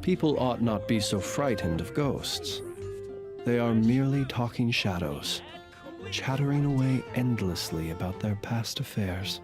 People ought not be so frightened of ghosts. They are merely talking shadows, chattering away endlessly about their past affairs.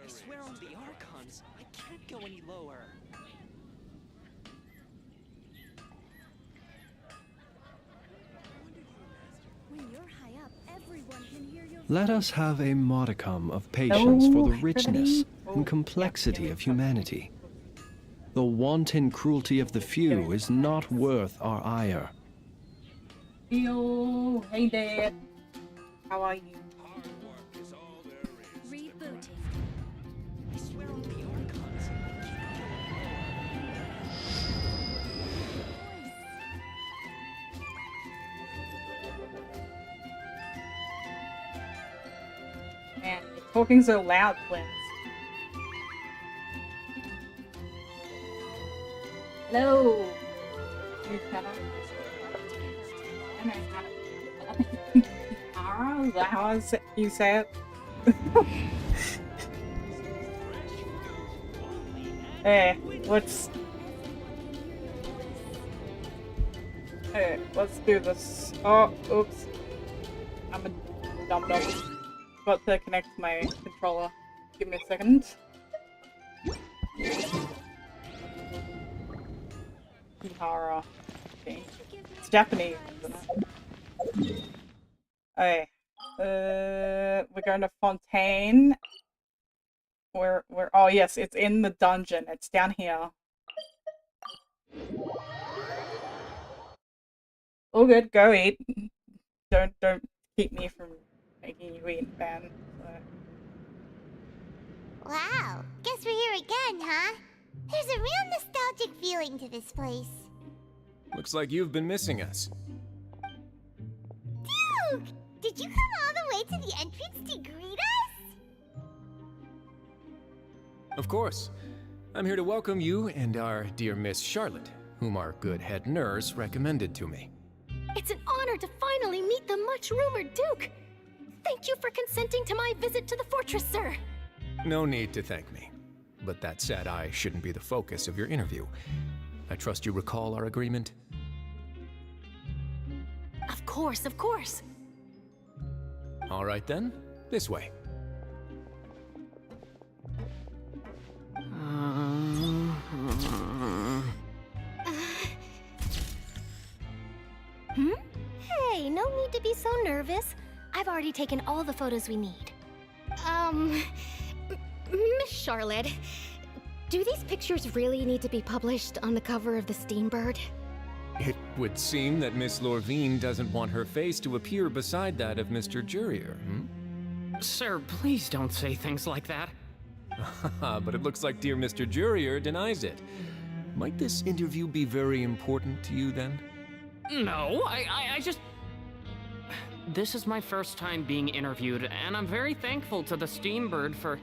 I swear on the Archons, I can't go any lower. When you're high up, everyone can hear your Let us have a modicum of patience for the richness and complexity of humanity. The wanton cruelty of the few is not worth our ire. Yo, hey Dad. How are you? rebooting. I swear on the Archons, I can't go any lower. Man, you're talking so loud, twins. Hello. You kinda... Ara, is that how you say it? Hey, let's do this. Oh, oops. I'm a dum-dum. Got to connect my controller. Give me a second. Ihara. Okay. It's Japanese, isn't it? Okay. We're going to Fontaine. Oh yes, it's in the dungeon. It's down here. All good, go eat. Don't keep me from making you eat, man. Wow, guess we're here again, huh? There's a real nostalgic feeling to this place. Looks like you've been missing us. Duke! Did you come all the way to the entrance to greet us? Of course. I'm here to welcome you and our dear Miss Charlotte, whom our good head nurse recommended to me. It's an honor to finally meet the much-rumored Duke. Thank you for consenting to my visit to the fortress, sir. No need to thank me. But that said, I shouldn't be the focus of your interview. I trust you recall our agreement? Of course, of course. All right then, this way. Hey, no need to be so nervous. I've already taken all the photos we need. Miss Charlotte, do these pictures really need to be published on the cover of the Steambird? It would seem that Miss Lorvine doesn't want her face to appear beside that of Mr. Jurier, Sir, please don't say things like that. But it looks like dear Mr. Jurier denies it. Might this interview be very important to you then? No, I just... This is my first time being interviewed, and I'm very thankful to the Steambird for...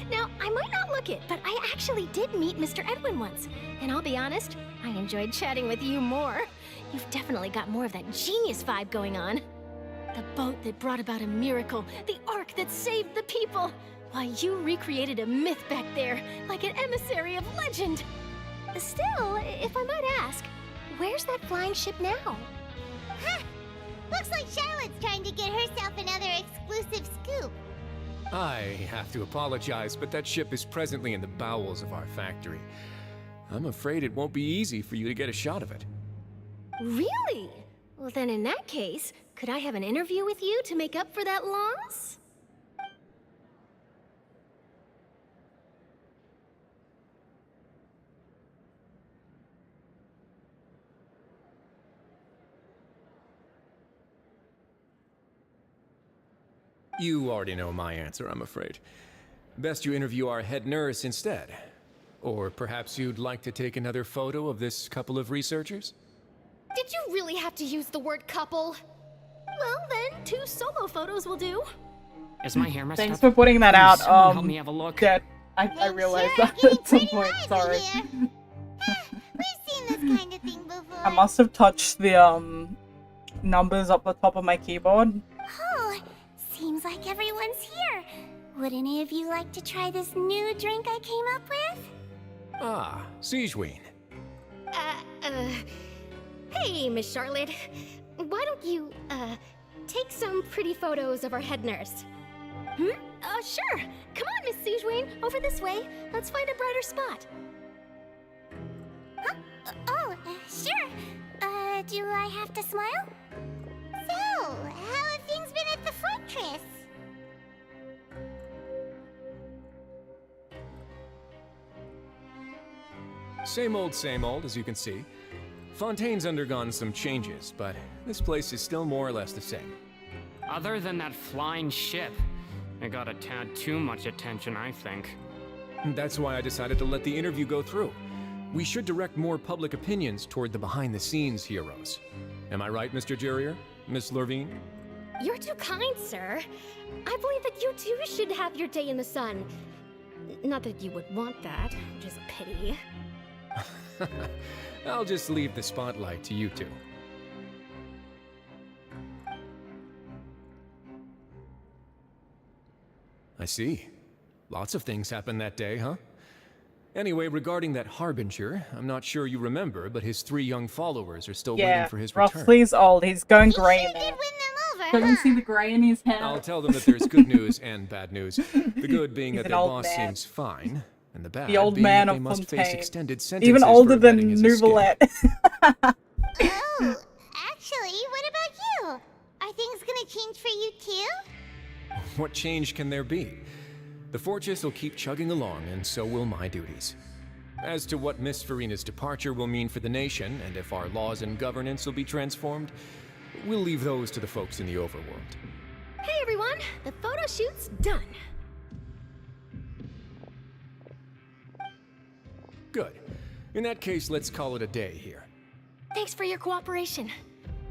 Now, I might not look it, but I actually did meet Mr. Edwin once. And I'll be honest, I enjoyed chatting with you more. You've definitely got more of that genius vibe going on. The boat that brought about a miracle, the ark that saved the people. Why, you recreated a myth back there, like an emissary of legend. Still, if I might ask, where's that flying ship now? Huh! Looks like Charlotte's trying to get herself another exclusive scoop. I have to apologize, but that ship is presently in the bowels of our factory. I'm afraid it won't be easy for you to get a shot of it. Really? Well, then in that case, could I have an interview with you to make up for that loss? You already know my answer, I'm afraid. Best you interview our head nurse instead. Or perhaps you'd like to take another photo of this couple of researchers? Did you really have to use the word couple? Well, then, 2 solo photos will do. Is my hair messed Thanks up? for putting that out. Someone help me have a look. That I realized that at some point. Sorry. We've seen this kind of thing before. I must have touched the numbers up the top of my keyboard. Oh, seems like everyone's here. Would any of you like to try this new drink I came up with? Ah, Siegeween. Hey, Miss Charlotte. Why don't you, take some pretty photos of our head nurse? Sure. Come on, Miss Siegeween. Over this way. Let's find a brighter spot. Huh? Sure. Do I have to smile? So, how have things been at the fortress? Same old, as you can see. Fontaine's undergone some changes, but this place is still more or less the same. Other than that flying ship, it got a tad too much attention, I think. That's why I decided to let the interview go through. We should direct more public opinions toward the behind-the-scenes heroes. Am I right, Mr. Jurrier? Miss Lurvine? You're too kind, sir. I believe that you too should have your day in the sun. Not that you would want that, which is a pity. I'll just leave the spotlight to you two. I see. Lots of things happened that day, huh? Anyway, regarding that Harbinger, I'm not sure you remember, but his 3 young followers are still waiting for his return. Roughly's old. He's going grey You now. did win them over, Don't you huh? see the grey in his hair? I'll tell them that there's good news and bad news. The good being He's that an their old boss man. seems fine, and the bad The old being man that they of must face Fontaine. extended sentences Even for older than abetting his escape. Nouvelette. Oh, actually, what about you? Are things gonna change for you too? What change can there be? The fortress will keep chugging along, and so will my duties. As to what Miss Farina's departure will mean for the nation, and if our laws and governance will be transformed, we'll leave those to the folks in the overworld. Hey, everyone. The photo shoot's done. Good. In that case, let's call it a day here. Thanks for your cooperation.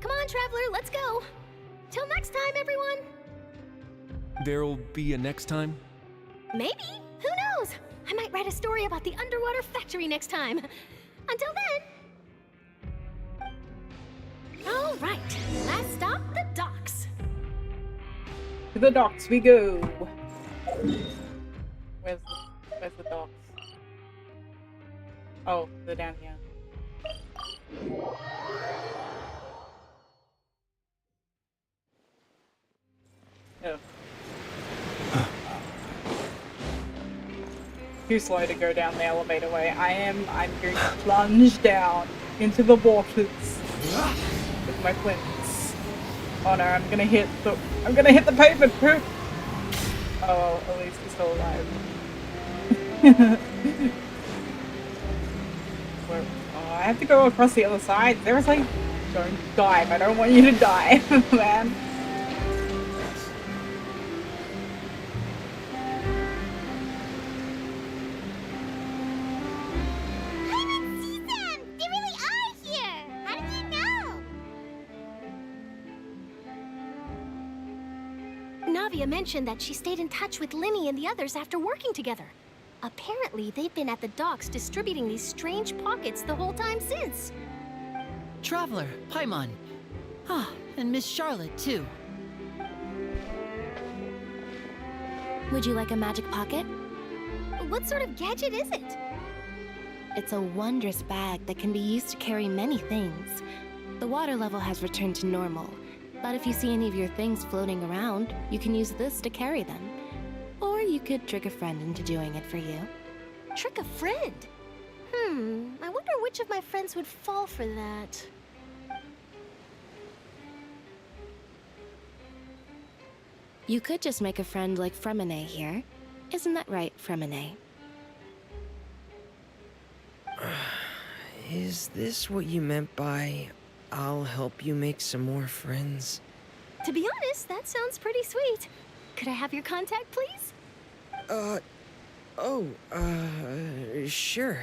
Come on, Traveler, let's go. Till next time, everyone. There'll be a next time? Maybe. Who knows? I might write a story about the underwater factory next time. Until then. All right. Last stop, the docks. To the docks we go. Where's the docks? Oh, they're down here. Oh. Too slow to go down the elevator way. I'm going to plunge down into the waters with my flints. Oh no, I'm gonna hit the pavement, poop! Oh well, at least he's still alive. I have to go across the other side. There's like, don't dive. I don't want you to die, man. Navia mentioned that she stayed in touch with Linny and the others after working together. Apparently, they've been at the docks distributing these strange pockets the whole time since. Traveler, Paimon. Ah, and Miss Charlotte, too. Would you like a magic pocket? What sort of gadget is it? It's a wondrous bag that can be used to carry many things. The water level has returned to normal, but if you see any of your things floating around, you can use this to carry them. Or you could trick a friend into doing it for you. Trick a friend? I wonder which of my friends would fall for that. You could just make a friend like Fremine here. Isn't that right, Fremine? Is this what you meant by I'll help you make some more friends? To be honest, that sounds pretty sweet. Could I have your contact, please? Sure.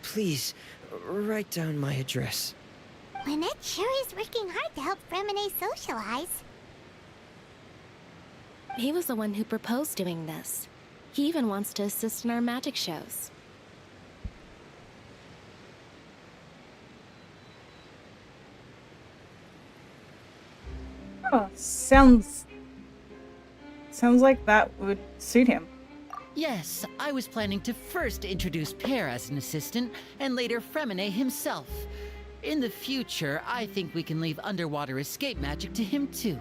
Please, write down my address. Lynette sure is working hard to help Fremine socialize. He was the one who proposed doing this. He even wants to assist in our magic shows. Oh, sounds like that would suit him. Yes, I was planning to first introduce Pear as an assistant, and later Fremine himself. In the future, I think we can leave underwater escape magic to him too.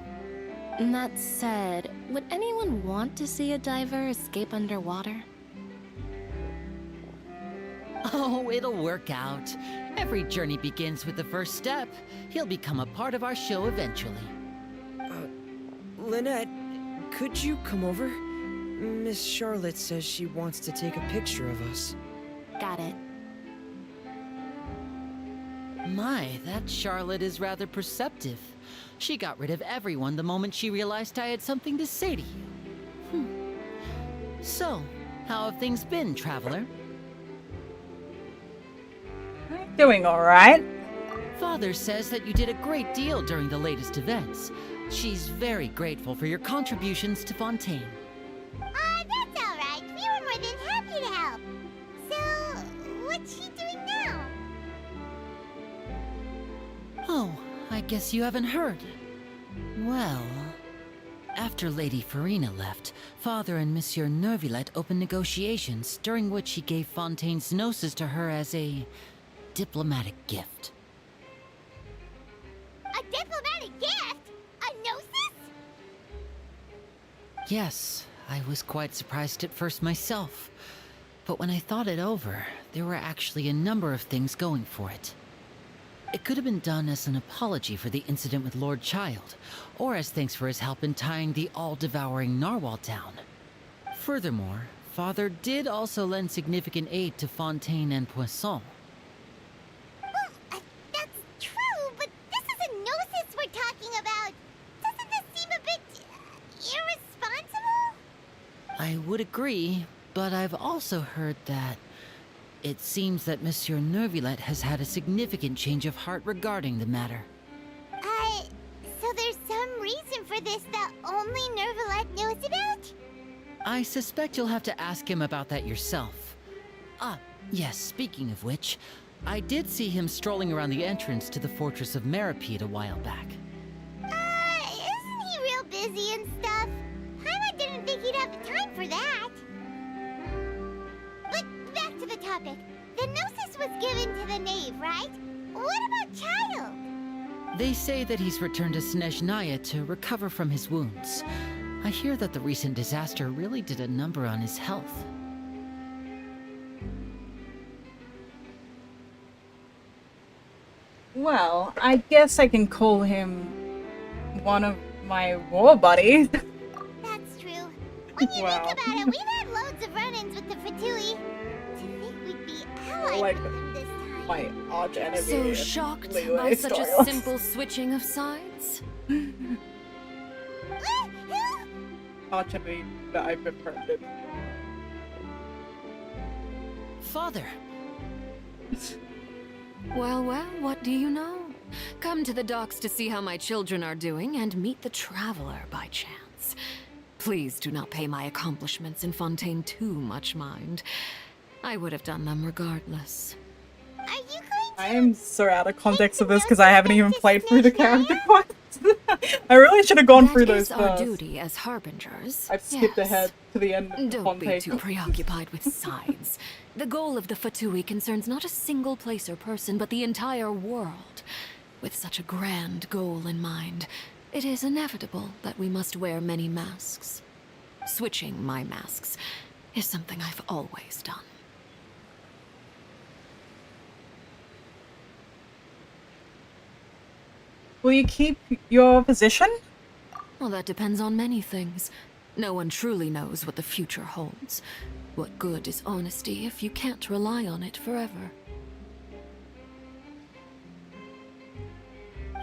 That said, would anyone want to see a diver escape underwater? Oh, it'll work out. Every journey begins with the first step. He'll become a part of our show eventually. Lynette, could you come over? Miss Charlotte says she wants to take a picture of us. Got it. My, that Charlotte is rather perceptive. She got rid of everyone the moment she realized I had something to say to you. So, how have things been, Traveler? Doing alright. Father says that you did a great deal during the latest events. She's very grateful for your contributions to Fontaine. That's alright. We were more than happy to help. So, what's she doing now? Oh, I guess you haven't heard. Well, after Lady Farina left, Father and Monsieur Nervillette opened negotiations, during which he gave Fontaine's gnosis to her as a diplomatic gift. A diplomatic gift? A gnosis? Yes, I was quite surprised at first myself. But when I thought it over, there were actually a number of things going for it. It could have been done as an apology for the incident with Lord Child, or as thanks for his help in tying the all-devouring narwhal down. Furthermore, Father did also lend significant aid to Fontaine and Poisson. Well, that's true, but this is a gnosis we're talking about. Doesn't this seem a bit irresponsible? I would agree, but I've also heard that it seems that Monsieur Nervillette has had a significant change of heart regarding the matter. So there's some reason for this that only Nervillette knows about? I suspect you'll have to ask him about that yourself. Ah, yes, speaking of which, I did see him strolling around the entrance to the Fortress of Meripede a while back. Isn't he real busy and stuff? Paimon didn't think he'd have the time for that. But back to the topic. The gnosis was given to the knave, right? What about Child? They say that he's returned to Snezhnaya to recover from his wounds. I hear that the recent disaster really did a number on his health. Well, I guess I can call him one of my war buddies. That's true. When you Wow. think about it, we've had loads of run-ins with the Fatui. To think we'd be allied Like with them this time. my arch enemy. So shocked Leeway by such a Styles. simple switching of sides? Arch enemy that I've befriended. Father! Well, well, what do you know? Come to the docks to see how my children are doing and meet the Traveler by chance. Please do not pay my accomplishments in Fontaine too much mind. I would have done them regardless. Are you going to... I am so out of context of this because I haven't even played through the character quests. I really should have gone through That those is our first. duty as harbingers. I've skipped yes. ahead to the end of Don't Fontaine. be too preoccupied with sides. The goal of the Fatui concerns not a single place or person, but the entire world. With such a grand goal in mind, it is inevitable that we must wear many masks. Switching my masks is something I've always done. Will you keep your position? Well, that depends on many things. No one truly knows what the future holds. What good is honesty if you can't rely on it forever?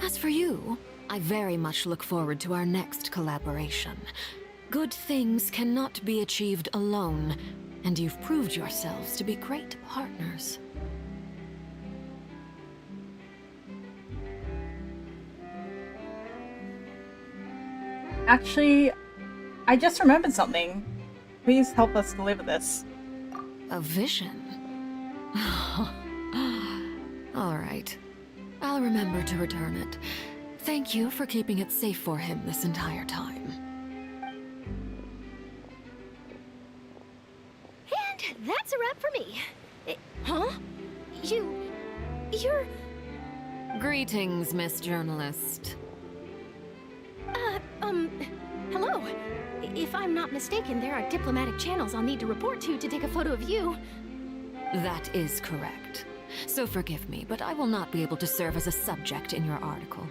As for you, I very much look forward to our next collaboration. Good things cannot be achieved alone, and you've proved yourselves to be great partners. Actually, I just remembered something. Please help us deliver this. A vision? All right. I'll remember to return it. Thank you for keeping it safe for him this entire time. And that's a wrap for me. Huh? You're... Greetings, Miss Journalist. Hello. If I'm not mistaken, there are diplomatic channels I'll need to report to take a photo of you. That is correct. So forgive me, but I will not be able to serve as a subject in your article.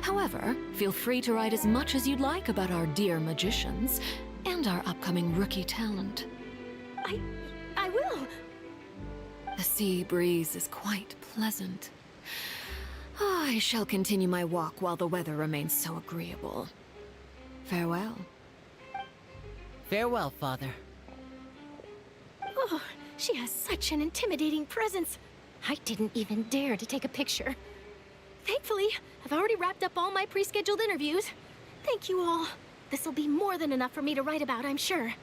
However, feel free to write as much as you'd like about our dear magicians and our upcoming rookie talent. I will. The sea breeze is quite pleasant. I shall continue my walk while the weather remains so agreeable. Farewell. Farewell, Father. Oh, she has such an intimidating presence. I didn't even dare to take a picture. Thankfully, I've already wrapped up all my pre-scheduled interviews. Thank you all. This'll be more than enough for me to write about, I'm sure.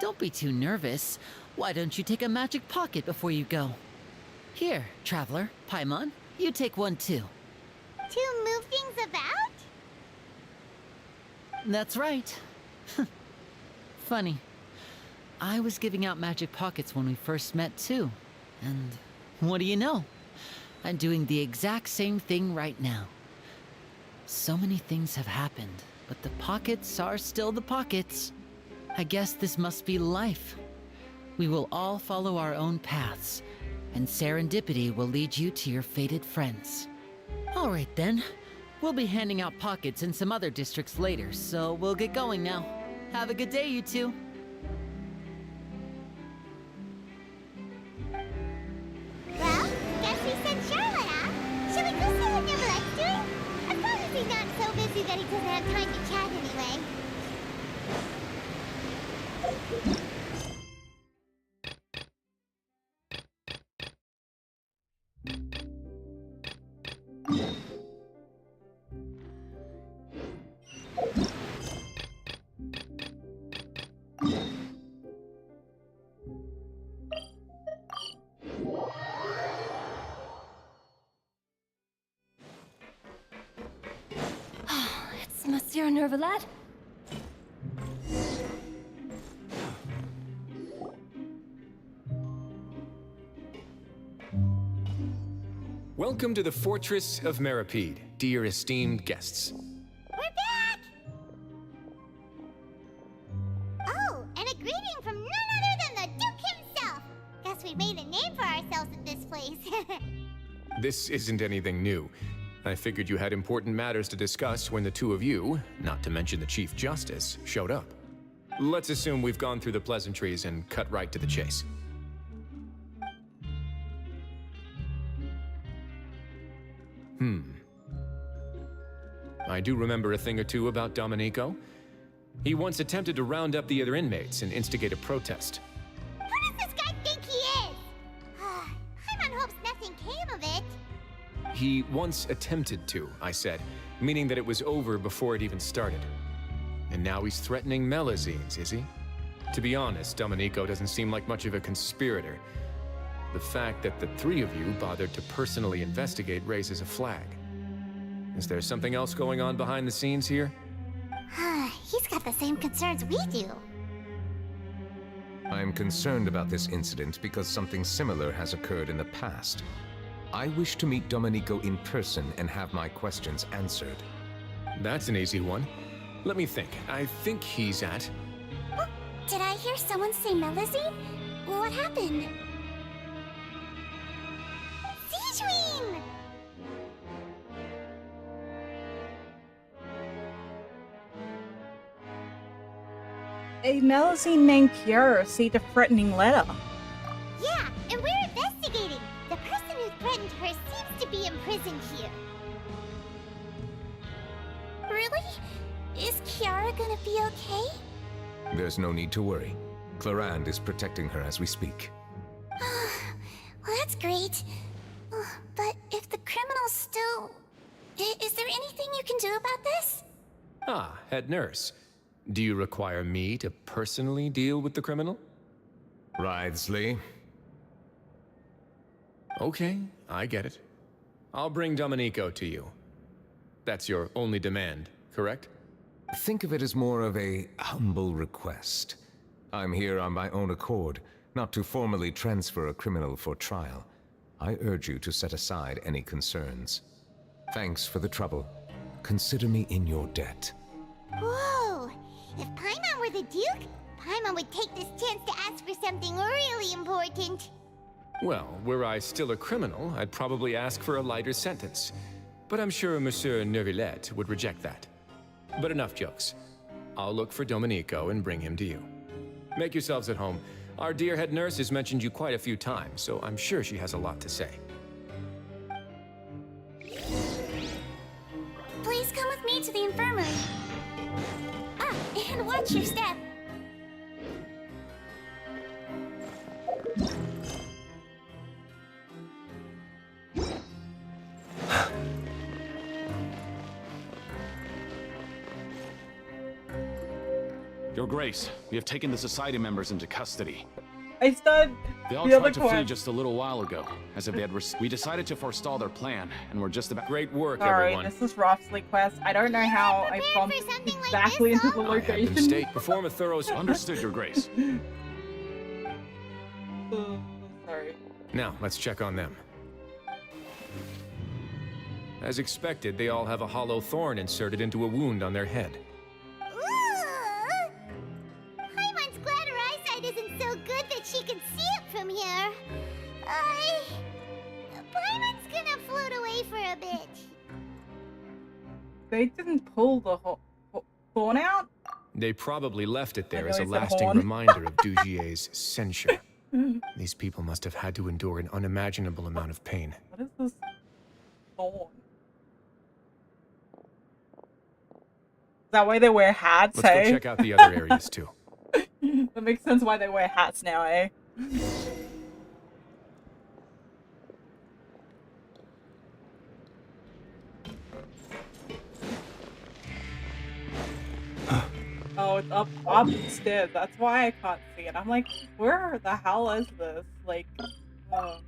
Don't be too nervous. Why don't you take a magic pocket before you go? Here, Traveler, Paimon, you take one too. To move things about? That's right. Funny. I was giving out magic pockets when we first met too. And what do you know? I'm doing the exact same thing right now. So many things have happened, but the pockets are still the pockets. I guess this must be life. We will all follow our own paths, and serendipity will lead you to your fated friends. All right then. We'll be handing out pockets in some other districts later, so we'll get going now. Have a good day, you two. Well, guess we sent Charlotte off. Should we go see what Neverlet's doing? As long as he's not so busy that he doesn't have time to chat anyway. It's Monsieur Nervalat. Welcome to the Fortress of Meripede, dear esteemed guests. We're back! Oh, and a greeting from none other than the Duke himself. Guess we made a name for ourselves at this place. This isn't anything new. I figured you had important matters to discuss when the two of you, not to mention the Chief Justice, showed up. Let's assume we've gone through the pleasantries and cut right to the chase. I do remember a thing or two about Domenico. He once attempted to round up the other inmates and instigate a protest. Who does this guy think he is? Paimon hopes nothing came of it. He once attempted to, I said, meaning that it was over before it even started. And now he's threatening Melazines, is he? To be honest, Domenico doesn't seem like much of a conspirator. The fact that the three of you bothered to personally investigate raises a flag. Is there something else going on behind the scenes here? He's got the same concerns we do. I am concerned about this incident because something similar has occurred in the past. I wish to meet Domenico in person and have my questions answered. That's an easy one. Let me think. I think he's at... Oh, did I hear someone say Melazine? What happened? Siegeween! A Melusine named Kiara received a threatening letter. Yeah, and we're investigating. The person who threatened her seems to be imprisoned here. Really? Is Kiara gonna be okay? There's no need to worry. Clarande is protecting her as we speak. Well, that's great. But if the criminal's still... Is there anything you can do about this? Ah, head nurse. Do you require me to personally deal with the criminal? Wriothesley. Okay, I get it. I'll bring Domenico to you. That's your only demand, correct? Think of it as more of a humble request. I'm here on my own accord, not to formally transfer a criminal for trial. I urge you to set aside any concerns. Thanks for the trouble. Consider me in your debt. Whoa! If Paimon were the Duke, Paimon would take this chance to ask for something really important. Well, were I still a criminal, I'd probably ask for a lighter sentence. But I'm sure Monsieur Neuvillette would reject that. But enough jokes. I'll look for Domenico and bring him to you. Make yourselves at home. Our dear head nurse has mentioned you quite a few times, so I'm sure she has a lot to say. Please come with me to the infirmary. Ah, and watch your step. Your Grace, we have taken the Society members into custody. I stunned They all the tried other to flee quest. just a little while ago, as if they had we decided to forestall their plan, and we're just about— Great work, Sorry, everyone. this is Wriothesley quest. I don't know how I bumped exactly into the I have been location. perform a thorough... Understood, Your Grace. Sorry. Now, let's check on them. As expected, they all have a hollow thorn inserted into a wound on their head. Paimon's glad her eyesight isn't so good that she can see it from here. Paimon's gonna float away for a bit. They didn't pull the thorn out? They probably left it there as a I said lasting horn. reminder of Dugier's censure. These people must have had to endure an unimaginable amount of pain. What is this thorn? Is that why they wear hats, Let's hey? go check out the other areas too. That makes sense why they wear hats now, eh? Oh, it's upstairs. That's why I can't see it. I'm like, where the hell is this? Like, oh.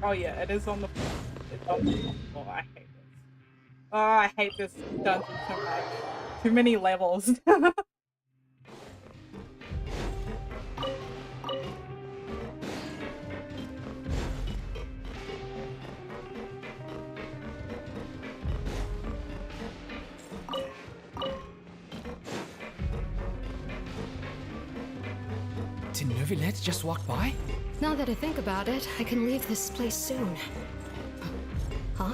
Oh yeah, it is on the. It's on the floor. I hate this. Oh, I hate this dungeon so much. Too many levels. Did Neuvillette just walk by? Now that I think about it, I can leave this place soon. Huh?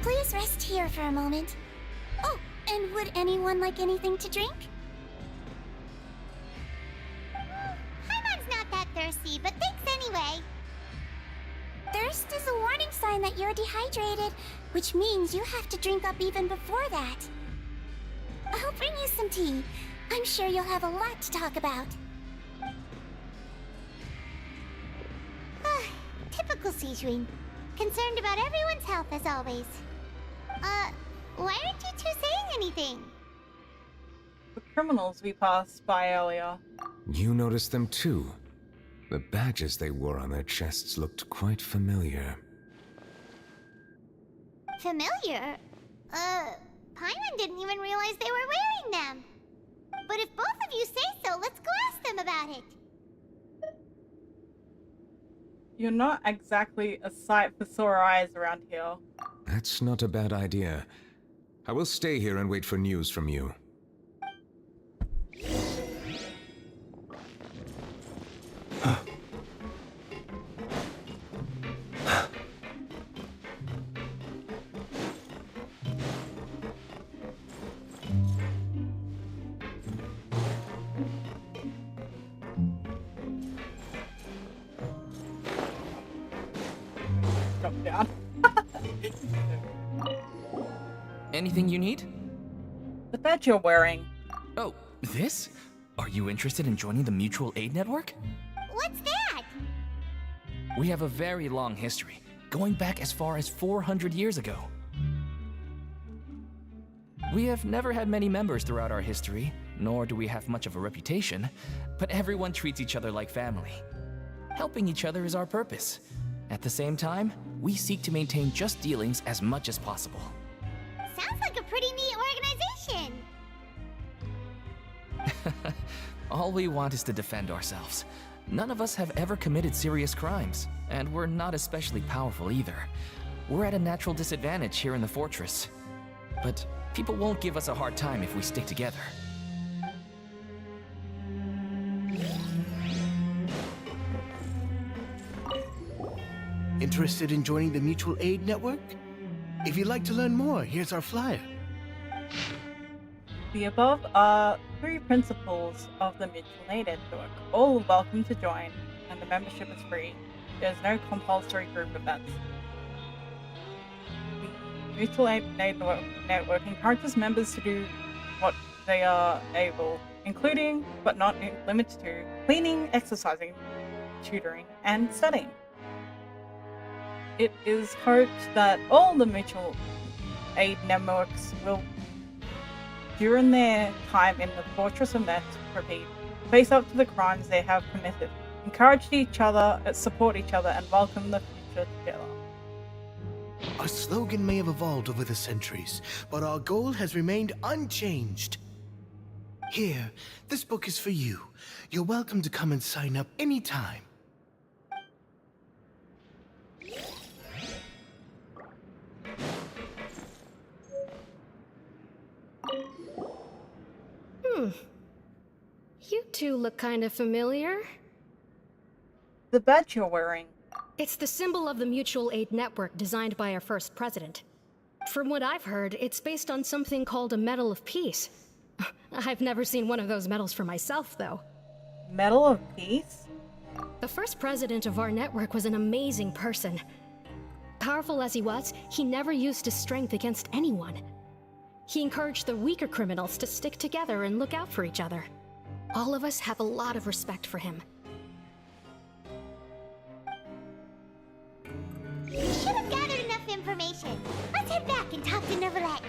Please rest here for a moment. Oh, and would anyone like anything to drink? Paimon's not that thirsty, but thanks anyway. Thirst is a warning sign that you're dehydrated, which means you have to drink up even before that. I'll bring you some tea. I'm sure you'll have a lot to talk about. Typical Sijuin. Concerned about everyone's health as always. Why aren't you two saying anything? The criminals we passed by earlier. You noticed them too. The badges they wore on their chests looked quite familiar. Familiar? Paimon didn't even realize they were wearing them. But if both of you say so, let's go ask them about it. You're not exactly a sight for sore eyes around here. That's not a bad idea. I will stay here and wait for news from you. Drop down. Anything you need? The badge you're wearing. Oh, this? Are you interested in joining the Mutual Aid Network? What's that? We have a very long history, going back as far as 400 years ago. We have never had many members throughout our history, nor do we have much of a reputation, but everyone treats each other like family. Helping each other is our purpose. At the same time, we seek to maintain just dealings as much as possible. Sounds like a pretty neat organization. All we want is to defend ourselves. None of us have ever committed serious crimes, and we're not especially powerful either. We're at a natural disadvantage here in the fortress. But people won't give us a hard time if we stick together. Interested in joining the Mutual Aid Network? If you'd like to learn more, here's our flyer. The above are 3 principles of the Mutual Aid Network. All are welcome to join, and the membership is free. There's no compulsory group events. The Mutual Aid Network encourages members to do what they are able, including, but not limited to, cleaning, exercising, tutoring, and studying. It is hoped that all the mutual aid networks will, during their time in the Fortress of Net, face up to the crimes they have committed, encourage each other, support each other, and welcome the future together. Our slogan may have evolved over the centuries, but our goal has remained unchanged. Here, this book is for you. You're welcome to come and sign up anytime. You two look kind of familiar. The badge you're wearing. It's the symbol of the Mutual Aid Network designed by our first president. From what I've heard, it's based on something called a Medal of Peace. I've never seen one of those medals for myself, though. Medal of Peace? The first president of our network was an amazing person. Powerful as he was, he never used his strength against anyone. He encouraged the weaker criminals to stick together and look out for each other. All of us have a lot of respect for him. We should have gathered enough information. Let's head back and talk to Neverlet.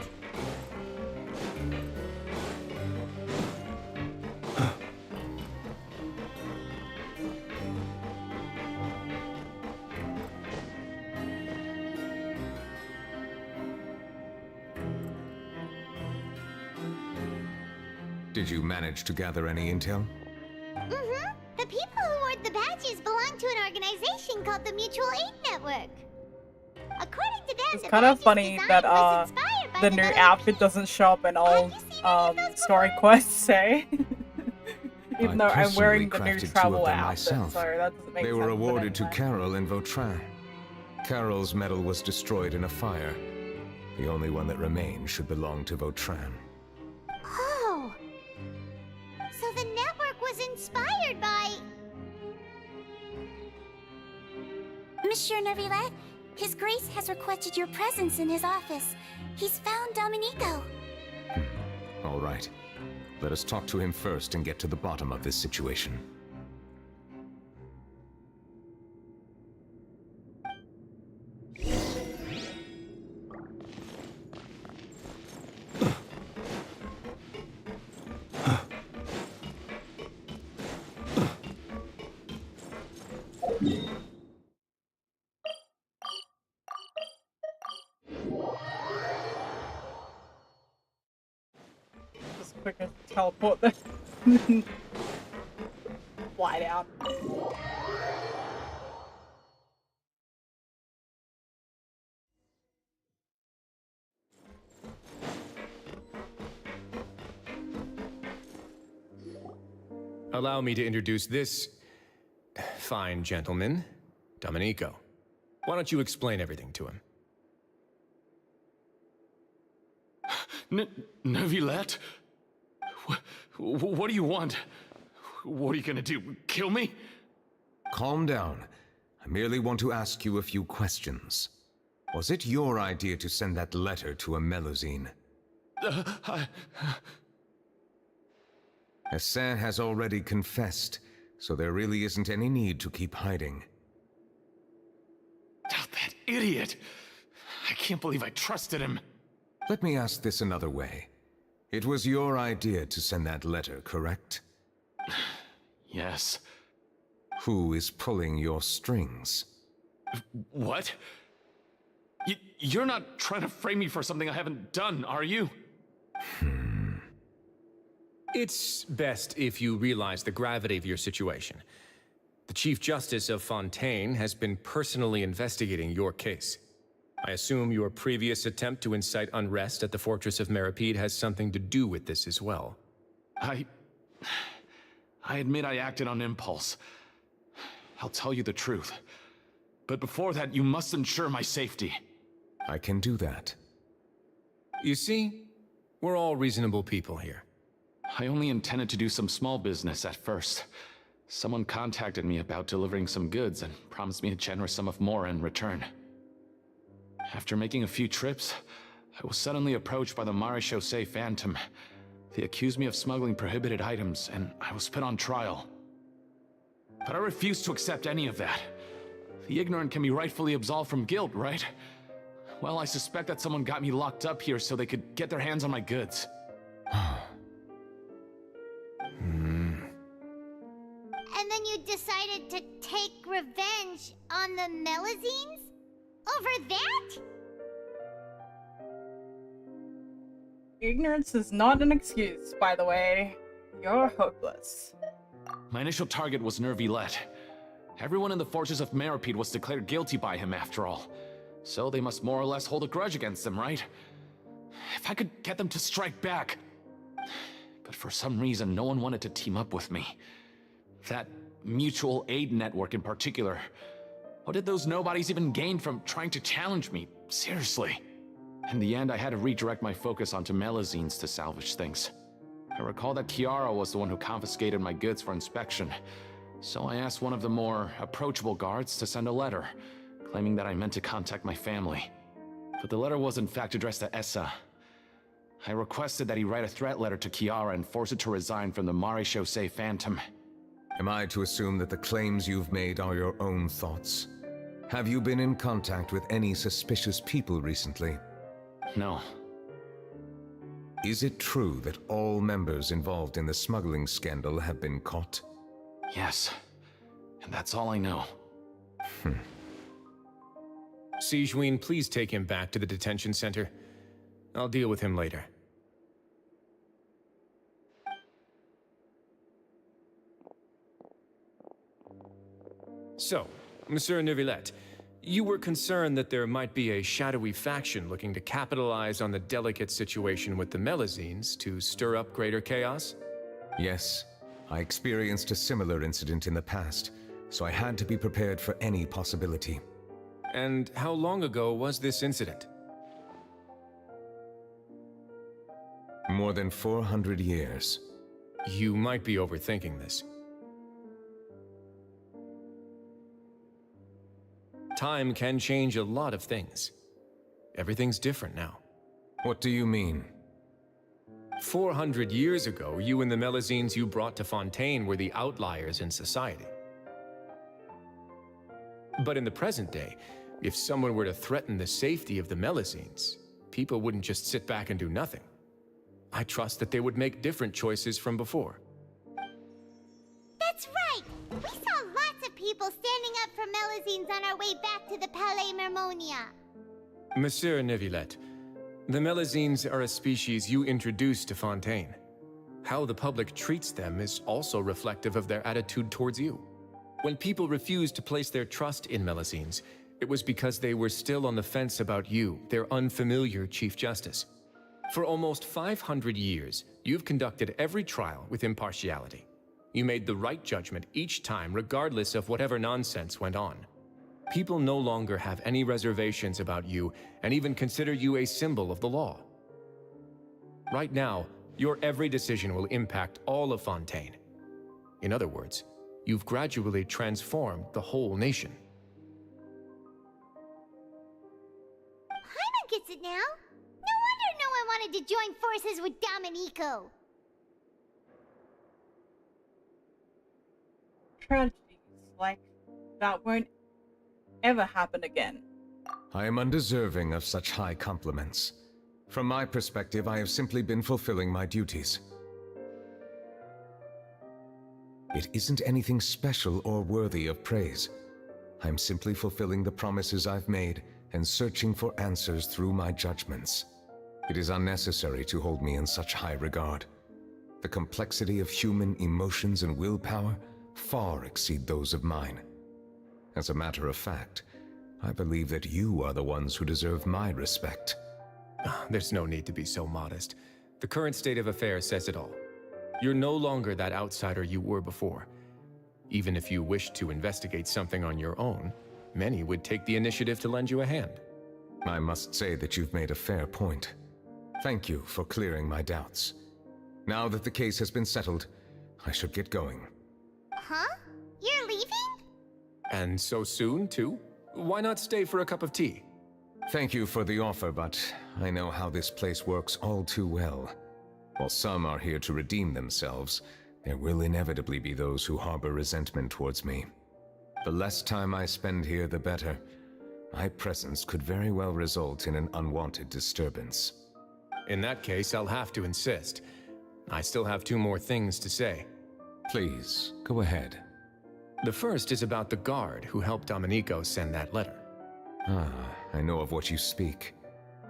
Did you manage to gather any intel? Mm-hmm. The people who wore the badges belong to an organization called the Mutual Aid Network. According to them, it's kind of funny that the new outfit doesn't show up in old story quests, say. Even though I'm wearing the new travel outfit, so that doesn't make sense. They were awarded to Carol in Vautrin. Carol's medal was destroyed in a fire. The only one that remains should belong to Vautrin. Oh! So the network was inspired by... Monsieur Neuvillette, His Grace has requested your presence in his office. He's found Domenico. All right. Let us talk to him first and get to the bottom of this situation. Quick as teleport there. Fly down. Allow me to introduce this fine gentleman, Domenico. Why don't you explain everything to him? Neuvillette? What do you want? What are you gonna do? Kill me? Calm down. I merely want to ask you a few questions. Was it your idea to send that letter to a Melusine? Hassan has already confessed, so there really isn't any need to keep hiding. Oh, that idiot! I can't believe I trusted him. Let me ask this another way. It was your idea to send that letter, correct? Yes. Who is pulling your strings? What? You're not trying to frame me for something I haven't done, are you? It's best if you realize the gravity of your situation. The Chief Justice of Fontaine has been personally investigating your case. I assume your previous attempt to incite unrest at the Fortress of Meripede has something to do with this as well. I admit I acted on impulse. I'll tell you the truth. But before that, you must ensure my safety. I can do that. You see, we're all reasonable people here. I only intended to do some small business at first. Someone contacted me about delivering some goods and promised me a generous sum of more in return. After making a few trips, I was suddenly approached by the Marechaussee Phantom. They accused me of smuggling prohibited items, and I was put on trial. But I refused to accept any of that. The ignorant can be rightfully absolved from guilt, right? Well, I suspect that someone got me locked up here so they could get their hands on my goods. And then you decided to take revenge on the Melusines? Over that? Ignorance is not an excuse, by the way. You're hopeless. My initial target was Neuvillette. Everyone in the Fortress of Meripede was declared guilty by him after all. So they must more or less hold a grudge against him, right? If I could get them to strike back. But for some reason, no one wanted to team up with me. That mutual aid network in particular. What did those nobodies even gain from trying to challenge me? Seriously. In the end, I had to redirect my focus onto Melusines to salvage things. I recall that Kiara was the one who confiscated my goods for inspection. So I asked one of the more approachable guards to send a letter, claiming that I meant to contact my family. But the letter was in fact addressed to Essa. I requested that he write a threat letter to Kiara and force her to resign from the Marechaussee Phantom. Am I to assume that the claims you've made are your own thoughts? Have you been in contact with any suspicious people recently? No. Is it true that all members involved in the smuggling scandal have been caught? Yes. And that's all I know. Sijuin, please take him back to the detention center. I'll deal with him later. So, Monsieur Neuvillette, you were concerned that there might be a shadowy faction looking to capitalize on the delicate situation with the Melusines to stir up greater chaos? Yes. I experienced a similar incident in the past, so I had to be prepared for any possibility. And how long ago was this incident? More than 400 years. You might be overthinking this. Time can change a lot of things. Everything's different now. What do you mean? 400 years ago, you and the Melusines you brought to Fontaine were the outliers in society. But in the present day, if someone were to threaten the safety of the Melusines, people wouldn't just sit back and do nothing. I trust that they would make different choices from before. That's right! We saw lots of people standing up for Melusines on our way back to the Palais Mermonia. Monsieur Neuvillette, the Melusines are a species you introduced to Fontaine. How the public treats them is also reflective of their attitude towards you. When people refused to place their trust in Melusines, it was because they were still on the fence about you, their unfamiliar Chief Justice. For almost 500 years, you've conducted every trial with impartiality. You made the right judgment each time, regardless of whatever nonsense went on. People no longer have any reservations about you and even consider you a symbol of the law. Right now, your every decision will impact all of Fontaine. In other words, you've gradually transformed the whole nation. Paimon gets it now. No wonder no one wanted to join forces with Domenico. Tragedies like that won't ever happen again. I am undeserving of such high compliments. From my perspective, I have simply been fulfilling my duties. It isn't anything special or worthy of praise. I'm simply fulfilling the promises I've made and searching for answers through my judgments. It is unnecessary to hold me in such high regard. The complexity of human emotions and willpower far exceed those of mine. As a matter of fact, I believe that you are the ones who deserve my respect. There's no need to be so modest. The current state of affairs says it all. You're no longer that outsider you were before. Even if you wished to investigate something on your own, many would take the initiative to lend you a hand. I must say that you've made a fair point. Thank you for clearing my doubts. Now that the case has been settled, I should get going. Huh? You're leaving? And so soon, too? Why not stay for a cup of tea? Thank you for the offer, but I know how this place works all too well. While some are here to redeem themselves, there will inevitably be those who harbor resentment towards me. The less time I spend here, the better. My presence could very well result in an unwanted disturbance. In that case, I'll have to insist. I still have 2 more things to say. Please, go ahead. The first is about the guard who helped Domenico send that letter. I know of what you speak.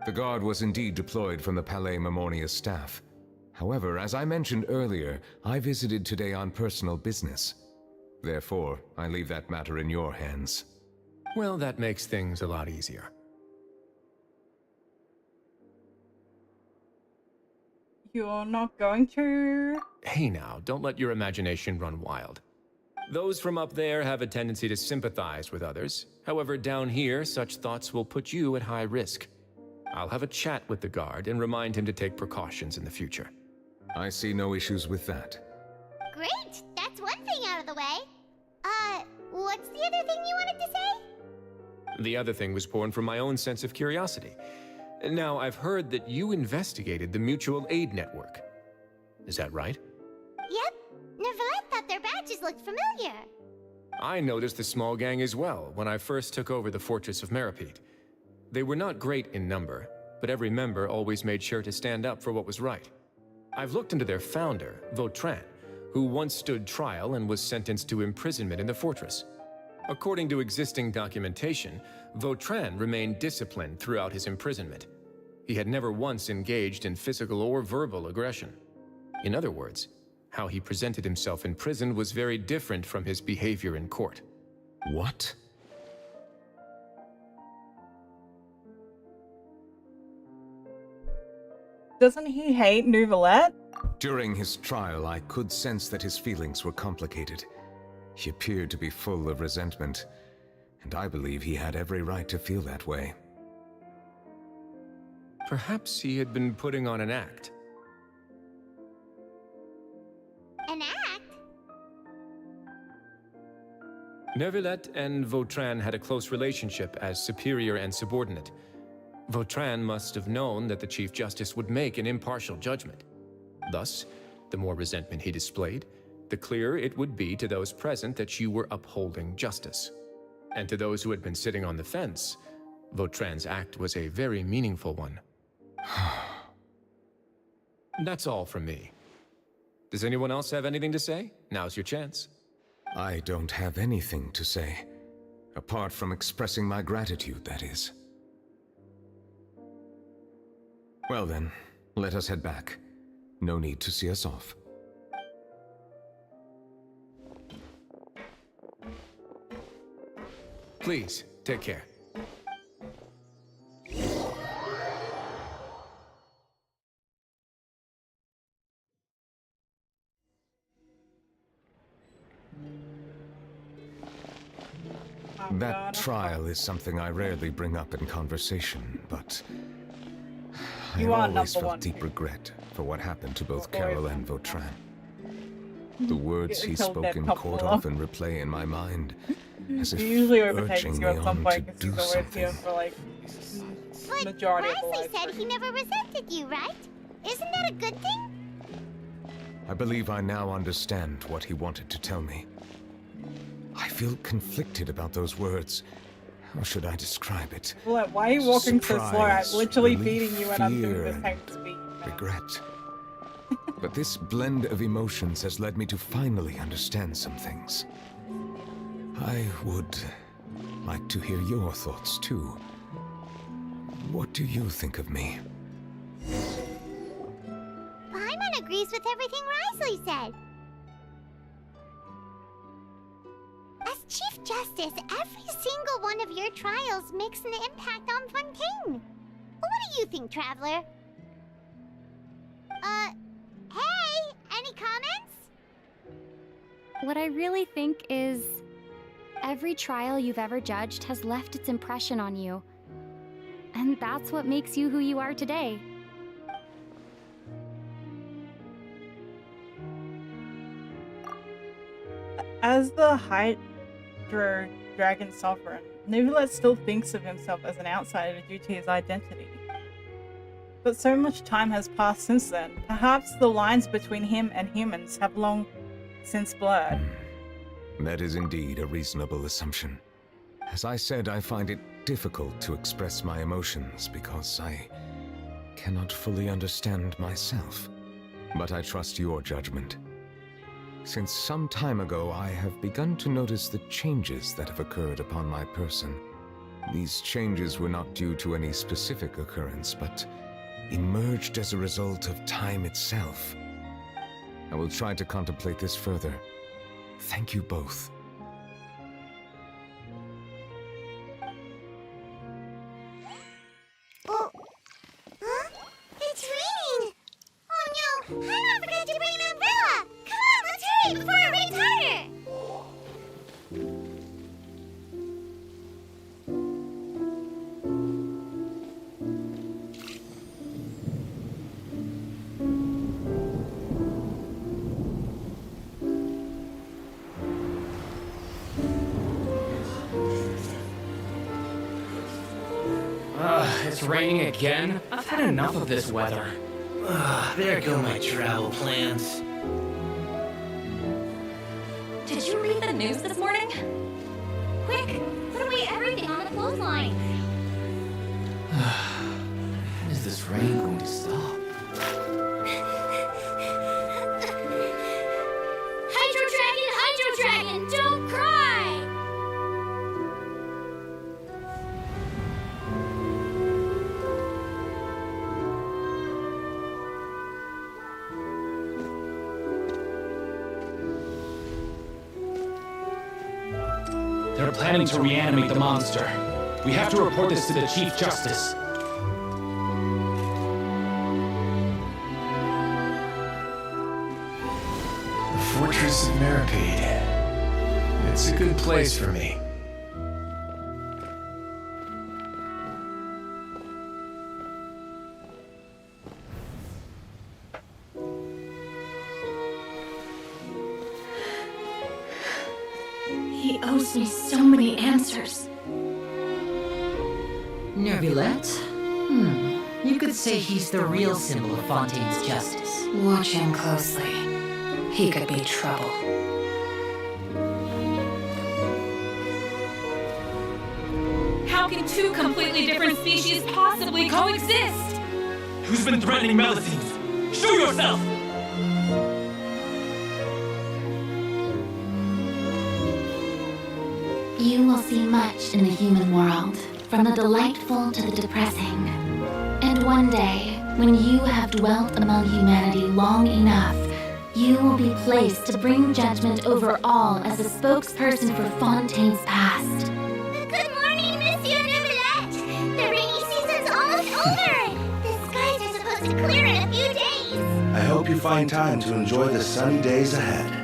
The guard was indeed deployed from the Palais Memornia staff. However, as I mentioned earlier, I visited today on personal business. Therefore, I leave that matter in your hands. Well, that makes things a lot easier. You're not going to... Hey now, don't let your imagination run wild. Those from up there have a tendency to sympathize with others. However, down here, such thoughts will put you at high risk. I'll have a chat with the guard and remind him to take precautions in the future. I see no issues with that. Great! That's one thing out of the way. What's the other thing you wanted to say? The other thing was born from my own sense of curiosity. Now, I've heard that you investigated the mutual aid network. Is that right? Yep. Neuvillette thought their badges looked familiar. I noticed the small gang as well when I first took over the Fortress of Meripede. They were not great in number, but every member always made sure to stand up for what was right. I've looked into their founder, Vautrin, who once stood trial and was sentenced to imprisonment in the fortress. According to existing documentation, Vautrin remained disciplined throughout his imprisonment. He had never once engaged in physical or verbal aggression. In other words, how he presented himself in prison was very different from his behavior in court. What? Doesn't he hate Neuvillette? During his trial, I could sense that his feelings were complicated. He appeared to be full of resentment, and I believe he had every right to feel that way. Perhaps he had been putting on an act. An act? Neuvillette and Vautrin had a close relationship as superior and subordinate. Vautrin must have known that the Chief Justice would make an impartial judgment. Thus, the more resentment he displayed, the clearer it would be to those present that you were upholding justice. And to those who had been sitting on the fence, Vautrin's act was a very meaningful one. That's all from me. Does anyone else have anything to say? Now's your chance. I don't have anything to say, apart from expressing my gratitude, that is. Well then, let us head back. No need to see us off. Please, take care. trial is something I rarely bring up in conversation, but I You are always number felt one. deep regret for what happened to both Carol and Vautrin. The words he spoke in court often replay in my mind, as if He usually overtakes urging you me at some on point to because do he's always here something. for like But majority of the Risley life. said he never resented you, right? Isn't that a good thing? I believe I now understand what he wanted to tell me. I feel conflicted about those words. How should I describe it? Like, why are you walking so slow? I'm Surprise, literally relief, beating you and I'm doing fear, this type of speed. regret. But this blend of emotions has led me to finally understand some things. I would like to hear your thoughts too. What do you think of me? Paimon agrees with everything Risley said. As Chief Justice, every single one of your trials makes an impact on Fontaine. What do you think, Traveler? Hey, any comments? What I really think is, every trial you've ever judged has left its impression on you. And that's what makes you who you are today. As the Hydra Dragon Sovereign, Neuvillette still thinks of himself as an outsider due to his identity. But so much time has passed since then. Perhaps the lines between him and humans have long since blurred. That is indeed a reasonable assumption. As I said, I find it difficult to express my emotions because I cannot fully understand myself. But I trust your judgment. Since some time ago, I have begun to notice the changes that have occurred upon my person. These changes were not due to any specific occurrence, but emerged as a result of time itself. I will try to contemplate this further. Thank you both. Oh, huh? It's raining! Oh no, I forgot to bring an umbrella! Come on, let's hurry before it rains harder! It's raining again? I've had enough of this weather. There go my travel plans. Did you read the news this morning? Quick, put away everything on the clothesline. When is this rain going to stop? Hydro Dragon, don't cry! They're planning to reanimate the monster. We have to report this to the Chief Justice. The Fortress of Meripede. It's a good place for me. He owes me so many answers. Neuvillette? You could say he's the real symbol of Fontaine's justice. Watch him closely. He could be trouble. How can two completely different species possibly coexist? Who's been threatening Melithines? Show yourself! You will see much in the human world, from the delightful to the depressing. And one day, when you have dwelt among humanity long enough, you will be placed to bring judgment over all as a spokesperson for Fontaine's past. Good morning, Monsieur Neuvillette! The rainy season's almost over! The skies are supposed to clear in a few days! I hope you find time to enjoy the sunny days ahead.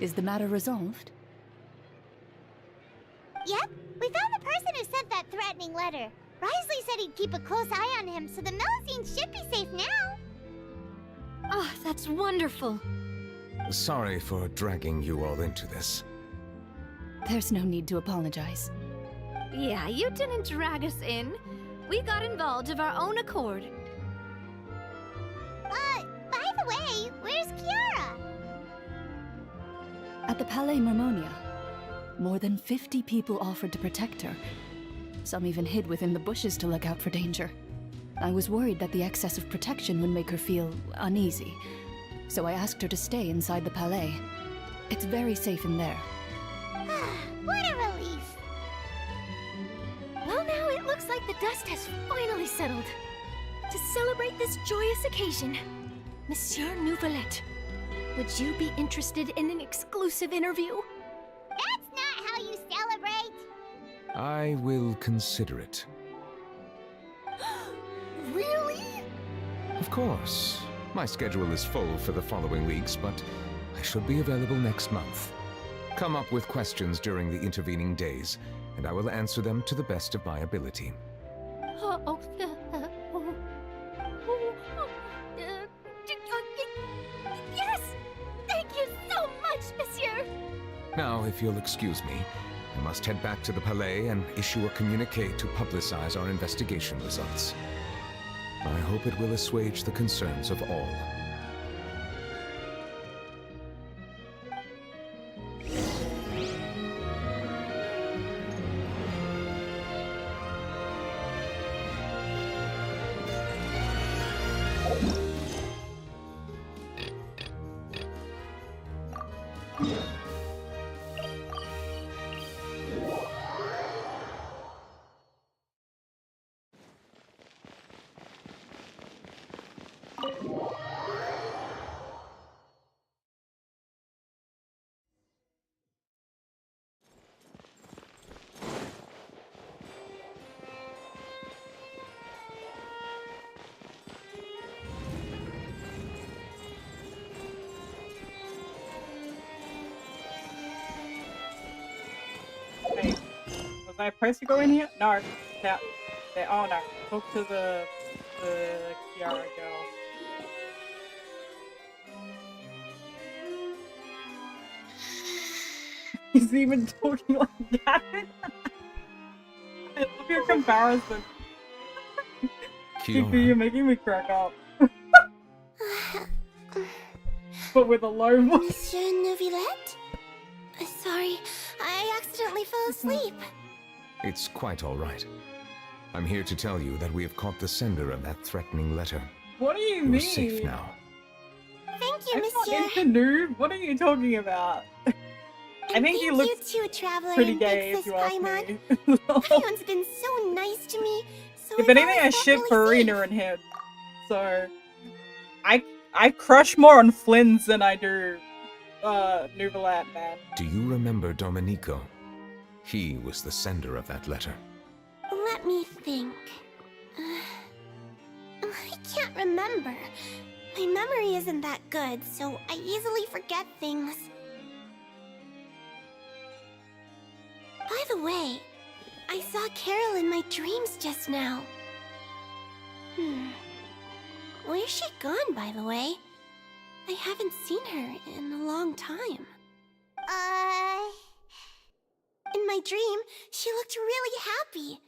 Is the matter resolved? Yep, we found the person who sent that threatening letter. Risley said he'd keep a close eye on him, so the Melusines should be safe now. Oh, that's wonderful. Sorry for dragging you all into this. There's no need to apologize. Yeah, you didn't drag us in. We got involved of our own accord. By the way, where's Kiara? At the Palais Mermonia, more than 50 people offered to protect her. Some even hid within the bushes to look out for danger. I was worried that the excess of protection would make her feel uneasy, so I asked her to stay inside the Palais. It's very safe in there. What a relief! Well, now it looks like the dust has finally settled. To celebrate this joyous occasion, Monsieur Nouvelette, would you be interested in an exclusive interview? That's not how you celebrate! I will consider it. Really? Of course. My schedule is full for the following weeks, but I should be available next month. Come up with questions during the intervening days, and I will answer them to the best of my ability. Yes! Thank you so much, Monsieur! Now, if you'll excuse me, I must head back to the Palais and issue a communique to publicize our investigation results. I hope it will assuage the concerns of all. Wait, was I supposed to go in here? No. Oh no. Talk to the Kiara girl. He's even talking like that. I love your comparison. Kiara. You're making me crack up. But with a low voice. Monsieur Nouvelette? Sorry, I accidentally fell asleep. It's quite all right. I'm here to tell you that we have caught the sender of that threatening letter. What do you You're mean? safe now. Thank you, I'm Monsieur. not into noob. What are you talking about? I think he looks you too, Traveler pretty and gay, Big if Sis you ask Paimon. me. Everyone's been so nice to me, so If I've anything, always I felt ship really Farina safe. and him. So, I crush more on Flynn's than I do Nouvelette, man. Do you remember Domenico? He was the sender of that letter. Let me think. I can't remember. My memory isn't that good, so I easily forget things. By the way, I saw Carol in my dreams just now. Where's she gone, by the way? I haven't seen her in a long time. In my dream, she looked really happy.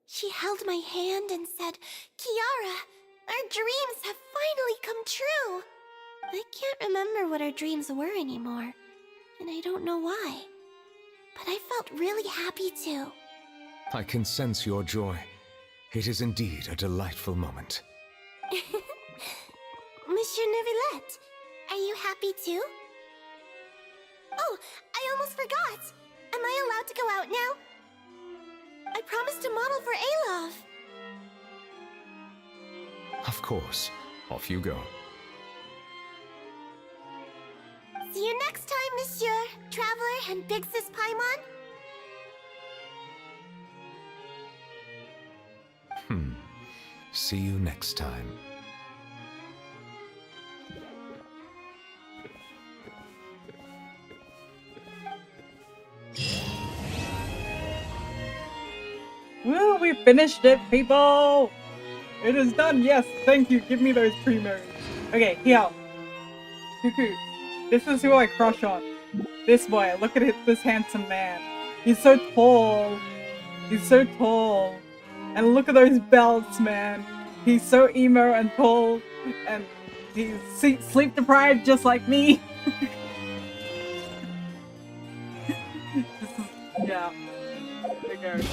She held my hand and said, "Kiara, our dreams have finally come true." I can't remember what our dreams were anymore, and I don't know why. But I felt really happy too. I can sense your joy. It is indeed a delightful moment. Monsieur Nouvelette, are you happy too? Oh, I almost forgot. Am I allowed to go out now? I promised to model for Alov. Of course. Off you go. See you next time, Monsieur, Traveler, and Big Sis Paimon. See you next time. we finished it, people! It is done, yes, thank you, give me those primos. Okay, here. Cuckoo. This is who I crush on. This boy, look at this handsome man. He's so tall. He's so tall. And look at those belts, man. He's so emo and tall. And he's sleep deprived just like me. Yeah. There goes.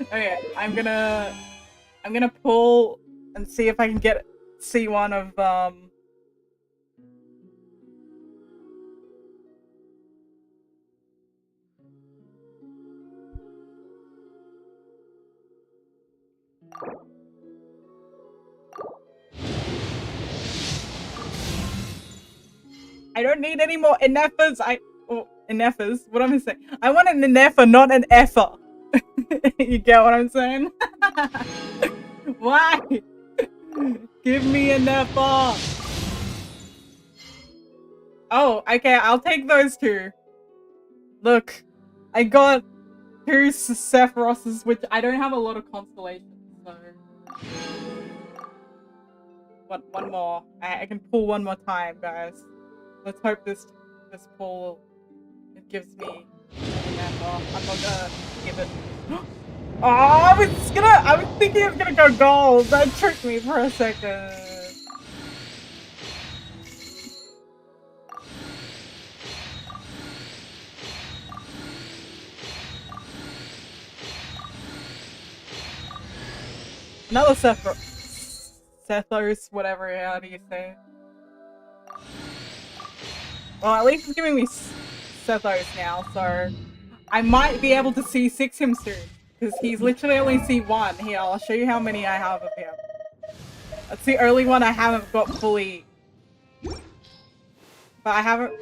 Okay, I'm gonna pull and see if I can see one of I don't need any more Ineffas. Ineffas? What am I saying? I want an Ineffa, not an effer. You get what I'm saying? Why? Give me an Effa. Oh, okay, I'll take those two. Look, I got two Sephiroses, which I don't have a lot of constellations, so... One more. I can pull one more time, guys. Let's hope this pull, it gives me an Effa. I'm not gonna give it... Oh, I was thinking it was gonna go gold. That tricked me for a second. Another Sethos, whatever, how do you say? Well, at least it's giving me Sethos now, so I might be able to C6 him soon. Because he's literally only C1. Here, I'll show you how many I have of him. That's the only one I haven't got fully. But I haven't...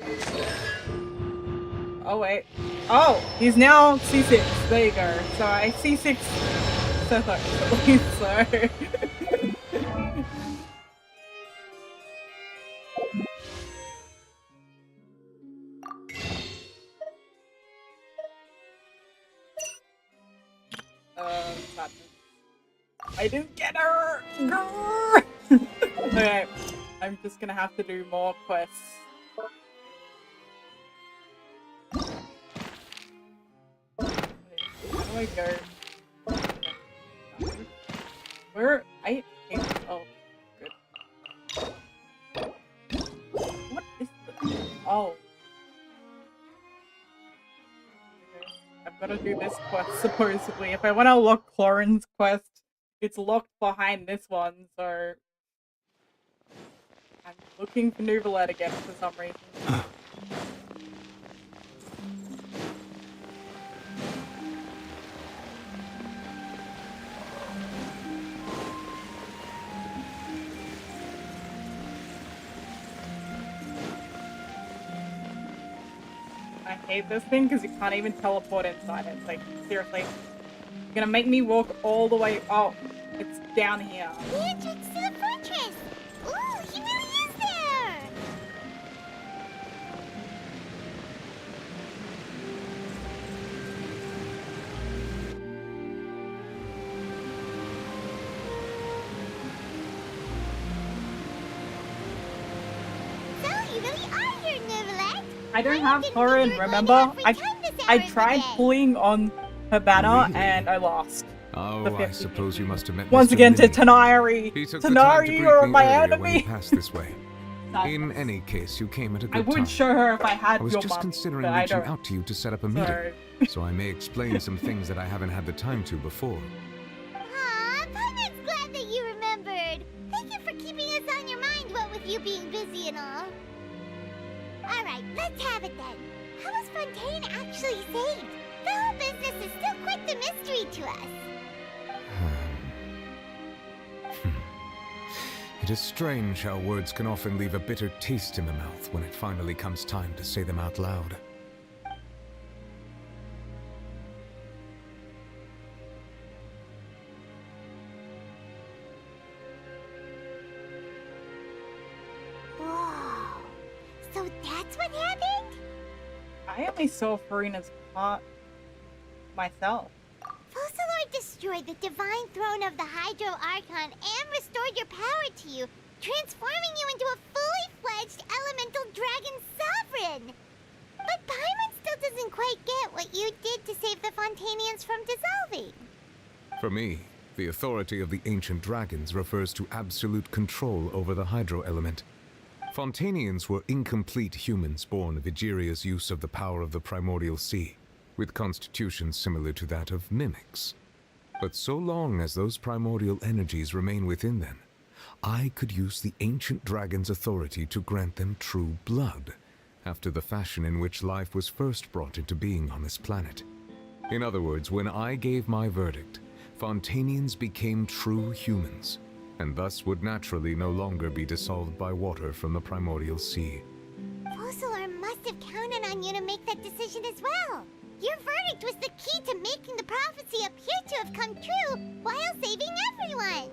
Oh, wait. Oh, he's now C6. There you go. So I C6 Sethos at least, so... I didn't get her! Okay, I'm just gonna have to do more quests. Where do I go? Where? I hate this. Oh, good. What is this? Oh. I've got to do this quest, supposedly. If I want to unlock Clorin's quest, it's locked behind this one, so... I'm looking for Nouvellette again for some reason. I hate this thing because you can't even teleport inside it. Like, seriously. You're gonna make me walk all the way. Oh, it's down here. The entrance to the fortress! Ooh, he really is there! So, you really are here, Nouvellette! I don't have Clorin, remember? I tried pulling on her banner and I lost. Oh, I suppose you must have met once Mr. again to Lee. Tanari. He took the time to Tanari, greet you're me my earlier when enemy. he passed this way. In any case, you came at a good I would time. show her if I had I was your just money, considering but I reaching don't. out to you to set up a meeting, so I may explain some things that I haven't had the time to before. Aw, Paimon's glad that you remembered. Thank you for keeping us on your mind, what with you being busy and all. Alright, let's have it then. How was Fontaine actually saved? The whole business is still quite the mystery to us. It is strange how words can often leave a bitter taste in the mouth when it finally comes time to say them out loud. Whoa. So that's what happened? I only saw Farina's part myself. destroyed the divine throne of the Hydro Archon and restored your power to you, transforming you into a fully fledged elemental dragon sovereign. But Paimon still doesn't quite get what you did to save the Fontainians from dissolving. For me, the authority of the ancient dragons refers to absolute control over the hydro element. Fontainians were incomplete humans born of Egeria's use of the power of the primordial sea, with constitutions similar to that of mimics. But so long as those primordial energies remain within them, I could use the ancient dragon's authority to grant them true blood, after the fashion in which life was first brought into being on this planet. In other words, when I gave my verdict, Fontainians became true humans, and thus would naturally no longer be dissolved by water from the primordial sea. Focalor must have counted on you to make that decision as well. Your verdict was the key to making the prophecy appear to have come true while saving everyone.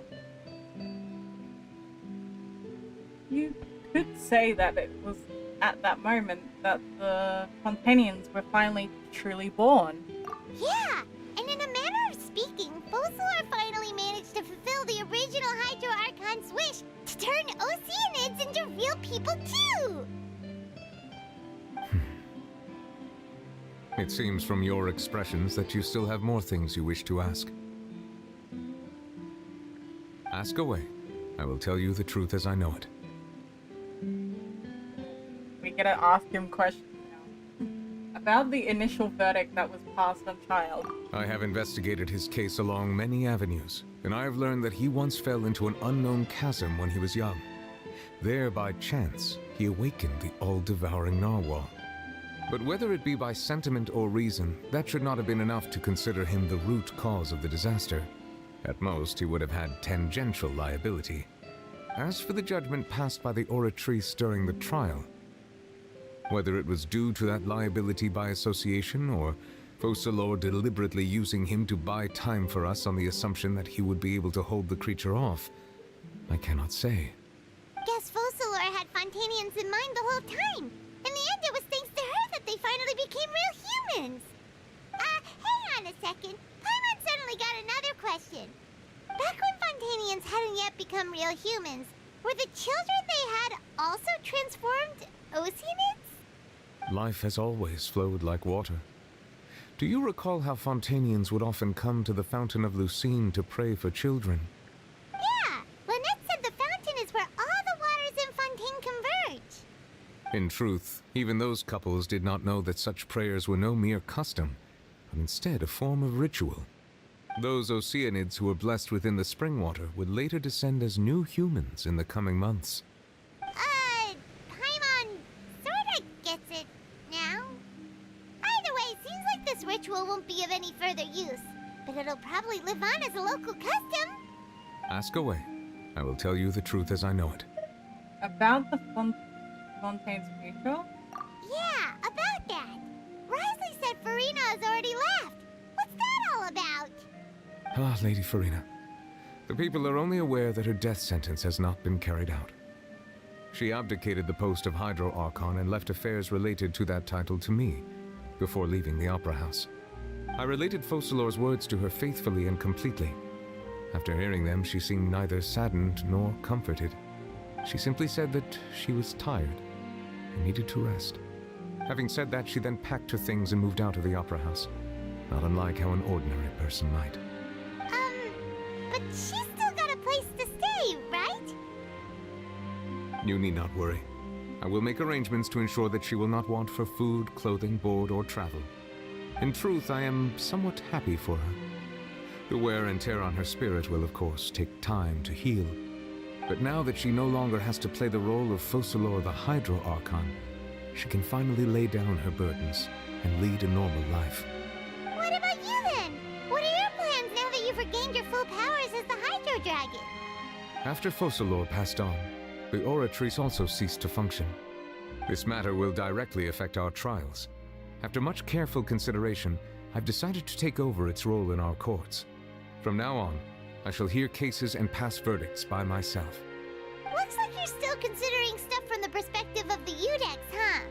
You could say that it was at that moment that the Fontainians were finally truly born. Yeah, and in a manner of speaking, Focalor finally managed to fulfill the original Hydro Archon's wish to turn Oceanids into real people too! It seems from your expressions that you still have more things you wish to ask. Ask away. I will tell you the truth as I know it. We gotta ask him questions now. About the initial verdict that was passed on Child. I have investigated his case along many avenues, and I have learned that he once fell into an unknown chasm when he was young. There, by chance, he awakened the all-devouring narwhal. But whether it be by sentiment or reason, that should not have been enough to consider him the root cause of the disaster. At most, he would have had tangential liability. As for the judgment passed by the Oratrice during the trial, whether it was due to that liability by association, or Focalor deliberately using him to buy time for us on the assumption that he would be able to hold the creature off, I cannot say. Guess Focalor had Fontainians in mind the whole time. In the end, it was thanks to her that they finally became real humans. Hang on a second. Paimon suddenly got another question. Back when Fontainians hadn't yet become real humans, were the children they had also transformed Oceanids? Life has always flowed like water. Do you recall how Fontainians would often come to the Fountain of Lucine to pray for children? Yeah, Lynette said the fountain is where all the waters in Fontaine converge. In truth, even those couples did not know that such prayers were no mere custom, but instead a form of ritual. Those Oceanids who were blessed within the spring water would later descend as new humans in the coming months. Paimon sorta gets it now. Either way, it seems like this ritual won't be of any further use, but it'll probably live on as a local custom. Ask away. I will tell you the truth as I know it. About the Fontaine's ritual? Yeah, about that. Risley said Farina has already left. What's that all about? Ah, Lady Farina. The people are only aware that her death sentence has not been carried out. She abdicated the post of Hydro Archon and left affairs related to that title to me, before leaving the Opera House. I related Focalor's words to her faithfully and completely. After hearing them, she seemed neither saddened nor comforted. She simply said that she was tired and needed to rest. Having said that, she then packed her things and moved out of the Opera House, not unlike how an ordinary person might. But she's still got a place to stay, right? You need not worry. I will make arrangements to ensure that she will not want for food, clothing, board, or travel. In truth, I am somewhat happy for her. The wear and tear on her spirit will, of course, take time to heal. But now that she no longer has to play the role of Focalor the Hydro Archon, she can finally lay down her burdens and lead a normal life. What about you then? What are your plans now that you've regained your full powers as the Hydro Dragon? After Focalor passed on, the Oratrice also ceased to function. This matter will directly affect our trials. After much careful consideration, I've decided to take over its role in our courts. From now on, I shall hear cases and pass verdicts by myself. Looks like you're still considering stuff from the perspective of the Udex, huh?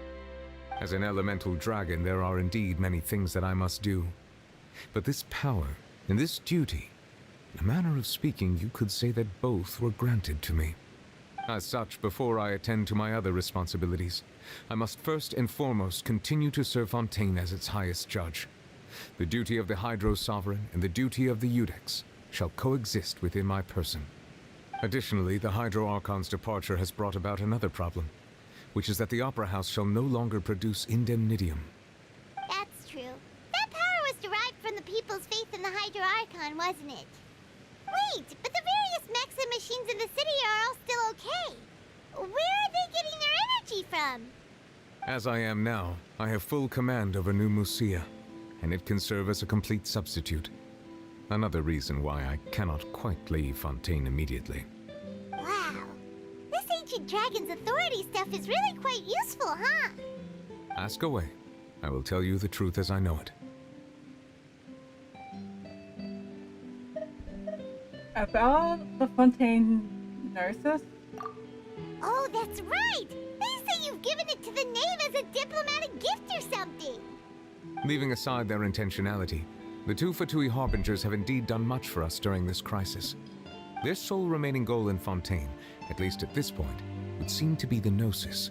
As an elemental dragon, there are indeed many things that I must do. But this power And this duty, in a manner of speaking, you could say that both were granted to me. As such, before I attend to my other responsibilities, I must first and foremost continue to serve Fontaine as its highest judge. The duty of the Hydro Sovereign and the duty of the Iudex shall coexist within my person. Additionally, the Hydro Archon's departure has brought about another problem, which is that the Opera House shall no longer produce indemnitium. That's true. That power was derived from the people's faith in the Hydro Archon, wasn't it? Wait, but the various mechs and machines in the city are all still okay. Where are they getting their energy from? As I am now, I have full command over New Musia, and it can serve as a complete substitute. Another reason why I cannot quite leave Fontaine immediately. Wow. This ancient dragon's authority stuff is really quite useful, huh? Ask away. I will tell you the truth as I know it. About the Fontaine nurses? Oh, that's right! They say you've given it to the knave as a diplomatic gift or something! Leaving aside their intentionality, the two Fatui Harbingers have indeed done much for us during this crisis. Their sole remaining goal in Fontaine, at least at this point, would seem to be the Gnosis.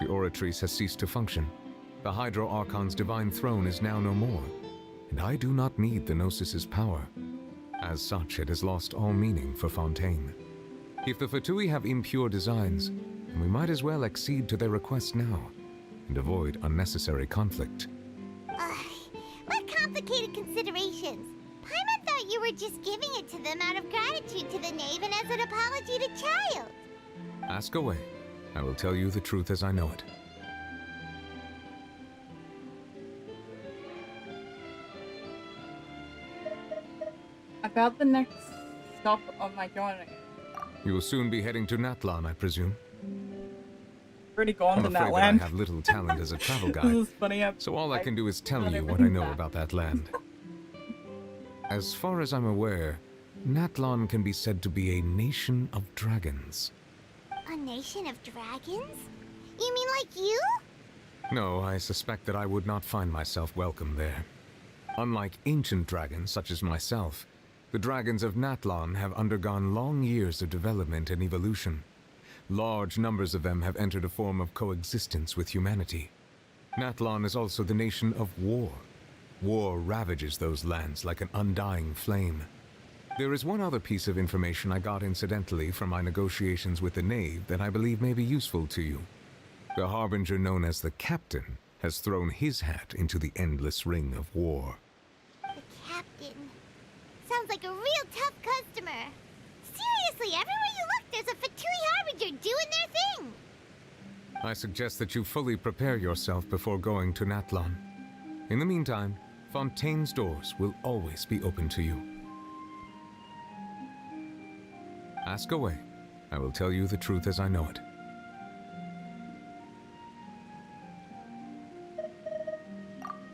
The Oratrice has ceased to function. The Hydro Archon's divine throne is now no more, and I do not need the Gnosis's power. As such, it has lost all meaning for Fontaine. If the Fatui have impure designs, then we might as well accede to their request now, and avoid unnecessary conflict. What complicated considerations! Paimon thought you were just giving it to them out of gratitude to the knave and as an apology to Child. Ask away. I will tell you the truth as I know it. About the next stop on my journey. You will soon be heading to Natlan, I presume. Already gone to that I'm afraid land. that I have little talent as a travel guide, This is funny. so all I can do is tell you what I know about that land. As far as I'm aware, Natlan can be said to be a nation of dragons. A nation of dragons? You mean like you? No, I suspect that I would not find myself welcome there. Unlike ancient dragons such as myself, the dragons of Natlan have undergone long years of development and evolution. Large numbers of them have entered a form of coexistence with humanity. Natlan is also the nation of war. War ravages those lands like an undying flame. There is one other piece of information I got incidentally from my negotiations with the knave that I believe may be useful to you. The harbinger known as the Captain has thrown his hat into the endless ring of war. The Captain. Sounds like a real tough customer. Seriously, everywhere you look, there's a Fatui Harbinger doing their thing. I suggest that you fully prepare yourself before going to Natlan. In the meantime, Fontaine's doors will always be open to you. Ask away. I will tell you the truth as I know it.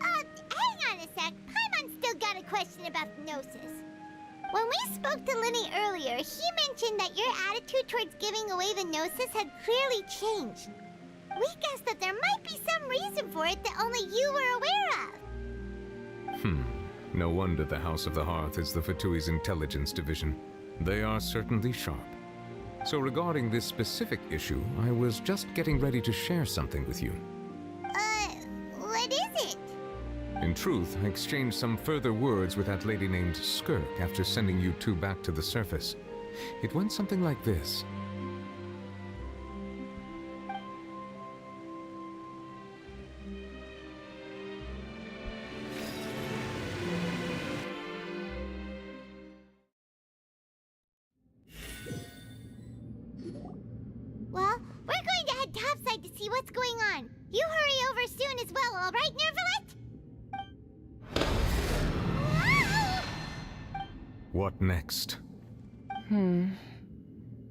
Hang on a sec. Paimon's still got a question about the Gnosis. When we spoke to Linny earlier, he mentioned that your attitude towards giving away the Gnosis had clearly changed. We guessed that there might be some reason for it that only you were aware of. No wonder the House of the Hearth is the Fatui's intelligence division. They are certainly sharp. So regarding this specific issue, I was just getting ready to share something with you. What is it? In truth, I exchanged some further words with that lady named Skirk after sending you two back to the surface. It went something like this. Well, we're going to head topside to see what's going on. You hurry over soon as well, all right, Nervalet? What next?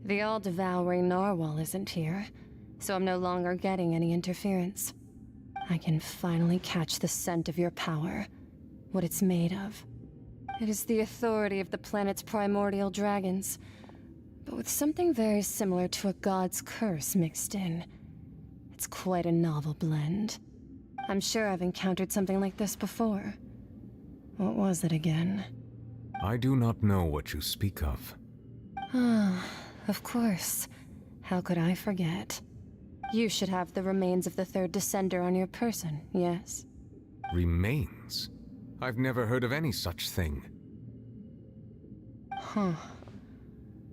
The all-devouring narwhal isn't here, so I'm no longer getting any interference. I can finally catch the scent of your power, what it's made of. It is the authority of the planet's primordial dragons, but with something very similar to a god's curse mixed in. It's quite a novel blend. I'm sure I've encountered something like this before. What was it again? I do not know what you speak of. Ah, of course. How could I forget? You should have the remains of the third Descender on your person, yes? Remains? I've never heard of any such thing. Huh.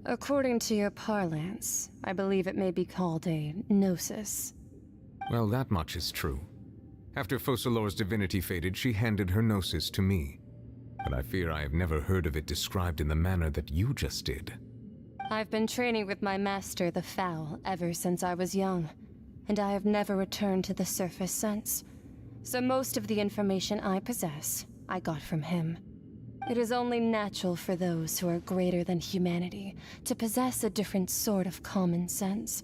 According to your parlance, I believe it may be called a gnosis. Well, that much is true. After Focalor's divinity faded, she handed her gnosis to me. But I fear I have never heard of it described in the manner that you just did. I've been training with my master, the Foul, ever since I was young, and I have never returned to the surface since. So most of the information I possess, I got from him. It is only natural for those who are greater than humanity to possess a different sort of common sense,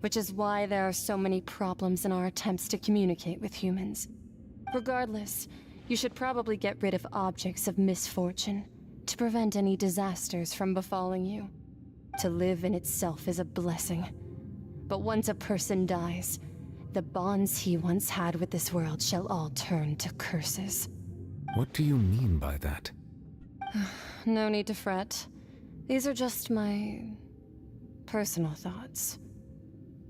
which is why there are so many problems in our attempts to communicate with humans. Regardless, you should probably get rid of objects of misfortune to prevent any disasters from befalling you. To live in itself is a blessing. But once a person dies, the bonds he once had with this world shall all turn to curses. What do you mean by that? No need to fret. These are just my personal thoughts,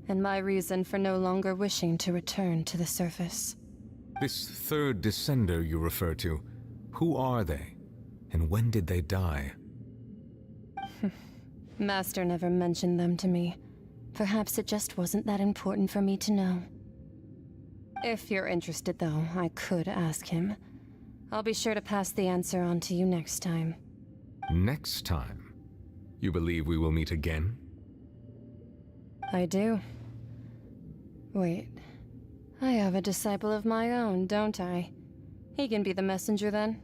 and my reason for no longer wishing to return to the surface. This third Descender you refer to, who are they? And when did they die? Master never mentioned them to me. Perhaps it just wasn't that important for me to know. If you're interested, though, I could ask him. I'll be sure to pass the answer on to you next time. Next time? You believe we will meet again? I do. Wait. I have a disciple of my own, don't I? He can be the messenger then.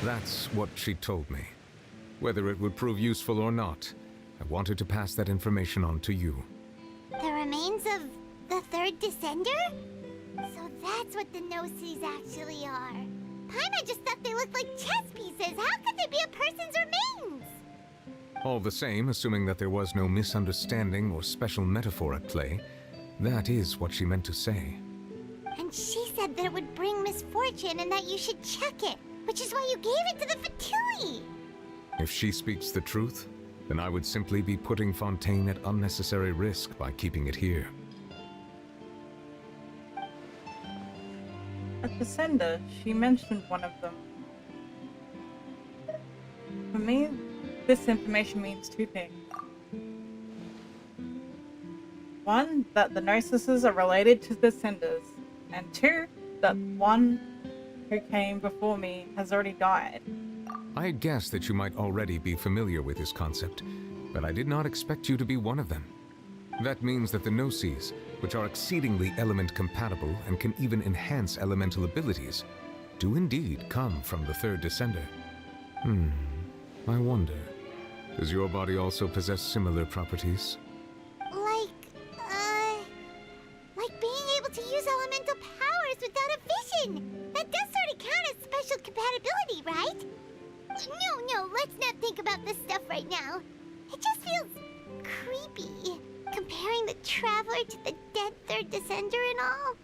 That's what she told me. Whether it would prove useful or not, I wanted to pass that information on to you. The remains of the third Descender? So that's what the Gnosis actually are. Paimon just thought they looked like chess pieces. How could they be a person's remains? All the same, assuming that there was no misunderstanding or special metaphor at play, that is what she meant to say. And she said that it would bring misfortune and that you should check it, which is why you gave it to the Fatui. If she speaks the truth, then I would simply be putting Fontaine at unnecessary risk by keeping it here. A Descender, she mentioned one of them. For me, this information means two things. One, that the Gnosises are related to Descenders, and two, that one who came before me has already died. I had guessed that you might already be familiar with this concept, but I did not expect you to be one of them. That means that the Gnosis, which are exceedingly element-compatible and can even enhance elemental abilities, do indeed come from the third Descender. I wonder, does your body also possess similar properties? Like being able to use elemental powers without a vision. That does sort of count as special compatibility, right? No, let's not think about this stuff right now. It just feels creepy, comparing the Traveler to the dead third Descender and all.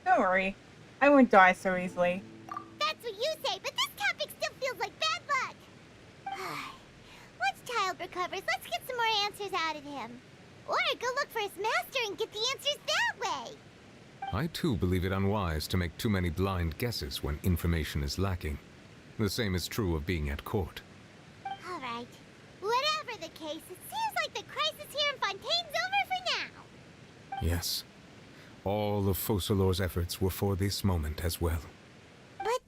Don't worry, I won't die so easily. That's what you say, but this topic still feels like bad luck. Once Child recovers, let's get some more answers out of him. Or go look for his master and get the answers that way. I too believe it unwise to make too many blind guesses when information is lacking. The same is true of being at court. Alright. Whatever the case, it seems like the crisis here in Fontaine's over for now. Yes. All of Focalor's efforts were for this moment as well. But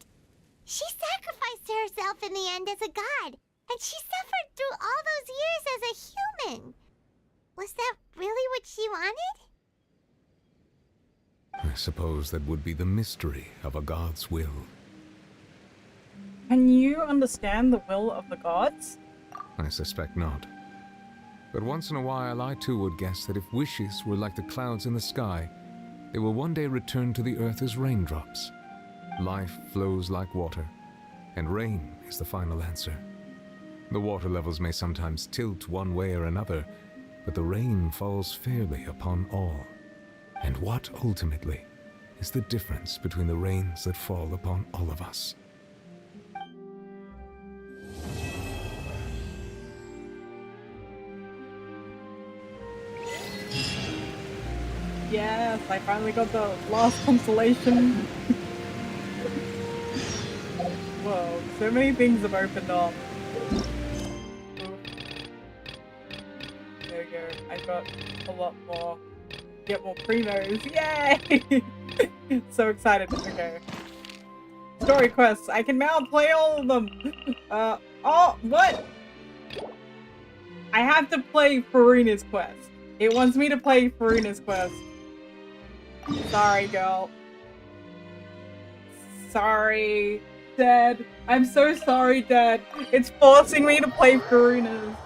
she sacrificed herself in the end as a god, and she suffered through all those years as a human. Was that really what she wanted? I suppose that would be the mystery of a god's will. Can you understand the will of the gods? I suspect not. But once in a while I too would guess that if wishes were like the clouds in the sky, they will one day return to the earth as raindrops. Life flows like water, and rain is the final answer. The water levels may sometimes tilt one way or another, but the rain falls fairly upon all. And what, ultimately, is the difference between the rains that fall upon all of us? Yes, I finally got the last constellation. Whoa, so many things have opened up. There we go, I got a lot more. Get more primos, yay! So excited, okay. Story quests, I can now play all of them! Oh, what? I have to play Farina's quest. It wants me to play Farina's quest. Sorry, girl. Sorry, Dad. I'm so sorry, Dad. It's forcing me to play Farina's.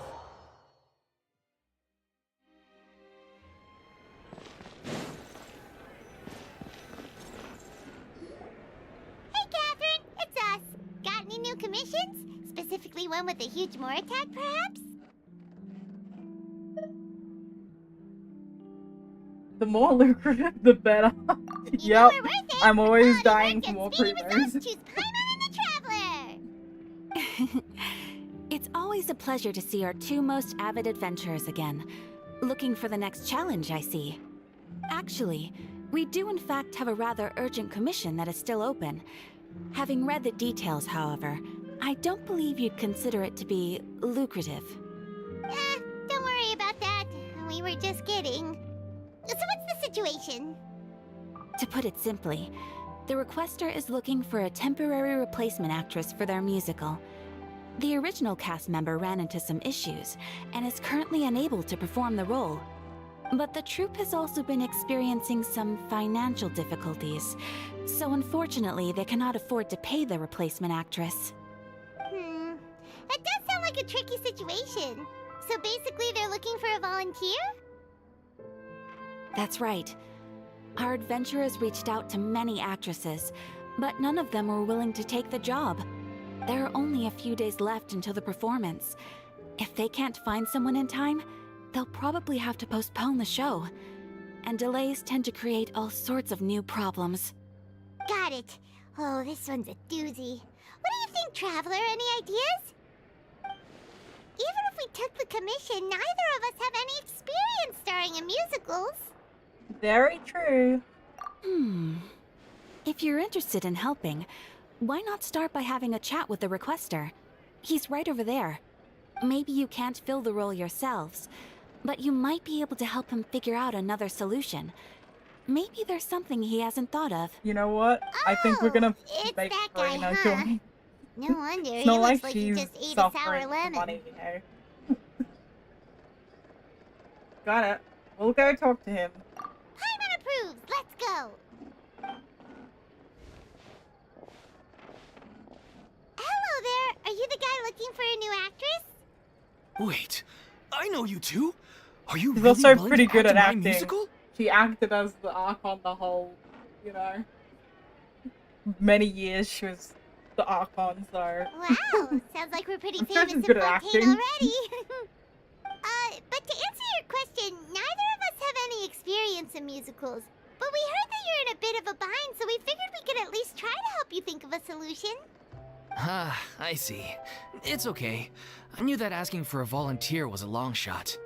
Hey, Catherine, it's us. Got any new commissions? Specifically one with a huge more attack, perhaps? The more lucrative, the better. Yep, I'm always dying for more primos. It's always a pleasure to see our two most avid adventurers again. Looking for the next challenge, I see. Actually, we do in fact have a rather urgent commission that is still open. Having read the details, however, I don't believe you'd consider it to be lucrative. Don't worry about that. We were just kidding. So what's the situation? To put it simply, the requester is looking for a temporary replacement actress for their musical. The original cast member ran into some issues and is currently unable to perform the role. But the troupe has also been experiencing some financial difficulties, so unfortunately they cannot afford to pay the replacement actress. That does sound like a tricky situation. So basically they're looking for a volunteer? That's right. Our adventurers reached out to many actresses, but none of them were willing to take the job. There are only a few days left until the performance. If they can't find someone in time, they'll probably have to postpone the show. And delays tend to create all sorts of new problems. Got it. Oh, this one's a doozy. What do you think, Traveler? Any ideas? Even if we took the commission, neither of us have any experience starring in musicals. Very true. If you're interested in helping, why not start by having a chat with the requester? He's right over there. Maybe you can't fill the role yourselves, but you might be able to help him figure out another solution. Maybe there's something he hasn't thought of. You know what? I think we're gonna make Farina join. No wonder. It's not like he she's just ate a sour suffering for lemon. money, you know. Got it. We'll go talk to him. Paimon approves. Let's go. Hello there. Are you the guy looking for a new actress? Wait, I know you two. Are you She's really also willing pretty to good act at in my acting. musical? She acted as the Archon the whole, you know, many years she was the Archon, so. Wow, sounds like we're pretty I'm sure famous she's in good at Fontaine acting. already. But to answer your question, neither of us have any experience in musicals. But we heard that you're in a bit of a bind, so we figured we could at least try to help you think of a solution. Ah, I see. It's okay. I knew that asking for a volunteer was a long shot.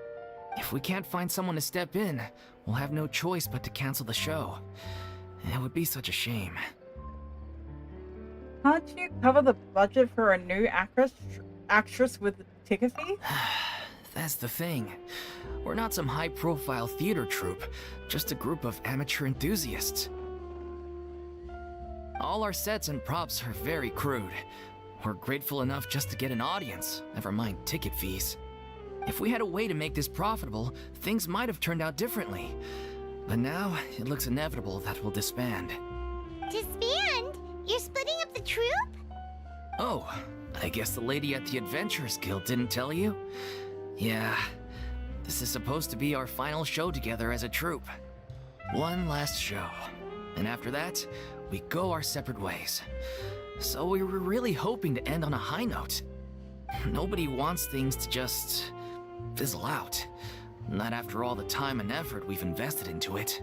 If we can't find someone to step in, we'll have no choice but to cancel the show. It would be such a shame. Can't you cover the budget for a new actress with the ticket fee? That's the thing. We're not some high-profile theater troupe, just a group of amateur enthusiasts. All our sets and props are very crude. We're grateful enough just to get an audience, never mind ticket fees. If we had a way to make this profitable, things might have turned out differently. But now, it looks inevitable that we'll disband. Disband? You're splitting up the troupe? Oh, I guess the lady at the Adventurers Guild didn't tell you? Yeah, this is supposed to be our final show together as a troupe. One last show. And after that, we go our separate ways. So we were really hoping to end on a high note. Nobody wants things to just fizzle out. Not after all the time and effort we've invested into it.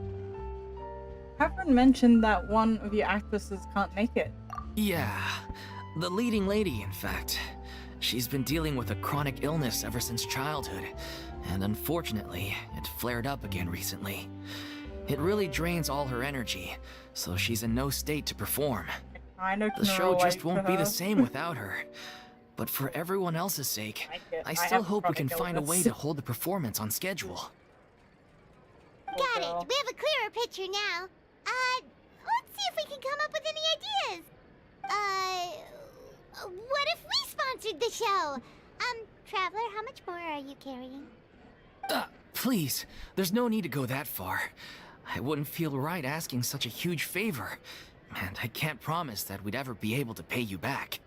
Catherine mentioned that one of your actresses can't make it. Yeah, the leading lady, in fact. She's been dealing with a chronic illness ever since childhood, and unfortunately, it flared up again recently. It really drains all her energy, so she's in no state to perform. The show just won't be the same without her. But for everyone else's sake, I still hope we can find a way to hold the performance on schedule. Got it. We have a clearer picture now. Let's see if we can come up with any ideas. What if we sponsored the show? Traveler, how much more are you carrying? Please, there's no need to go that far. I wouldn't feel right asking such a huge favor, and I can't promise that we'd ever be able to pay you back.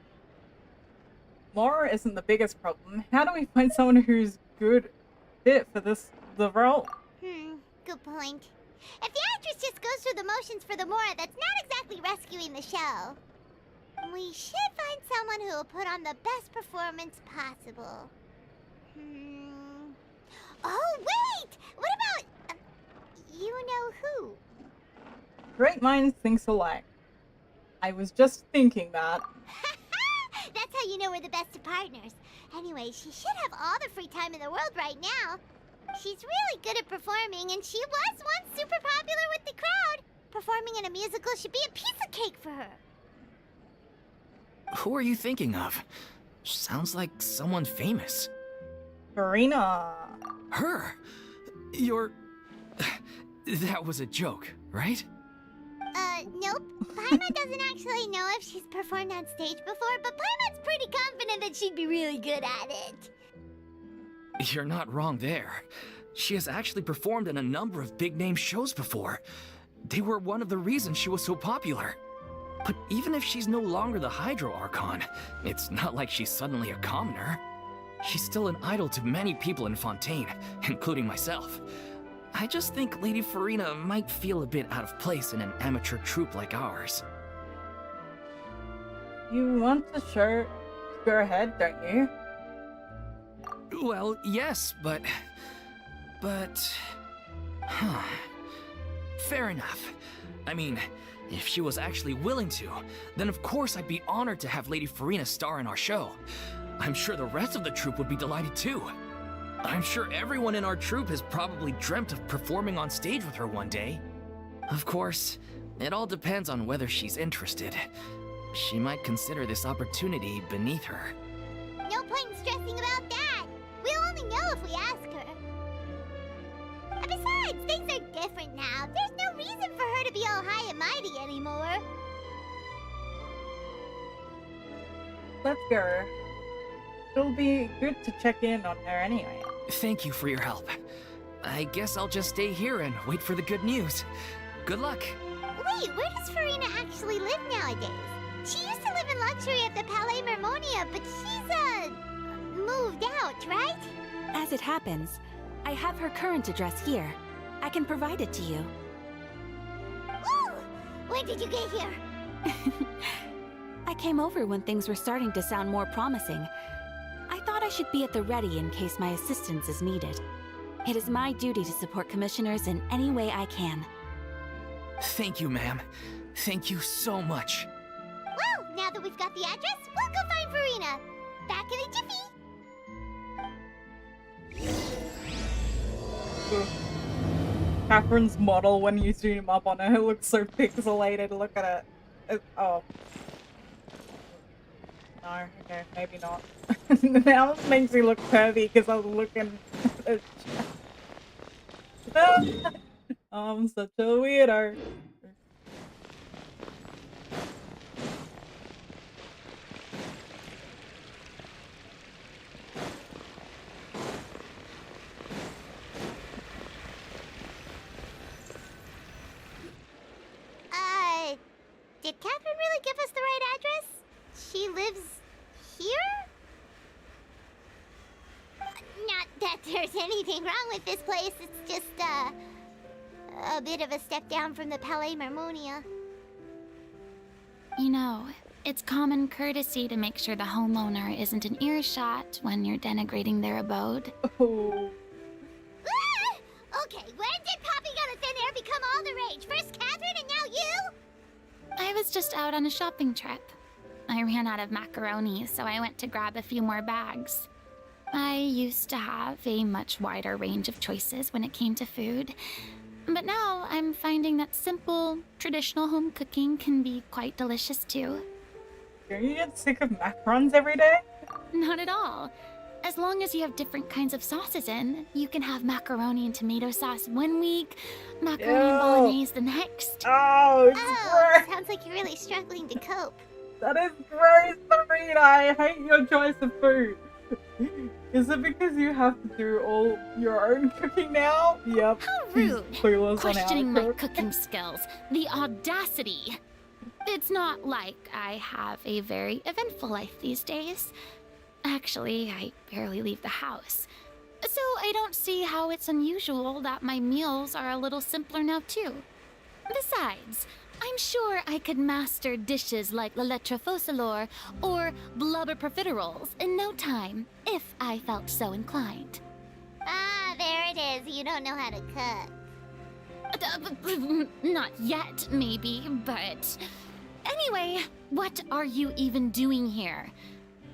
Laura isn't the biggest problem. How do we find someone who's good fit for the role? Good point. If the actress just goes through the motions for the Mora, that's not exactly rescuing the show. We should find someone who will put on the best performance possible. Oh, wait! What about... you know who? Great minds think alike. I was just thinking that. That's how you know we're the best of partners. Anyway, she should have all the free time in the world right now. She's really good at performing, and she was once super popular with the crowd. Performing in a musical should be a piece of cake for her. Who are you thinking of? Sounds like someone famous. Farina. Her? You're... That was a joke, right? Nope. Paimon doesn't actually know if she's performed on stage before, but Paimon's pretty confident that she'd be really good at it. You're not wrong there. She has actually performed in a number of big-name shows before. They were one of the reasons she was so popular. But even if she's no longer the Hydro Archon, it's not like she's suddenly a commoner. She's still an idol to many people in Fontaine, including myself. I just think Lady Farina might feel a bit out of place in an amateur troupe like ours. You want to sure go ahead, don't you? Well, yes, but... Huh. Fair enough. I mean, if she was actually willing to, then of course I'd be honored to have Lady Farina star in our show. I'm sure the rest of the troupe would be delighted too. I'm sure everyone in our troupe has probably dreamt of performing on stage with her one day. Of course, it all depends on whether she's interested. She might consider this opportunity beneath her. No point in stressing about that. We'll only know if we ask her. And besides, things are different now. There's no reason for her to be all high and mighty anymore. Let's go. It'll be good to check in on her anyway. Thank you for your help. I guess I'll just stay here and wait for the good news. Good luck. Wait, where does Farina actually live nowadays? She used to live in luxury at the Palais Mermonia, but she's, moved out, right? As it happens, I have her current address here. I can provide it to you. Ooh! When did you get here? I came over when things were starting to sound more promising. I thought I should be at the ready in case my assistance is needed. It is my duty to support commissioners in any way I can. Thank you, ma'am. Thank you so much. Well, now that we've got the address, we'll go find Farina. Back in a jiffy. Catherine's model, when you zoom up on her, looks so pixelated. Look at it. Oh. No, okay, maybe not. Now it makes me look pervy because I was looking at the I'm such a weirdo. Did Catherine really give us the right address? She lives here? Not that there's anything wrong with this place, it's just, a bit of a step down from the Palais Mermonia. You know, it's common courtesy to make sure the homeowner isn't an earshot when you're denigrating their abode. Oh. Ah! stage. First Catherine and now you? I was just out on a shopping trip. I ran out of macaroni, so I went to grab a few more bags. I used to have a much wider range of choices when it came to food, but now I'm finding that simple, traditional home cooking can be quite delicious too. Don't you get sick of macarons every day? Not at all. As long as you have different kinds of sauces in, you can have macaroni and tomato sauce one week, macaroni and bolognese the next. Oh, it's gross. Sounds like you're really struggling to cope. That is gross, Serena. I hate your choice of food. Is it because you have to do all your own cooking now? Yep. How rude! Clueless Questioning on how to my cook. cooking skills. The audacity! It's not like I have a very eventful life these days. Actually, I barely leave the house. So I don't see how it's unusual that my meals are a little simpler now too. Besides, I'm sure I could master dishes like la lettre focilor or blubber profiteroles in no time, if I felt so inclined. Ah, there it is. You don't know how to cook. Not yet, maybe, but... Anyway, what are you even doing here?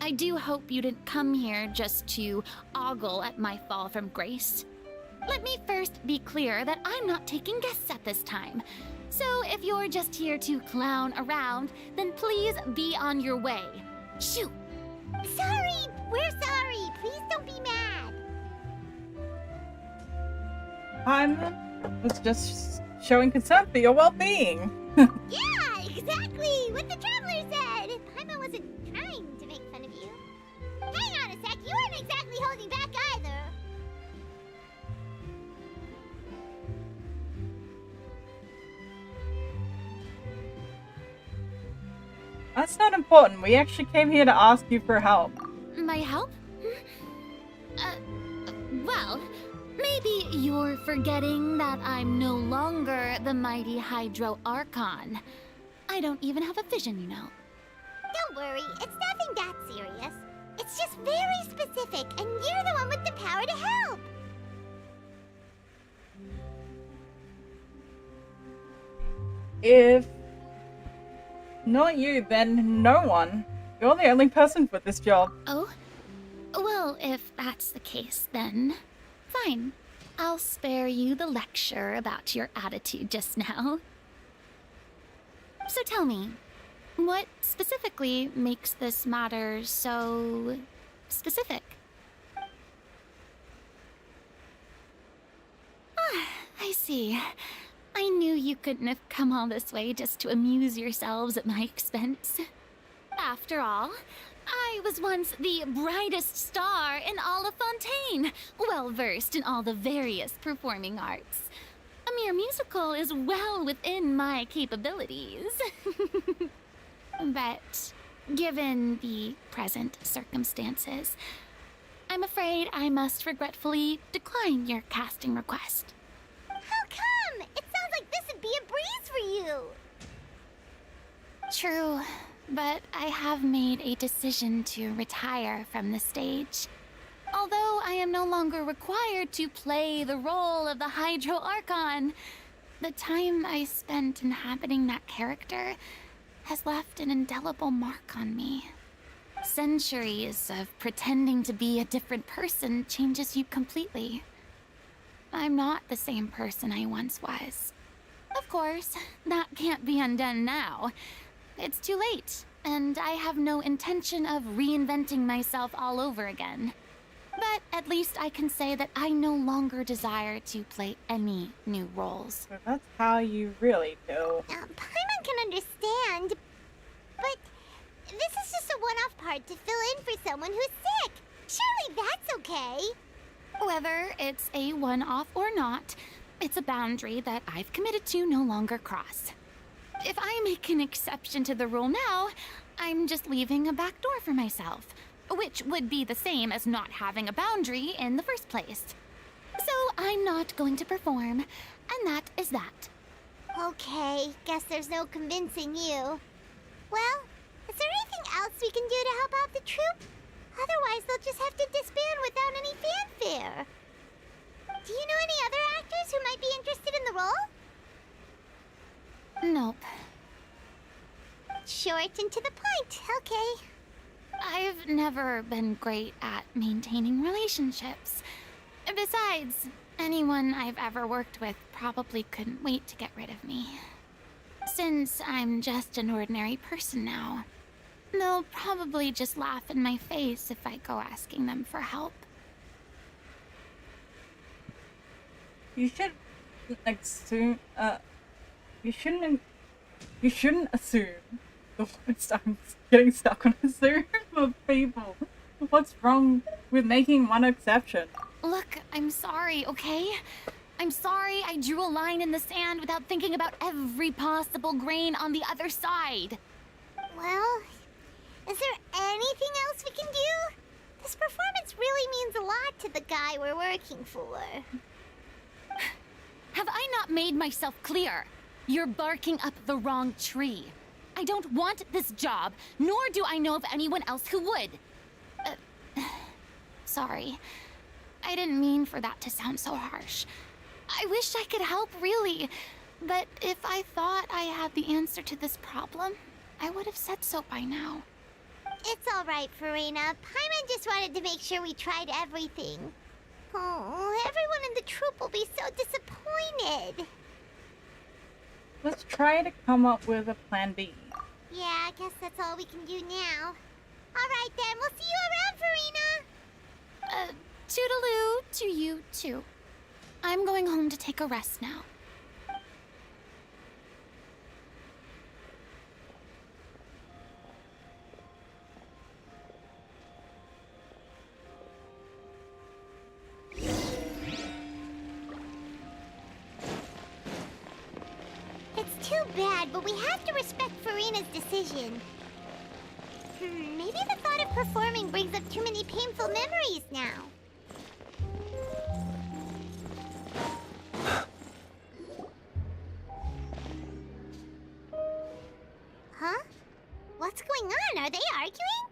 I do hope you didn't come here just to ogle at my fall from grace. Let me first be clear that I'm not taking guests at this time. So if you're just here to clown around, then please be on your way. Shoo! Sorry! We're sorry! Please don't be mad! I was just showing concern for your well-being. Yeah, exactly! What the traveler said! Paimon wasn't trying to make fun of you. Hang on a sec, you weren't exactly holding back either. That's not important. We actually came here to ask you for help. My help? Well, maybe you're forgetting that I'm no longer the mighty Hydro Archon. I don't even have a vision, you know. Don't worry, it's nothing that serious. It's just very specific, and you're the one with the power to help. If not you, then no one. You're the only person for this job. Oh? Well, if that's the case, then fine. I'll spare you the lecture about your attitude just now. So tell me, what specifically makes this matter so specific? Ah, I see. I knew you couldn't have come all this way just to amuse yourselves at my expense. After all, I was once the brightest star in all of Fontaine, well-versed in all the various performing arts. A mere musical is well within my capabilities. But given the present circumstances, I'm afraid I must regretfully decline your casting request. How come? It sounds like this would be a breeze for you. True, but I have made a decision to retire from the stage. Although I am no longer required to play the role of the Hydro Archon, the time I spent inhabiting that character has left an indelible mark on me. Centuries of pretending to be a different person changes you completely. I'm not the same person I once was. Of course, that can't be undone now. It's too late, and I have no intention of reinventing myself all over again. But at least I can say that I no longer desire to play any new roles. So that's how you really feel. Paimon can understand, but this is just a one-off part to fill in for someone who's sick. Surely that's okay. Whether it's a one-off or not, it's a boundary that I've committed to no longer cross. If I make an exception to the rule now, I'm just leaving a back door for myself, which would be the same as not having a boundary in the first place. So I'm not going to perform, and that is that. Okay, guess there's no convincing you. Well, is there anything else we can do to help out the troupe? Otherwise, they'll just have to disband without any fanfare. Do you know any other actors who might be interested in the role? Nope. Short and to the point, okay. I've never been great at maintaining relationships. Besides, anyone I've ever worked with probably couldn't wait to get rid of me. Since I'm just an ordinary person now, they'll probably just laugh in my face if I go asking them for help. You should assume, you shouldn't assume the worst. I'm getting stuck on assume of people. What's wrong with making one exception? Look, I'm sorry, okay? I'm sorry I drew a line in the sand without thinking about every possible grain on the other side. Well, is there anything else we can do? This performance really means a lot to the guy we're working for. Have I not made myself clear? You're barking up the wrong tree. I don't want this job, nor do I know of anyone else who would. Sorry. I didn't mean for that to sound so harsh. I wish I could help, really. But if I thought I had the answer to this problem, I would have said so by now. It's alright, Farina. Paimon just wanted to make sure we tried everything. Oh, everyone in the troupe will be so disappointed. Let's try to come up with a plan B. Yeah, I guess that's all we can do now. Alright then, we'll see you around, Farina! Toodaloo to you, too. I'm going home to take a rest now. It's too bad, but we have to respect Farina's decision. Maybe the thought of performing brings up too many painful memories now. Huh? What's going on? Are they arguing?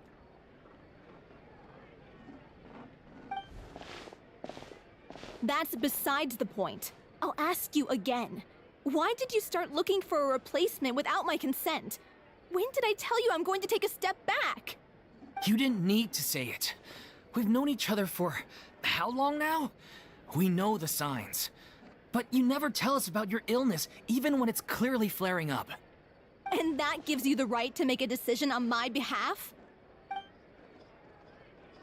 That's besides the point. I'll ask you again. Why did you start looking for a replacement without my consent? When did I tell you I'm going to take a step back? You didn't need to say it. We've known each other for how long now? We know the signs. But you never tell us about your illness, even when it's clearly flaring up. And that gives you the right to make a decision on my behalf?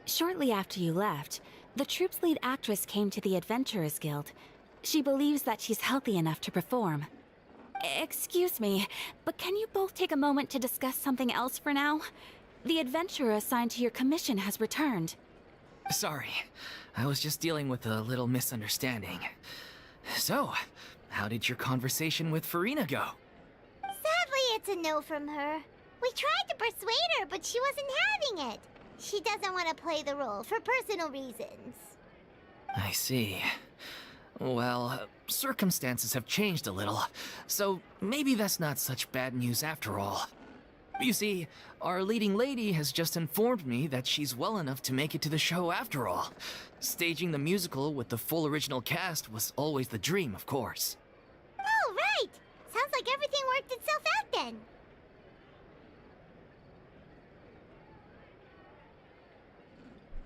Shortly after you left, the troupe's lead actress came to the Adventurers Guild. She believes that she's healthy enough to perform. Excuse me, but can you both take a moment to discuss something else for now? The adventurer assigned to your commission has returned. Sorry, I was just dealing with a little misunderstanding. So, how did your conversation with Farina go? Sadly, it's a no from her. We tried to persuade her, but she wasn't having it. She doesn't want to play the role for personal reasons. I see. Well, circumstances have changed a little, so maybe that's not such bad news after all. You see, our leading lady has just informed me that she's well enough to make it to the show after all. Staging the musical with the full original cast was always the dream, of course. Oh, right! Sounds like everything worked itself out then.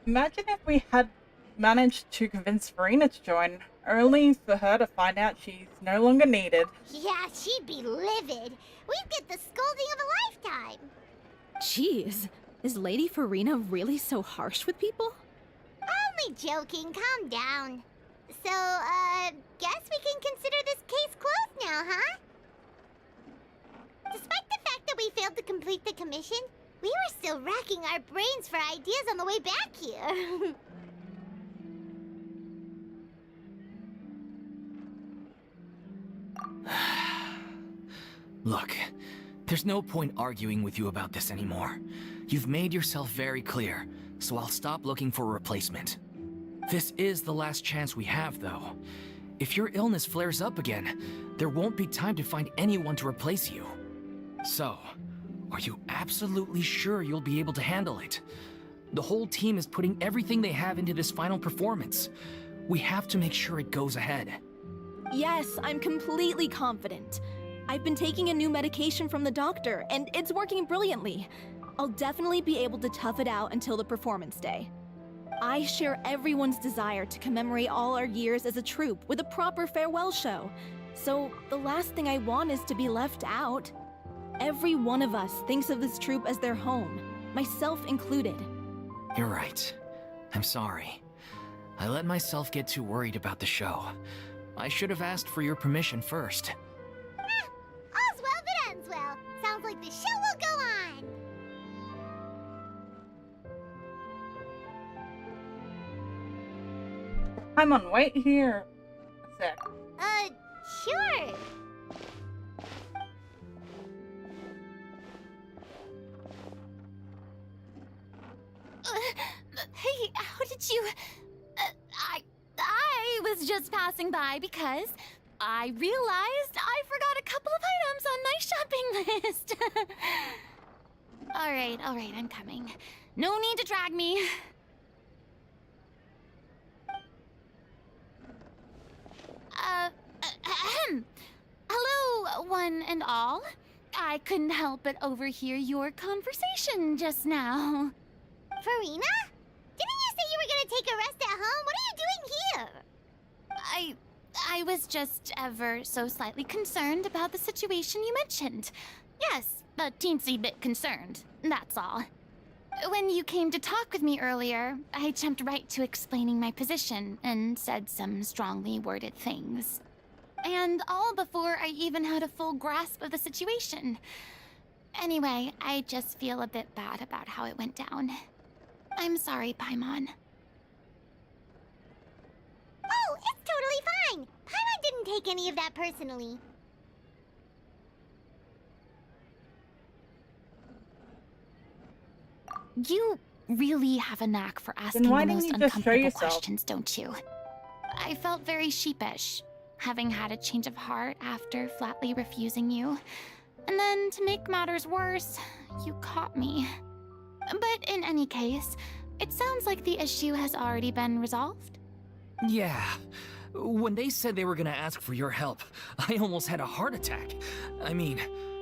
Imagine if we had managed to convince Farina to join, only for her to find out she's no longer needed. Yeah, she'd be livid. We'd get the scolding of a lifetime. Jeez, is Lady Farina really so harsh with people? Only joking, calm down. So, guess we can consider this case closed now, huh? Despite the fact that we failed to complete the commission, we were still racking our brains for ideas on the way back here. Look, there's no point arguing with you about this anymore. You've made yourself very clear, so I'll stop looking for a replacement. This is the last chance we have, though. If your illness flares up again, there won't be time to find anyone to replace you. So, are you absolutely sure you'll be able to handle it? The whole team is putting everything they have into this final performance. We have to make sure it goes ahead. Yes, I'm completely confident. I've been taking a new medication from the doctor, and it's working brilliantly. I'll definitely be able to tough it out until the performance day. I share everyone's desire to commemorate all our years as a troupe with a proper farewell show. So the last thing I want is to be left out. Every one of us thinks of this troupe as their home, myself included. You're right. I'm sorry. I let myself get too worried about the show. I should have asked for your permission first. All's well that ends well. Sounds like the show will go on. Paimon, wait here a sec. Sure. Hey, how did you... I was just passing by because I realized I forgot a couple of items on my shopping list. All right, I'm coming. No need to drag me. Hello, one and all. I couldn't help but overhear your conversation just now. Furina? Didn't you say you were gonna take a rest at home? What are you doing here? I was just ever so slightly concerned about the situation you mentioned. Yes, a teensy bit concerned, that's all. When you came to talk with me earlier, I jumped right to explaining my position and said some strongly worded things. And all before I even had a full grasp of the situation. Anyway, I just feel a bit bad about how it went down. I'm sorry, Paimon. Oh, it's totally fine. Paimon didn't take any of that personally. You really have a knack for asking the most uncomfortable questions, don't you? I felt very sheepish, having had a change of heart after flatly refusing you. And then, to make matters worse, you caught me. But in any case, it sounds like the issue has already been resolved. Yeah. When they said they were gonna ask for your help, I almost had a heart attack. I mean,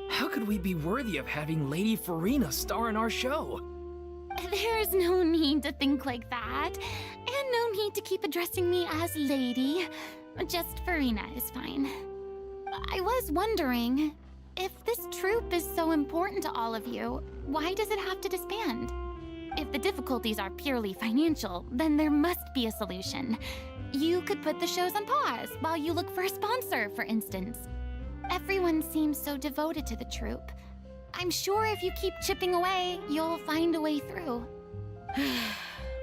how could we be worthy of having Lady Furina star in our show? There's no need to think like that, and no need to keep addressing me as Lady. Just Furina is fine. I was wondering, if this troupe is so important to all of you, why does it have to disband? If the difficulties are purely financial, then there must be a solution. You could put the shows on pause while you look for a sponsor, for instance. Everyone seems so devoted to the troupe. I'm sure if you keep chipping away, you'll find a way through.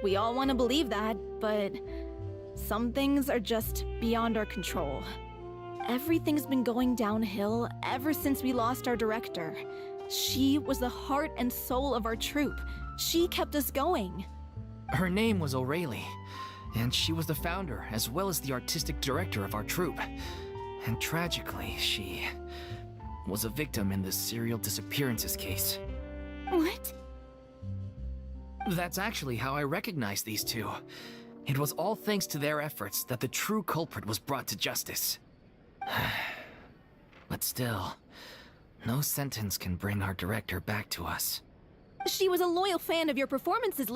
We all want to believe that, but some things are just beyond our control. Everything's been going downhill ever since we lost our director. She was the heart and soul of our troupe. She kept us going. Her name was O'Reilly, and she was the founder as well as the artistic director of our troupe. And tragically, she was a victim in this serial disappearances case. What? That's actually how I recognized these two. It was all thanks to their efforts that the true culprit was brought to justice. But still, no sentence can bring our director back to us. She was a loyal fan of your performances,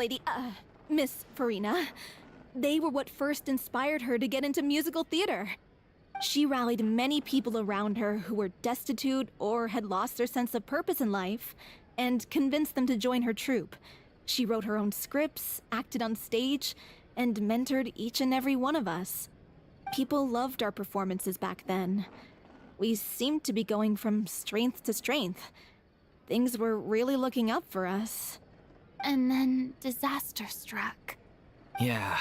Miss Furina. They were what first inspired her to get into musical theater. She rallied many people around her who were destitute or had lost their sense of purpose in life, and convinced them to join her troupe. She wrote her own scripts, acted on stage, and mentored each and every one of us. People loved our performances back then. We seemed to be going from strength to strength. Things were really looking up for us. And then disaster struck. Yeah.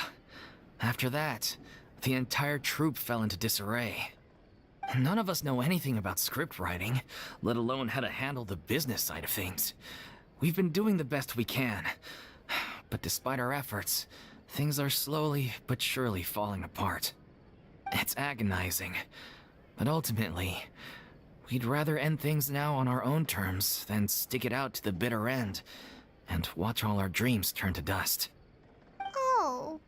After that, the entire troupe fell into disarray. None of us know anything about script writing, let alone how to handle the business side of things. We've been doing the best we can. But despite our efforts, things are slowly but surely falling apart. It's agonizing. But ultimately, we'd rather end things now on our own terms than stick it out to the bitter end and watch all our dreams turn to dust. Oh.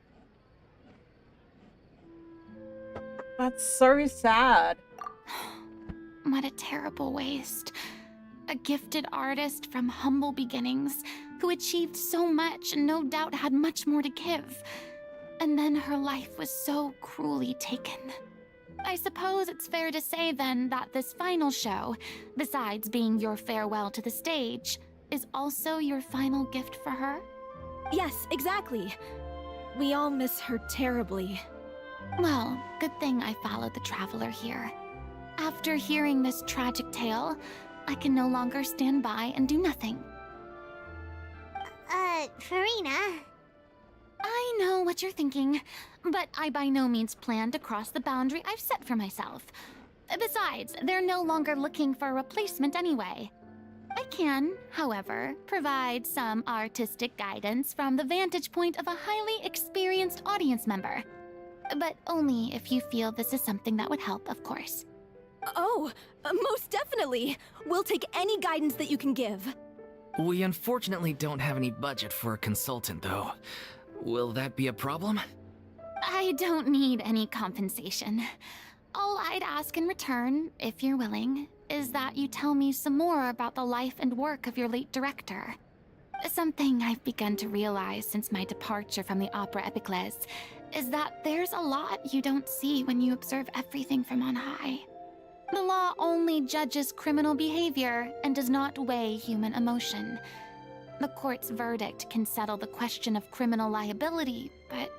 That's so sad. What a terrible waste. A gifted artist from humble beginnings who achieved so much and no doubt had much more to give. And then her life was so cruelly taken. I suppose it's fair to say then that this final show, besides being your farewell to the stage, is also your final gift for her? Yes, exactly. We all miss her terribly. Well, good thing I followed the traveler here. After hearing this tragic tale, I can no longer stand by and do nothing. Farina? I know what you're thinking, but I by no means plan to cross the boundary I've set for myself. Besides, they're no longer looking for a replacement anyway. I can, however, provide some artistic guidance from the vantage point of a highly experienced audience member. But only if you feel this is something that would help, of course. Oh, most definitely! We'll take any guidance that you can give. We unfortunately don't have any budget for a consultant, though. Will that be a problem? I don't need any compensation. All I'd ask in return, if you're willing, is that you tell me some more about the life and work of your late director. Something I've begun to realize since my departure from the Opera Epiclese is that there's a lot you don't see when you observe everything from on high. The law only judges criminal behavior and does not weigh human emotion. The court's verdict can settle the question of criminal liability, but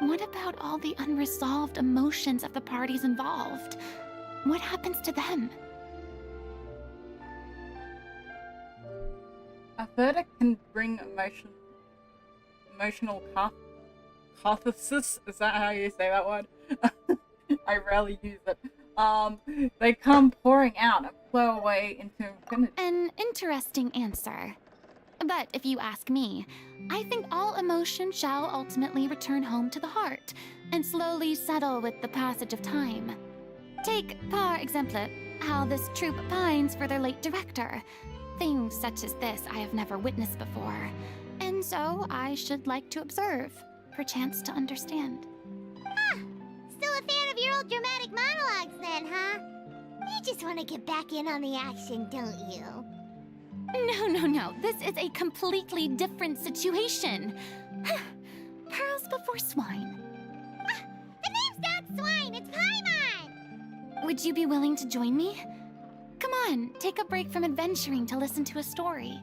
what about all the unresolved emotions of the parties involved? What happens to them? A verdict can bring emotional catharsis. Is that how you say that word? I rarely use it. They come pouring out and flow away into infinity. An interesting answer. But if you ask me, I think all emotion shall ultimately return home to the heart and slowly settle with the passage of time. Take, par exemple, how this troupe pines for their late director. Things such as this I have never witnessed before, and so I should like to observe, perchance to understand. Ah, still a fan of your old dramatic monologues then, huh? You just want to get back in on the action, don't you? No. This is a completely different situation. Pearls before swine. Ah, the name's not Swine, it's Paimon! Would you be willing to join me? Come on, take a break from adventuring to listen to a story.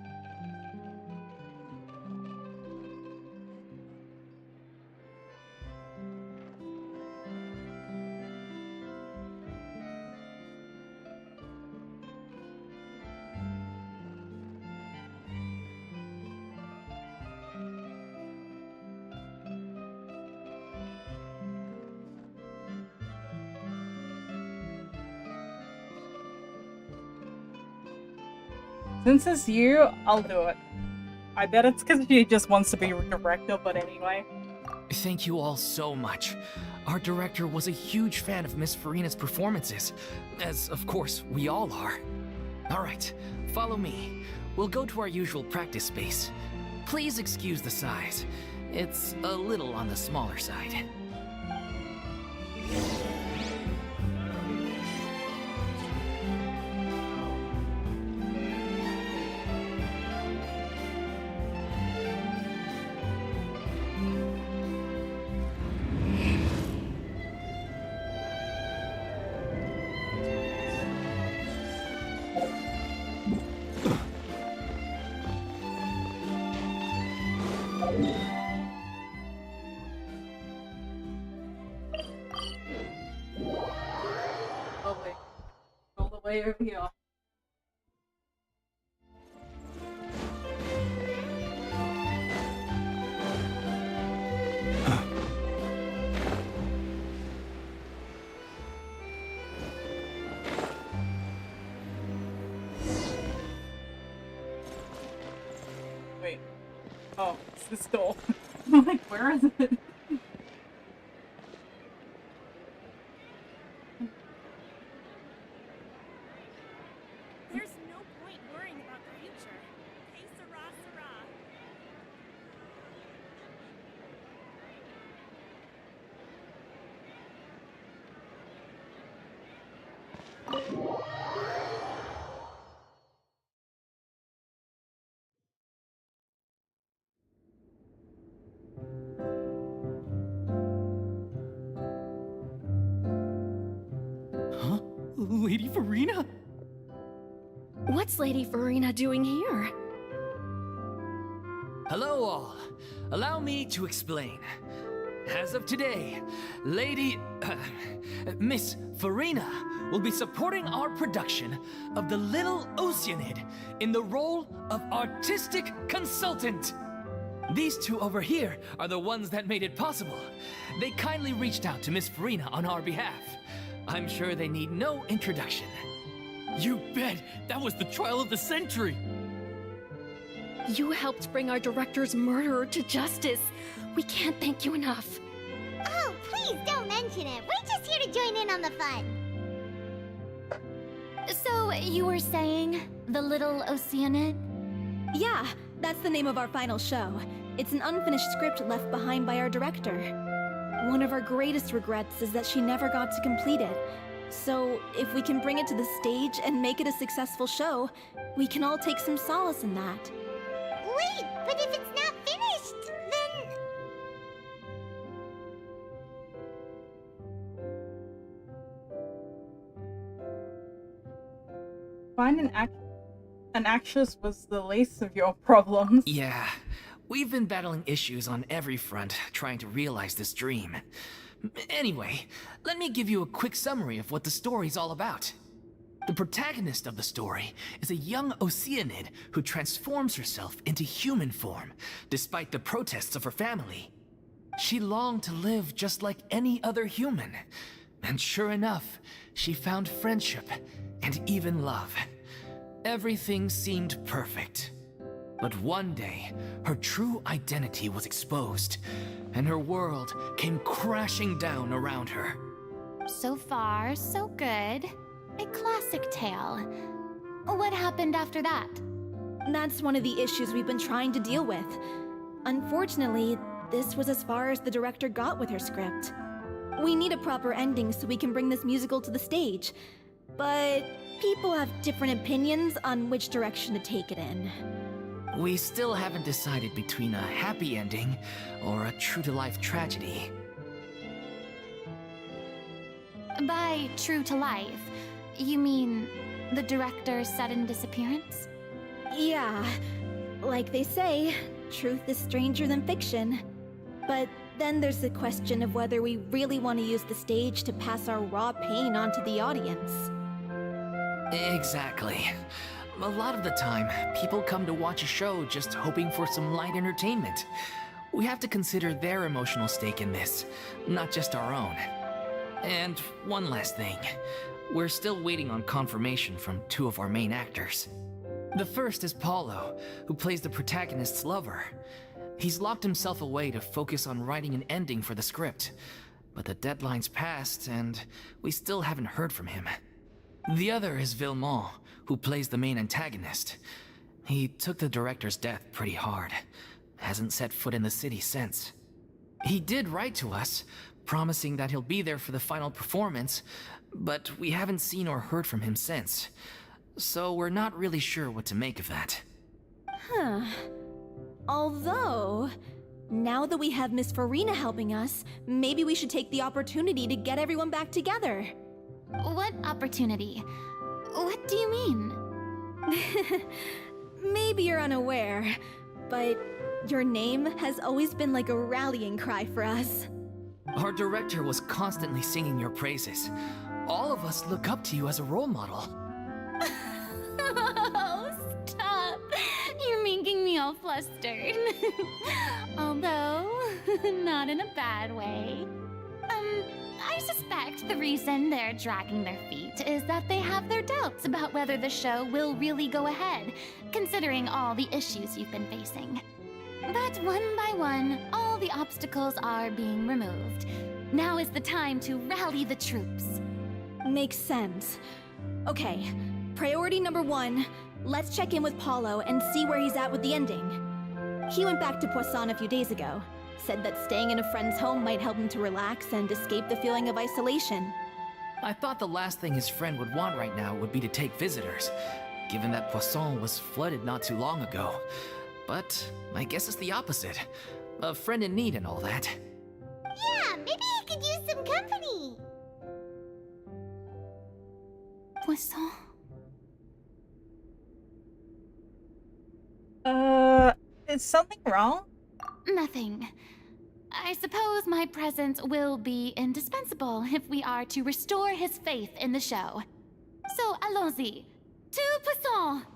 Since it's you, I'll do it. I bet it's because she just wants to be a director, but anyway. Thank you all so much. Our director was a huge fan of Miss Farina's performances, as of course we all are. Alright, follow me. We'll go to our usual practice space. Please excuse the size. It's a little on the smaller side. Lovely. All the way over here. Wait. Oh, it's this door. I'm like, where is it? There's no point worrying about the future. Que sera, sera. Lady Farina? What's Lady Farina doing here? Hello all. Allow me to explain. As of today, Miss Farina will be supporting our production of The Little Oceanid in the role of artistic consultant. These two over here are the ones that made it possible. They kindly reached out to Miss Farina on our behalf. I'm sure they need no introduction. You bet! That was the trial of the century! You helped bring our director's murderer to justice. We can't thank you enough. Oh, please don't mention it. We're just here to join in on the fun. So, you were saying The Little Oceanid? Yeah, that's the name of our final show. It's an unfinished script left behind by our director. One of our greatest regrets is that she never got to complete it. So, if we can bring it to the stage and make it a successful show, we can all take some solace in that. Wait, but if it's not finished, then... Find an actress was the least of your problems. Yeah, we've been battling issues on every front trying to realize this dream. Anyway, let me give you a quick summary of what the story's all about. The protagonist of the story is a young Oceanid who transforms herself into human form, despite the protests of her family. She longed to live just like any other human, and sure enough, she found friendship and even love. Everything seemed perfect. But one day, her true identity was exposed, and her world came crashing down around her. So far, so good. A classic tale. What happened after that? That's one of the issues we've been trying to deal with. Unfortunately, this was as far as the director got with her script. We need a proper ending so we can bring this musical to the stage. But people have different opinions on which direction to take it in. We still haven't decided between a happy ending or a true-to-life tragedy. By true to life, you mean the director's sudden disappearance? Yeah, like they say, truth is stranger than fiction. But then there's the question of whether we really want to use the stage to pass our raw pain onto the audience. Exactly. A lot of the time, people come to watch a show just hoping for some light entertainment. We have to consider their emotional stake in this, not just our own. And one last thing. We're still waiting on confirmation from two of our main actors. The first is Paulo, who plays the protagonist's lover. He's locked himself away to focus on writing an ending for the script, but the deadline's passed and we still haven't heard from him. The other is Villemont, who plays the main antagonist. He took the director's death pretty hard. Hasn't set foot in the city since. He did write to us, promising that he'll be there for the final performance, but we haven't seen or heard from him since. So we're not really sure what to make of that. Huh. Although, now that we have Miss Farina helping us, maybe we should take the opportunity to get everyone back together. What opportunity? What do you mean? Maybe you're unaware, but your name has always been like a rallying cry for us. Our director was constantly singing your praises. All of us look up to you as a role model. Oh, stop! You're making me all flustered. Although, not in a bad way. I suspect the reason they're dragging their feet is that they have their doubts about whether the show will really go ahead, considering all the issues you've been facing. But one by one, all the obstacles are being removed. Now is the time to rally the troops. Makes sense. Okay, priority number 1, let's check in with Paulo and see where he's at with the ending. He went back to Poisson a few days ago. Said that staying in a friend's home might help him to relax and escape the feeling of isolation. I thought the last thing his friend would want right now would be to take visitors, given that Poisson was flooded not too long ago. But I guess it's the opposite. A friend in need and all that. Yeah, maybe he could use some company. Poisson? Is something wrong? Nothing. I suppose my presence will be indispensable if we are to restore his faith in the show. So, allons-y. Tout Poisson!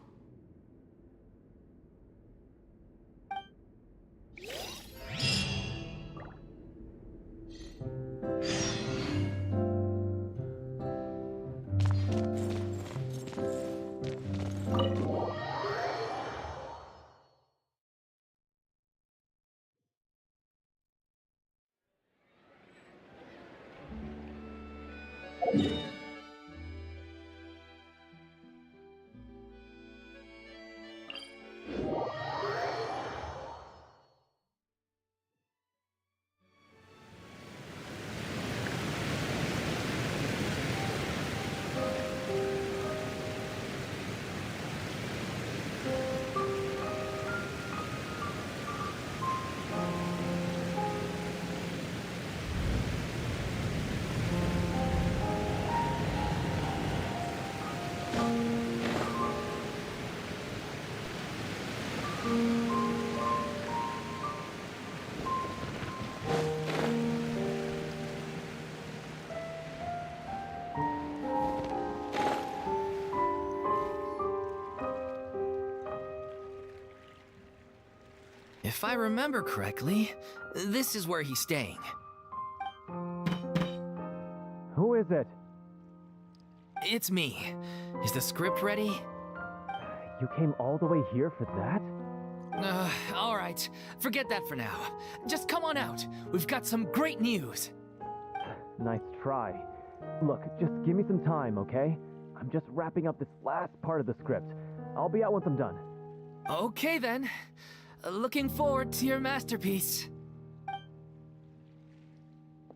If I remember correctly, this is where he's staying. Who is it? It's me. Is the script ready? You came all the way here for that? Alright. Forget that for now. Just come on out. We've got some great news. Nice try. Look, just give me some time, okay? I'm just wrapping up this last part of the script. I'll be out once I'm done. Okay then. Looking forward to your masterpiece.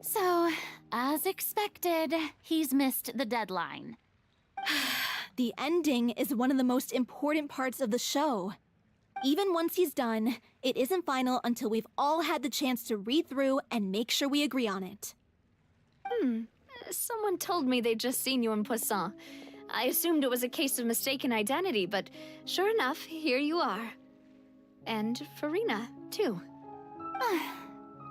So, as expected, he's missed the deadline. The ending is one of the most important parts of the show. Even once he's done, it isn't final until we've all had the chance to read through and make sure we agree on it. Someone told me they'd just seen you in Poisson. I assumed it was a case of mistaken identity, but sure enough, here you are. And Farina, too.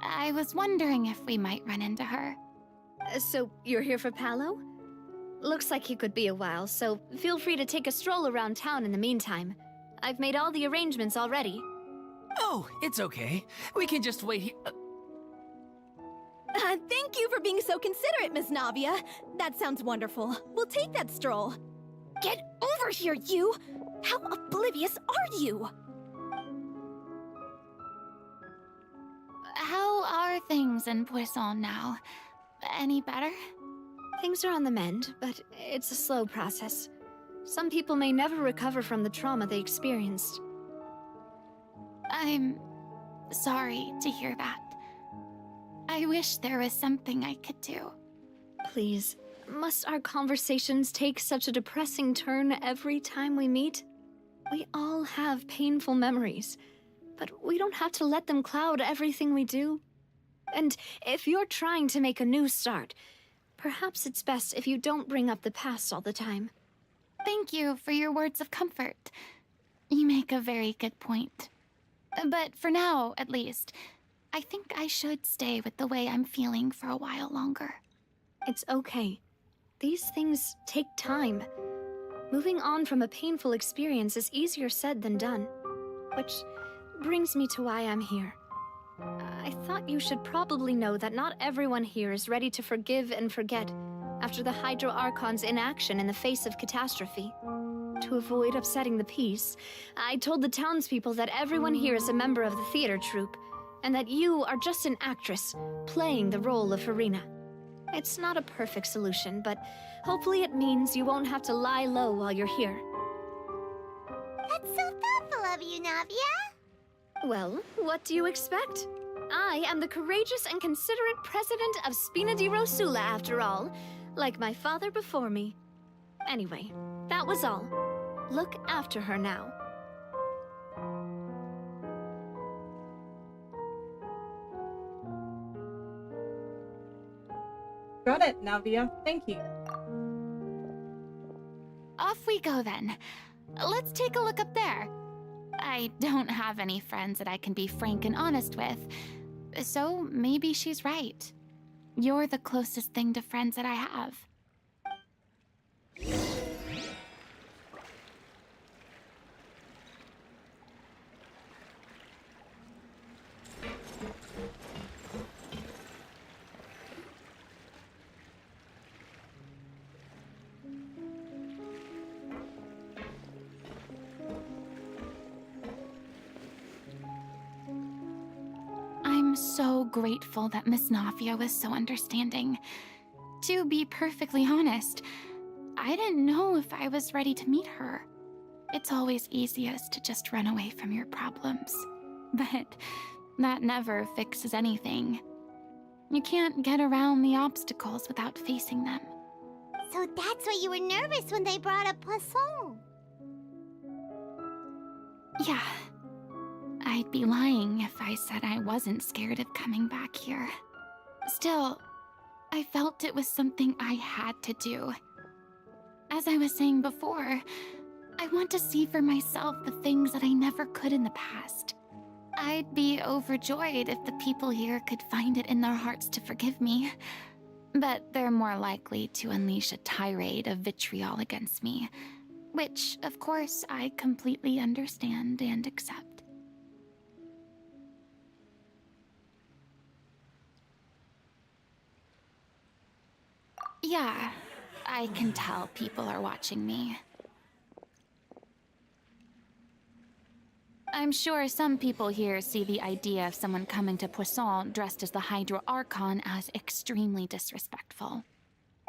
I was wondering if we might run into her. So, you're here for Paolo? Looks like he could be a while, so feel free to take a stroll around town in the meantime. I've made all the arrangements already. Oh, it's okay. We can just wait here. Thank you for being so considerate, Miss Navia. That sounds wonderful. We'll take that stroll. Get over here, you! How oblivious are you? How are things in Poisson now? Any better? Things are on the mend, but it's a slow process. Some people may never recover from the trauma they experienced. I'm sorry to hear that. I wish there was something I could do. Please, must our conversations take such a depressing turn every time we meet? We all have painful memories, but we don't have to let them cloud everything we do. And if you're trying to make a new start, perhaps it's best if you don't bring up the past all the time. Thank you for your words of comfort. You make a very good point. But for now, at least, I think I should stay with the way I'm feeling for a while longer. It's okay. These things take time. Moving on from a painful experience is easier said than done. Which brings me to why I'm here. I thought you should probably know that not everyone here is ready to forgive and forget after the Hydro Archon's inaction in the face of catastrophe. To avoid upsetting the peace, I told the townspeople that everyone here is a member of the theater troupe, and that you are just an actress playing the role of Farina. It's not a perfect solution, but hopefully it means you won't have to lie low while you're here. That's so thoughtful of you, Navia. Well, what do you expect? I am the courageous and considerate president of Spina di Rosula, after all, like my father before me. Anyway, that was all. Look after her now. Got it, Navia. Thank you. we go then. Let's take a look up there. I don't have any friends that I can be frank and honest with, so maybe she's right. You're the closest thing to friends that I have. I'm so grateful that Miss Nafia was so understanding. To be perfectly honest, I didn't know if I was ready to meet her. It's always easiest to just run away from your problems. But that never fixes anything. You can't get around the obstacles without facing them. So that's why you were nervous when they brought up Poisson. Yeah. I'd be lying if I said I wasn't scared of coming back here. Still, I felt it was something I had to do. As I was saying before, I want to see for myself the things that I never could in the past. I'd be overjoyed if the people here could find it in their hearts to forgive me. But they're more likely to unleash a tirade of vitriol against me, which, of course, I completely understand and accept. Yeah, I can tell people are watching me. I'm sure some people here see the idea of someone coming to Poisson dressed as the Hydra Archon as extremely disrespectful.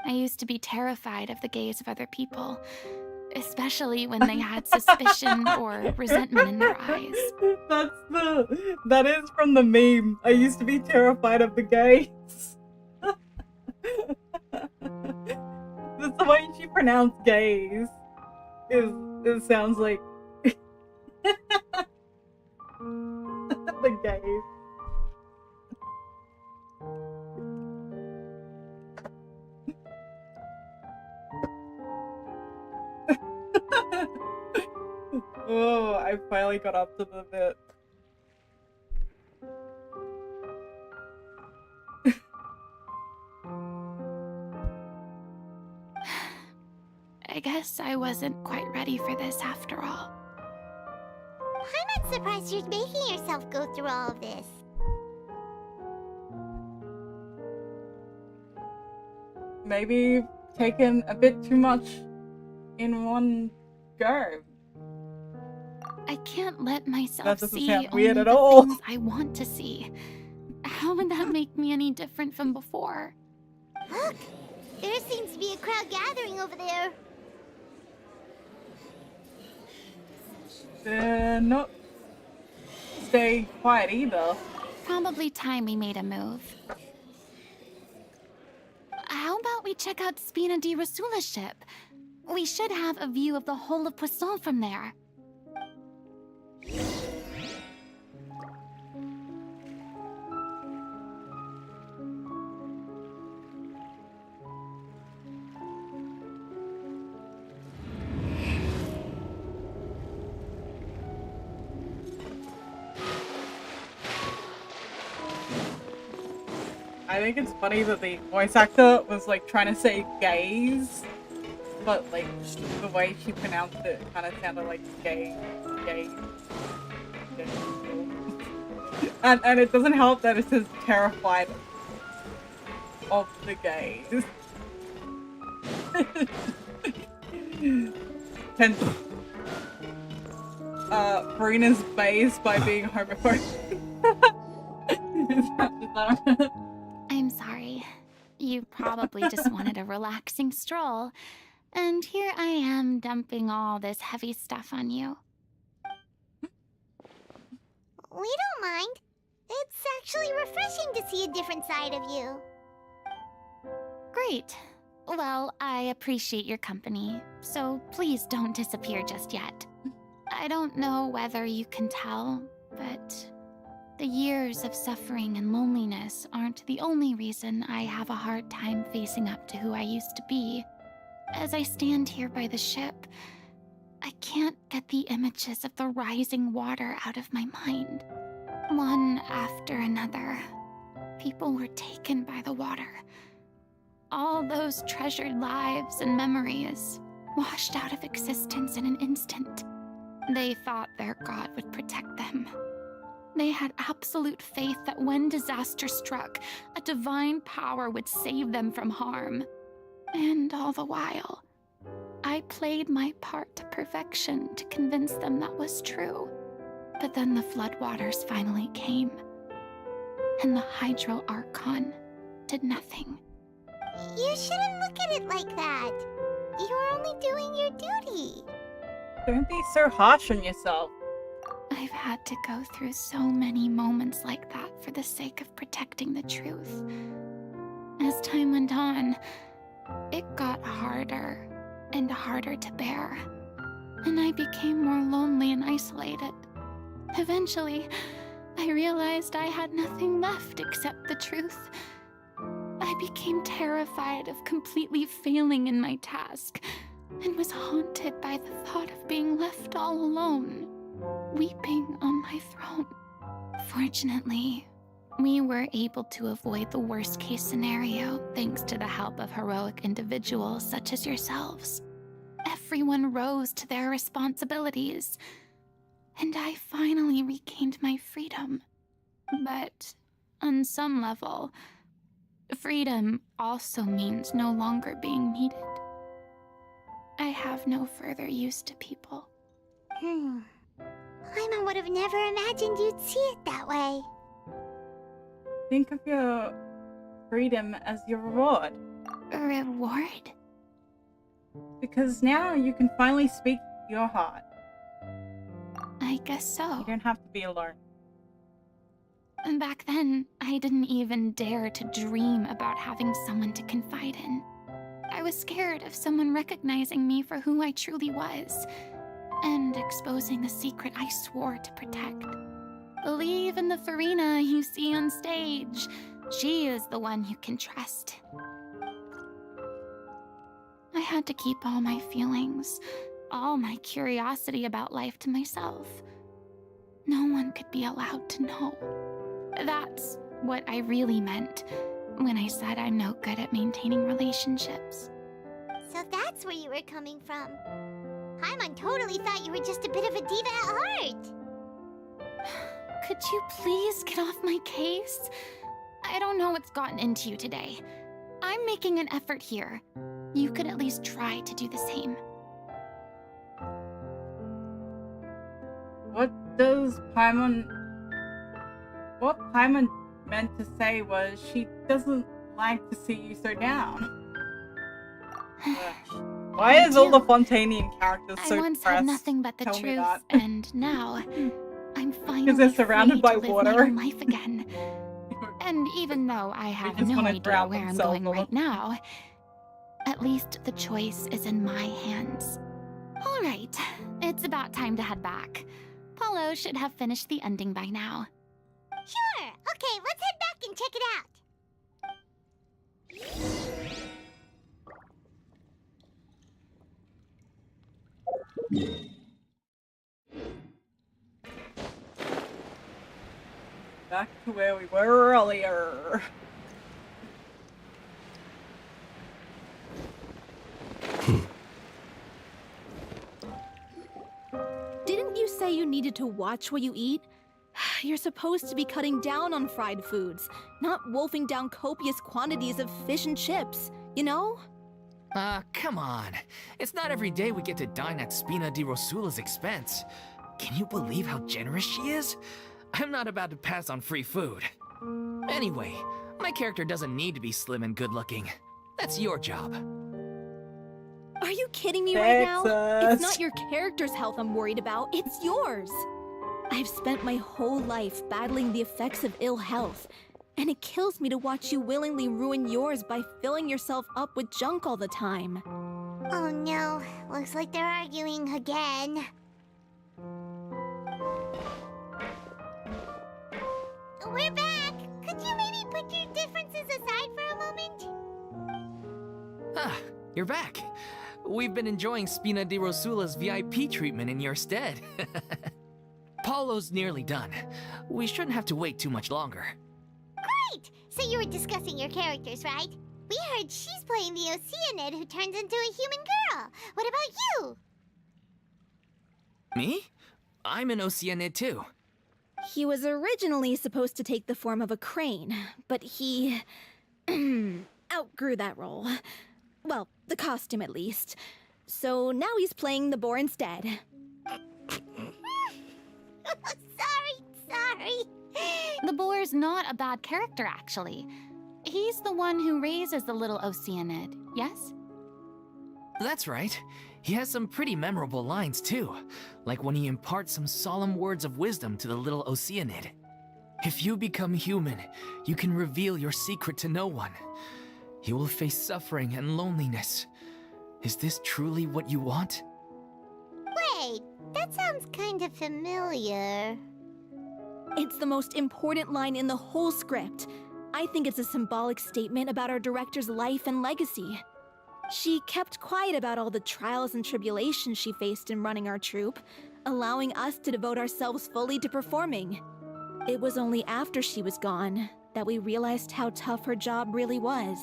I used to be terrified of the gaze of other people, especially when they had suspicion or resentment in their eyes. That is from the meme. I used to be terrified of the gaze. That's the way she pronounced gaze. It sounds like the gaze. Oh, I finally got up to the bit. I guess I wasn't quite ready for this after all. I'm not surprised you're making yourself go through all of this. Maybe taken a bit too much in one go. I can't let myself That doesn't see sound only weird at the all. things I want to see. How would that make me any different from before? Look! There seems to be a crowd gathering over there. Not stay quiet either. Probably time we made a move. How about we check out Spina di Rasula's ship? We should have a view of the whole of Poisson from there. I think it's funny that the voice actor was like trying to say gaze, but like the way she pronounced it kind of sounded like gay. And it doesn't help that it says terrified of the gays. Hence, Farina's base by being homophobic. I'm sorry. You probably just wanted a relaxing stroll. And here I am dumping all this heavy stuff on you. We don't mind. It's actually refreshing to see a different side of you. Great. Well, I appreciate your company, so please don't disappear just yet. I don't know whether you can tell, but the years of suffering and loneliness aren't the only reason I have a hard time facing up to who I used to be. As I stand here by the ship, I can't get the images of the rising water out of my mind. One after another, people were taken by the water. All those treasured lives and memories washed out of existence in an instant. They thought their god would protect them. They had absolute faith that when disaster struck, a divine power would save them from harm. And all the while, I played my part to perfection to convince them that was true. But then the floodwaters finally came, and the Hydro Archon did nothing. You shouldn't look at it like that. You're only doing your duty. Don't be so harsh on yourself. I've had to go through so many moments like that for the sake of protecting the truth. As time went on, it got harder and harder to bear, and I became more lonely and isolated. Eventually, I realized I had nothing left except the truth. I became terrified of completely failing in my task, and was haunted by the thought of being left all alone, weeping on my throne. Fortunately, we were able to avoid the worst-case scenario thanks to the help of heroic individuals such as yourselves. Everyone rose to their responsibilities, and I finally regained my freedom. But on some level, freedom also means no longer being needed. I have no further use to people. Paimon would have never imagined you'd see it that way. Think of your freedom as your reward. A reward? Because now you can finally speak your heart. I guess so. You don't have to be alone. And back then, I didn't even dare to dream about having someone to confide in. I was scared of someone recognizing me for who I truly was, and exposing the secret I swore to protect. Believe in the Farina you see on stage. She is the one you can trust. I had to keep all my feelings, all my curiosity about life to myself. No one could be allowed to know. That's what I really meant when I said I'm no good at maintaining relationships. So that's where you were coming from. Paimon totally thought you were just a bit of a diva at heart. Could you please get off my case? I don't know what's gotten into you today. I'm making an effort here. You could at least try to do the same. What Paimon meant to say was she doesn't like to see you so down. Why is all the Fontainian characters so depressed? I once had nothing but the truth, and now I'm finally because they're surrounded by free to live water. my own life again. And even though I have no idea where I'm going right now, at least the choice is in my hands. All right, it's about time to head back. Paulo should have finished the ending by now. Sure. Okay, let's head back and check it out. Back to where we were earlier. Didn't you say you needed to watch what you eat? You're supposed to be cutting down on fried foods, not wolfing down copious quantities of fish and chips, you know? Come on. It's not every day we get to dine at Spina di Rosula's expense. Can you believe how generous she is? I'm not about to pass on free food. Anyway, my character doesn't need to be slim and good-looking. That's your job. Are you kidding me right now? It's not your character's health I'm worried about, it's yours. I've spent my whole life battling the effects of ill health, and it kills me to watch you willingly ruin yours by filling yourself up with junk all the time. Oh no, looks like they're arguing again. We're back! Could you maybe put your differences aside for a moment? you're back. We've been enjoying Spina di Rosula's VIP treatment in your stead. Paulo's nearly done. We shouldn't have to wait too much longer. Great! So you were discussing your characters, right? We heard she's playing the Oceanid who turns into a human girl. What about you? Me? I'm an Oceanid too. He was originally supposed to take the form of a crane, but he outgrew that role. Well, the costume at least. So now he's playing the boar instead. Sorry. The boar's not a bad character, actually. He's the one who raises the little Oceanid, yes? That's right. He has some pretty memorable lines too, like when he imparts some solemn words of wisdom to the little Oceanid. If you become human, you can reveal your secret to no one. You will face suffering and loneliness. Is this truly what you want? Wait, that sounds kind of familiar. It's the most important line in the whole script. I think it's a symbolic statement about our director's life and legacy. She kept quiet about all the trials and tribulations she faced in running our troupe, allowing us to devote ourselves fully to performing. It was only after she was gone that we realized how tough her job really was.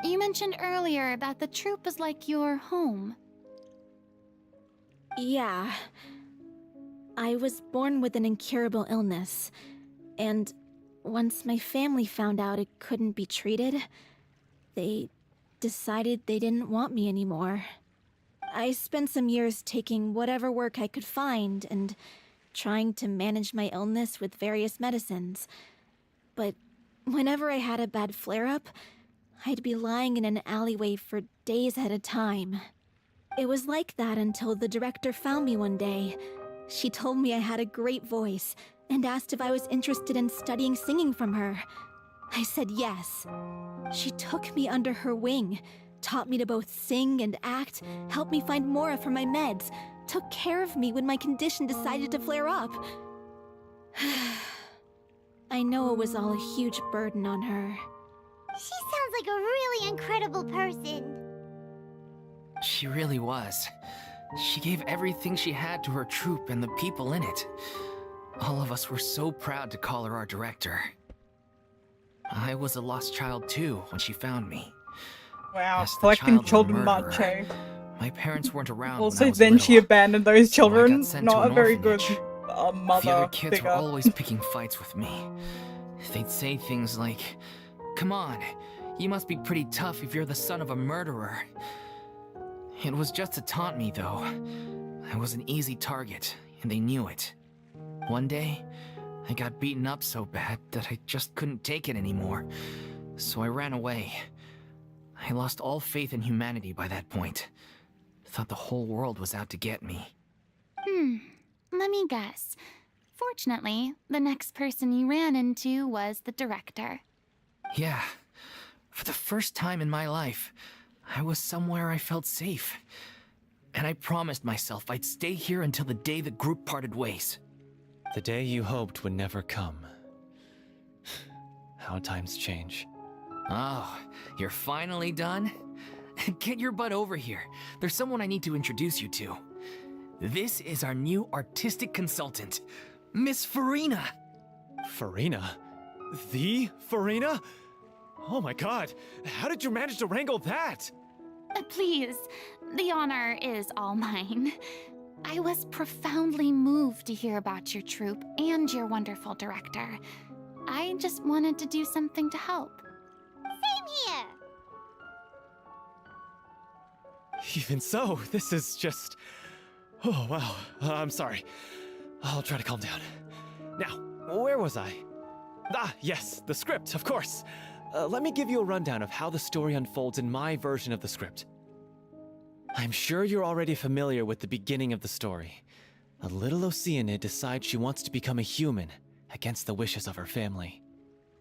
You mentioned earlier that the troupe is like your home. Yeah. I was born with an incurable illness, and once my family found out it couldn't be treated, they decided they didn't want me anymore. I spent some years taking whatever work I could find and trying to manage my illness with various medicines. But whenever I had a bad flare-up, I'd be lying in an alleyway for days at a time. It was like that until the director found me one day. She told me I had a great voice and asked if I was interested in studying singing from her. I said yes. She took me under her wing, taught me to both sing and act, helped me find Mora for my meds, took care of me when my condition decided to flare up. I know it was all a huge burden on her. She sounds like a really incredible person. She really was. She gave everything she had to her troupe and the people in it. All of us were so proud to call her our director. I was a lost child too when she found me. Wow, collecting children much, eh? My parents weren't around. Also, then she abandoned those children. Not a very good mother The other kids figure. were always picking fights with me. They'd say things like, "Come on, you must be pretty tough if you're the son of a murderer." It was just to taunt me, though. I was an easy target, and they knew it. One day, I got beaten up so bad that I just couldn't take it anymore, so I ran away. I lost all faith in humanity by that point. Thought the whole world was out to get me. Let me guess. Fortunately, the next person you ran into was the director. Yeah. For the first time in my life, I was somewhere I felt safe. And I promised myself I'd stay here until the day the group parted ways. The day you hoped would never come. How times change. Oh, you're finally done? Get your butt over here. There's someone I need to introduce you to. This is our new artistic consultant, Miss Farina. Farina? The Farina? Oh my god, how did you manage to wrangle that? Please, the honor is all mine. I was profoundly moved to hear about your troupe and your wonderful director. I just wanted to do something to help. Same here. Even so, this is just... Oh, wow. I'm sorry. I'll try to calm down. Now, where was I? Ah, yes, the script, of course. Let me give you a rundown of how the story unfolds in my version of the script. I'm sure you're already familiar with the beginning of the story. A little Oceanid decides she wants to become a human, against the wishes of her family.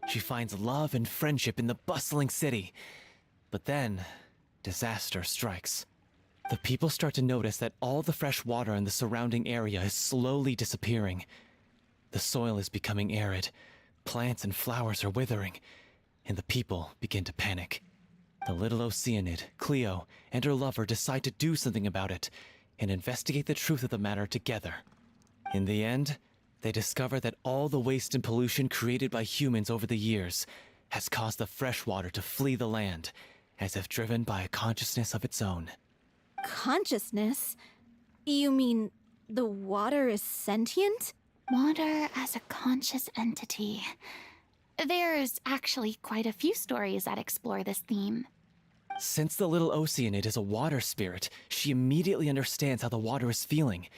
She finds love and friendship in the bustling city. But then, disaster strikes. The people start to notice that all the fresh water in the surrounding area is slowly disappearing. The soil is becoming arid, plants and flowers are withering, and the people begin to panic. The little Oceanid, Cleo, and her lover decide to do something about it and investigate the truth of the matter together. In the end, they discover that all the waste and pollution created by humans over the years has caused the freshwater to flee the land, as if driven by a consciousness of its own. Consciousness? You mean the water is sentient? Water as a conscious entity. There's actually quite a few stories that explore this theme. Since the little Oceanid is a water spirit, she immediately understands how the water is feeling.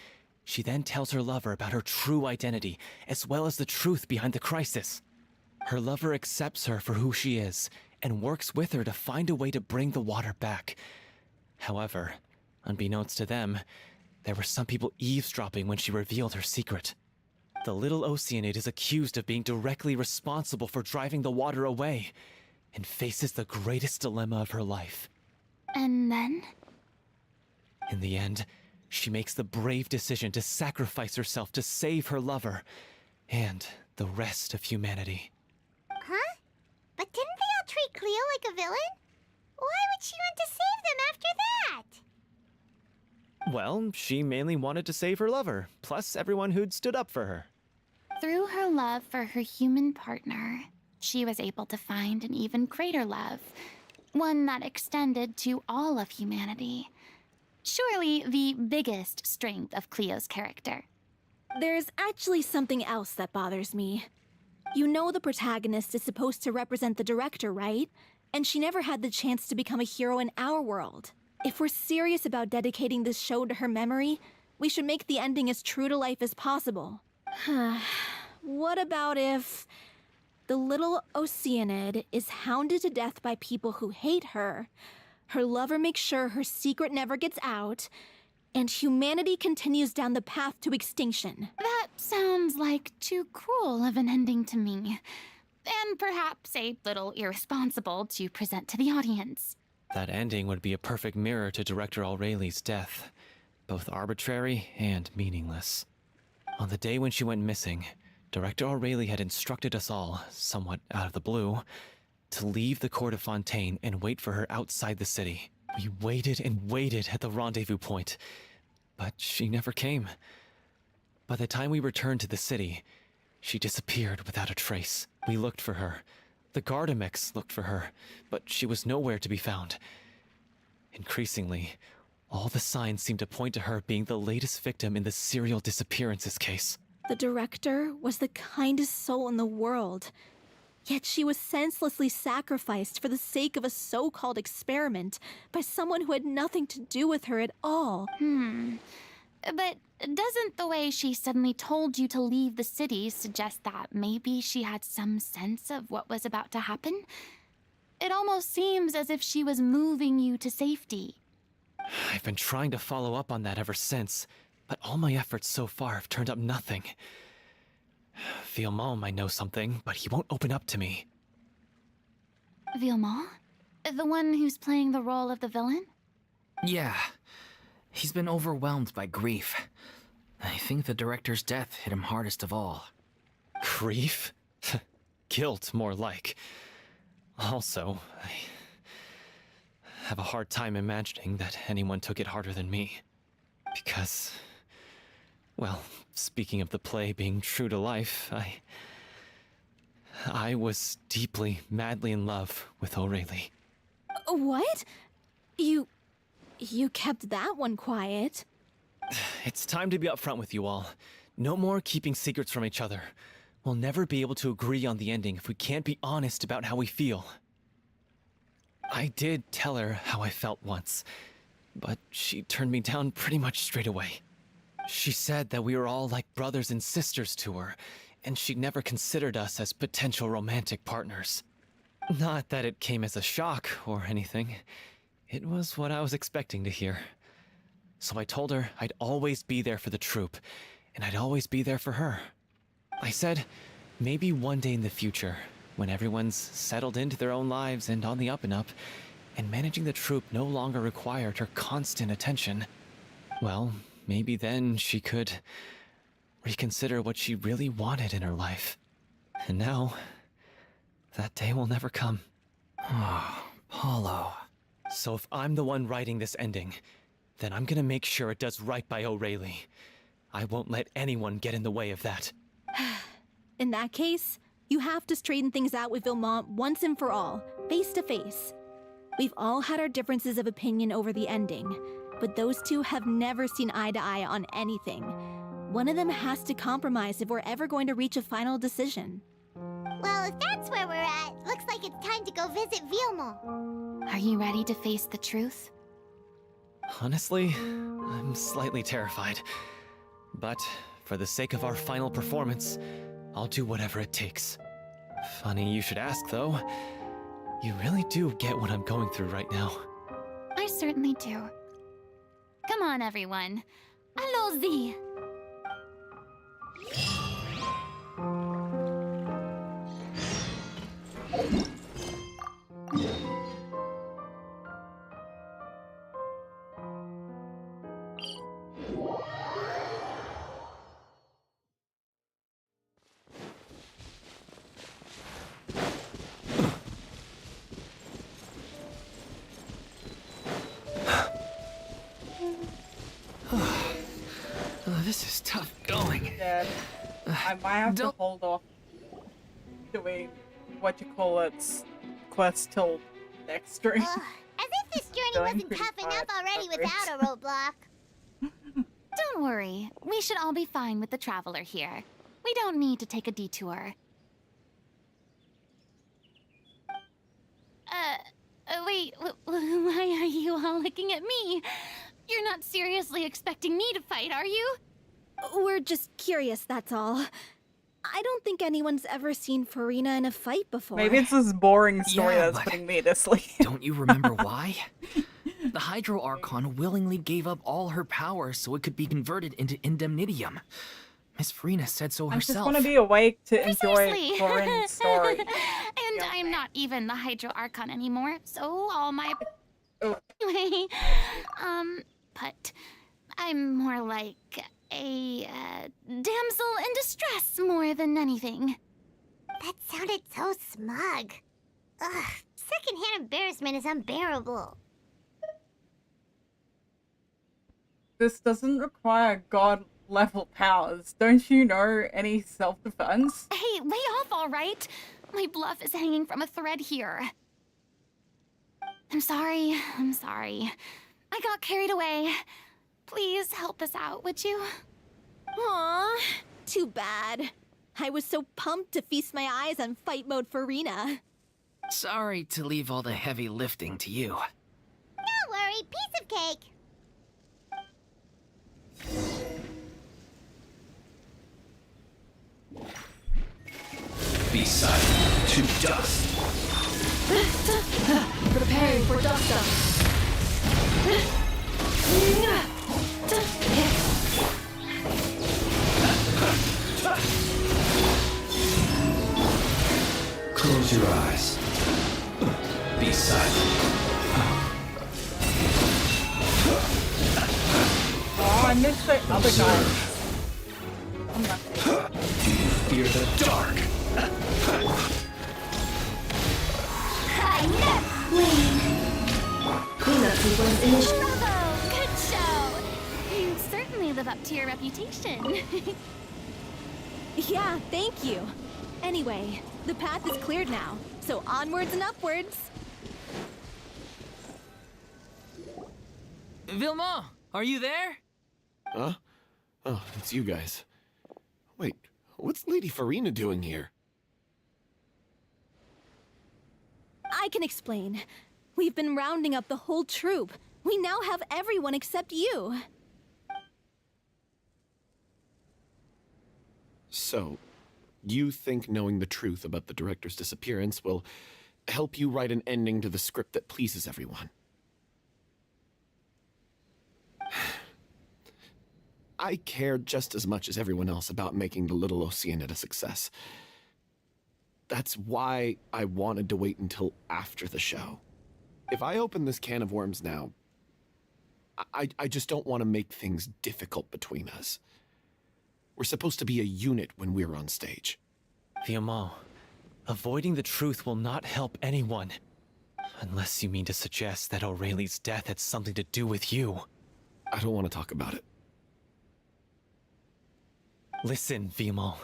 She then tells her lover about her true identity, as well as the truth behind the crisis. Her lover accepts her for who she is, and works with her to find a way to bring the water back. However, unbeknownst to them, there were some people eavesdropping when she revealed her secret. The little Oceanid is accused of being directly responsible for driving the water away, and faces the greatest dilemma of her life. And then? In the end, she makes the brave decision to sacrifice herself to save her lover, and the rest of humanity. Huh? But didn't they all treat Cleo like a villain? Why would she want to save them after that? Well, she mainly wanted to save her lover, plus everyone who'd stood up for her. Through her love for her human partner, she was able to find an even greater love, one that extended to all of humanity. Surely the biggest strength of Cleo's character. There's actually something else that bothers me. You know the protagonist is supposed to represent the director, right? And she never had the chance to become a hero in our world. If we're serious about dedicating this show to her memory, we should make the ending as true to life as possible. What about if the little Oceanid is hounded to death by people who hate her, her lover makes sure her secret never gets out, and humanity continues down the path to extinction? That sounds like too cruel of an ending to me, and perhaps a little irresponsible to present to the audience. That ending would be a perfect mirror to Director Aureli's death, both arbitrary and meaningless. On the day when she went missing, Director Aureli had instructed us all, somewhat out of the blue, to leave the court of Fontaine and wait for her outside the city. We waited and waited at the rendezvous point, but she never came. By the time we returned to the city, she disappeared without a trace. We looked for her. The Gardamex looked for her, but she was nowhere to be found. Increasingly, all the signs seemed to point to her being the latest victim in the serial disappearances case. The director was the kindest soul in the world, yet she was senselessly sacrificed for the sake of a so-called experiment by someone who had nothing to do with her at all. But doesn't the way she suddenly told you to leave the city suggest that maybe she had some sense of what was about to happen? It almost seems as if she was moving you to safety. I've been trying to follow up on that ever since, but all my efforts so far have turned up nothing. Villemont might know something, but he won't open up to me. Villemont? The one who's playing the role of the villain? Yeah. He's been overwhelmed by grief. I think the director's death hit him hardest of all. Grief? Guilt, more like. Also, I have a hard time imagining that anyone took it harder than me. Because, well, speaking of the play being true to life, I was deeply, madly in love with Aureli. What? You kept that one quiet. It's time to be upfront with you all. No more keeping secrets from each other. We'll never be able to agree on the ending if we can't be honest about how we feel. I did tell her how I felt once, but she turned me down pretty much straight away. She said that we were all like brothers and sisters to her, and she'd never considered us as potential romantic partners. Not that it came as a shock or anything. It was what I was expecting to hear. So I told her I'd always be there for the troupe, and I'd always be there for her. I said, maybe one day in the future, when everyone's settled into their own lives and on the up and up, and managing the troupe no longer required her constant attention, well, maybe then she could reconsider what she really wanted in her life. And now, that day will never come. Oh, Apollo. So if I'm the one writing this ending, then I'm gonna make sure it does right by O'Reilly. I won't let anyone get in the way of that. In that case, you have to straighten things out with Vilmont once and for all, face to face. We've all had our differences of opinion over the ending, but those two have never seen eye to eye on anything. One of them has to compromise if we're ever going to reach a final decision. Well, if that's where we're at, looks like it's time to go visit Vilmont. Are you ready to face the truth? Honestly, I'm slightly terrified. But for the sake of our final performance, I'll do whatever it takes. Funny you should ask, though. You really do get what I'm going through right now. I certainly do. Come on, everyone. Allons-y! This is tough going. Yeah, I might have to hold off doing quest till next stream. As if this journey wasn't tough enough already without a roadblock. Don't worry. We should all be fine with the Traveler here. We don't need to take a detour. Wait, why are you all looking at me? You're not seriously expecting me to fight, are you? We're just curious, that's all. I don't think anyone's ever seen Farina in a fight before. Maybe it's this boring story Yeah, that's but putting me to sleep. Don't you remember why? The Hydro Archon willingly gave up all her power so it could be converted into indemnitium. Miss Farina said so I just herself. want to be awake to Precisely. enjoy Corinne's story. And I'm not even the Hydro Archon anymore, so all my... Oh. Anyway, but I'm more like a damsel in distress more than anything. That sounded so smug. Ugh, secondhand embarrassment is unbearable. This doesn't require god-level powers. Don't you know any self-defense? Hey, lay off, all right? My bluff is hanging from a thread here. I'm sorry. I got carried away. Please help us out, would you? Aw, too bad. I was so pumped to feast my eyes on fight mode Farina. Sorry to leave all the heavy lifting to you. Don't worry, piece of cake. Be silent to dust. Preparing for dust-up. Close your eyes. Be silent. Oh, I missed the other guy. Do you fear the dark? Cleanup sequence initiated. Bravo! Good show! You certainly live up to your reputation. Yeah, thank you. Anyway, the path is cleared now, so onwards and upwards. Vilmont, are you there? Huh? Oh, it's you guys. Wait, what's Lady Farina doing here? I can explain. We've been rounding up the whole troop. We now have everyone except you. So, you think knowing the truth about the director's disappearance will help you write an ending to the script that pleases everyone? I care just as much as everyone else about making the Little Oceanid a success. That's why I wanted to wait until after the show. If I open this can of worms now, I just don't want to make things difficult between us. We're supposed to be a unit when we're on stage. Vilmont, avoiding the truth will not help anyone. Unless you mean to suggest that Aurelie's death had something to do with you. I don't want to talk about it. Listen, Vimo.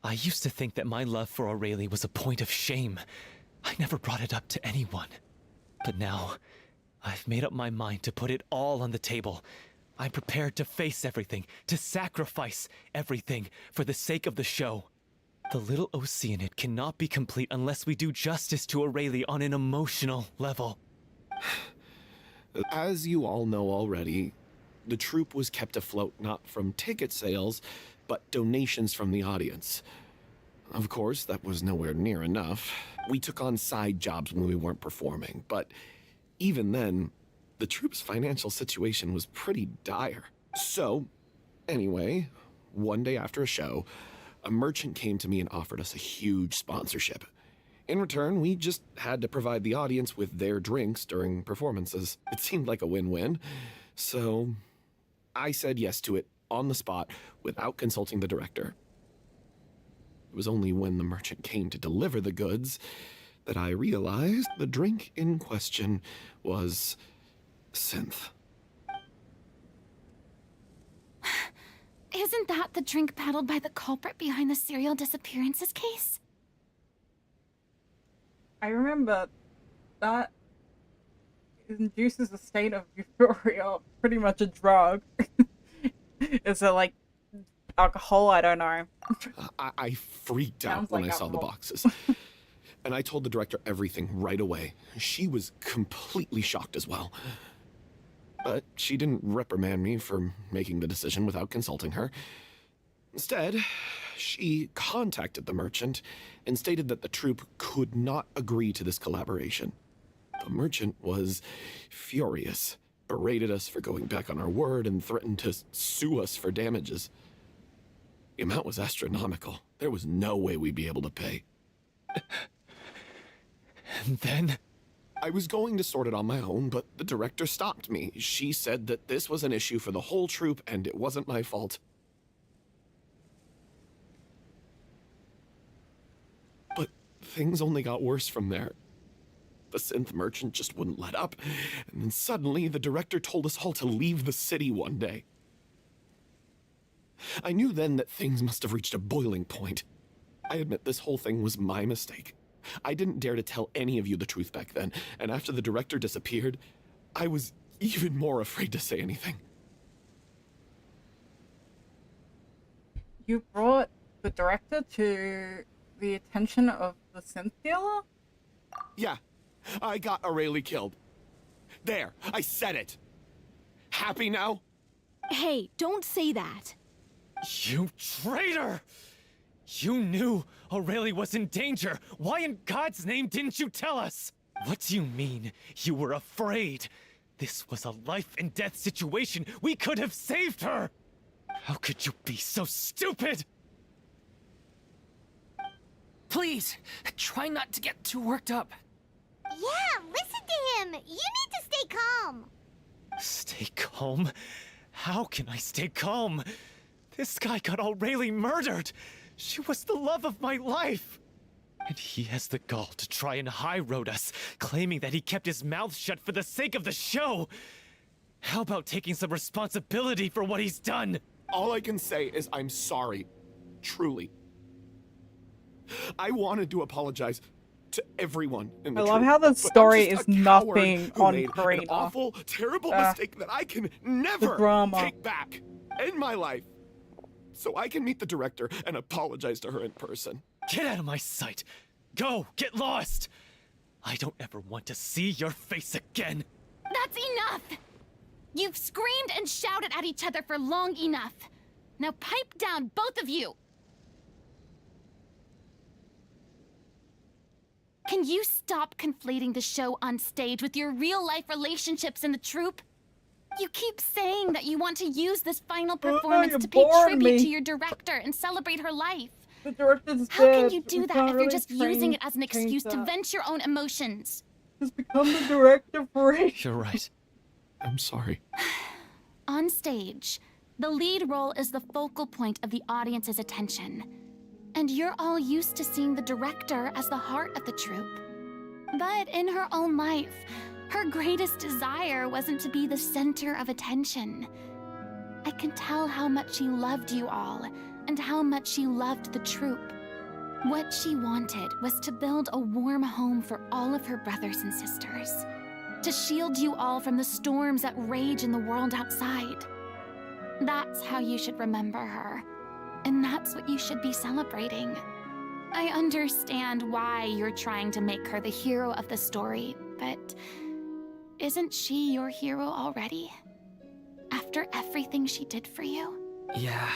I used to think that my love for Aurelie was a point of shame. I never brought it up to anyone. But now, I've made up my mind to put it all on the table. I'm prepared to face everything, to sacrifice everything for the sake of the show. The little Oceanid cannot be complete unless we do justice to Aurelie on an emotional level. As you all know already, the troupe was kept afloat not from ticket sales, but donations from the audience. Of course, that was nowhere near enough. We took on side jobs when we weren't performing, but even then, the troupe's financial situation was pretty dire. So, anyway, one day after a show, a merchant came to me and offered us a huge sponsorship. In return, we just had to provide the audience with their drinks during performances. It seemed like a win-win, so I said yes to it on the spot without consulting the director. It was only when the merchant came to deliver the goods that I realized the drink in question was synth. Isn't that the drink peddled by the culprit behind the serial disappearances case? I remember that induces a state of euphoria, pretty much a drug. Is it like alcohol? I don't know. I freaked out when I saw the boxes. And I told the director everything right away. She was completely shocked as well. But she didn't reprimand me for making the decision without consulting her. Instead, she contacted the merchant and stated that the troupe could not agree to this collaboration. The merchant was furious, berated us for going back on our word, and threatened to sue us for damages. The amount was astronomical. There was no way we'd be able to pay. And then? I was going to sort it on my own, but the director stopped me. She said that this was an issue for the whole troupe and it wasn't my fault. But things only got worse from there. The synth merchant just wouldn't let up, and then suddenly the director told us all to leave the city one day. I knew then that things must have reached a boiling point. I admit this whole thing was my mistake. I didn't dare to tell any of you the truth back then, and after the director disappeared, I was even more afraid to say anything. You brought the director to the attention of the synth dealer? Yeah, I got Aurelie killed. There, I said it. Happy now? Hey, don't say that. You traitor! You knew Aurelie was in danger. Why in God's name didn't you tell us? What do you mean you were afraid? This was a life and death situation. We could have saved her. How could you be so stupid? Please, try not to get too worked up. Yeah, listen to him. You need to stay calm. Stay calm? How can I stay calm? This guy got Aurelie murdered. She was the love of my life. And he has the gall to try and high-road us, claiming that he kept his mouth shut for the sake of the show. How about taking some responsibility for what he's done? All I can say is I'm sorry. Truly. I wanted to apologize to everyone in the I love troupe, how the but story I'm just is a coward nothing who on made Karina. an awful, terrible mistake that I can never drama. take back in my life. So I can meet the director and apologize to her in person. Get out of my sight. Go, get lost. I don't ever want to see your face again. That's enough! You've screamed and shouted at each other for long enough. Now pipe down, both of you! Can you stop conflating the show on stage with your real-life relationships in the troupe? You keep saying that you want to use this final performance to pay tribute to your director and celebrate her life. The director's How dead. can you do We that can't if you're really just using it as an change excuse to that. vent your own emotions? Just become the director for it. You're right. I'm sorry. On stage, the lead role is the focal point of the audience's attention. And you're all used to seeing the director as the heart of the troupe. But in her own life, her greatest desire wasn't to be the center of attention. I can tell how much she loved you all, and how much she loved the troupe. What she wanted was to build a warm home for all of her brothers and sisters. To shield you all from the storms that rage in the world outside. That's how you should remember her. And that's what you should be celebrating. I understand why you're trying to make her the hero of the story, but isn't she your hero already? After everything she did for you? Yeah.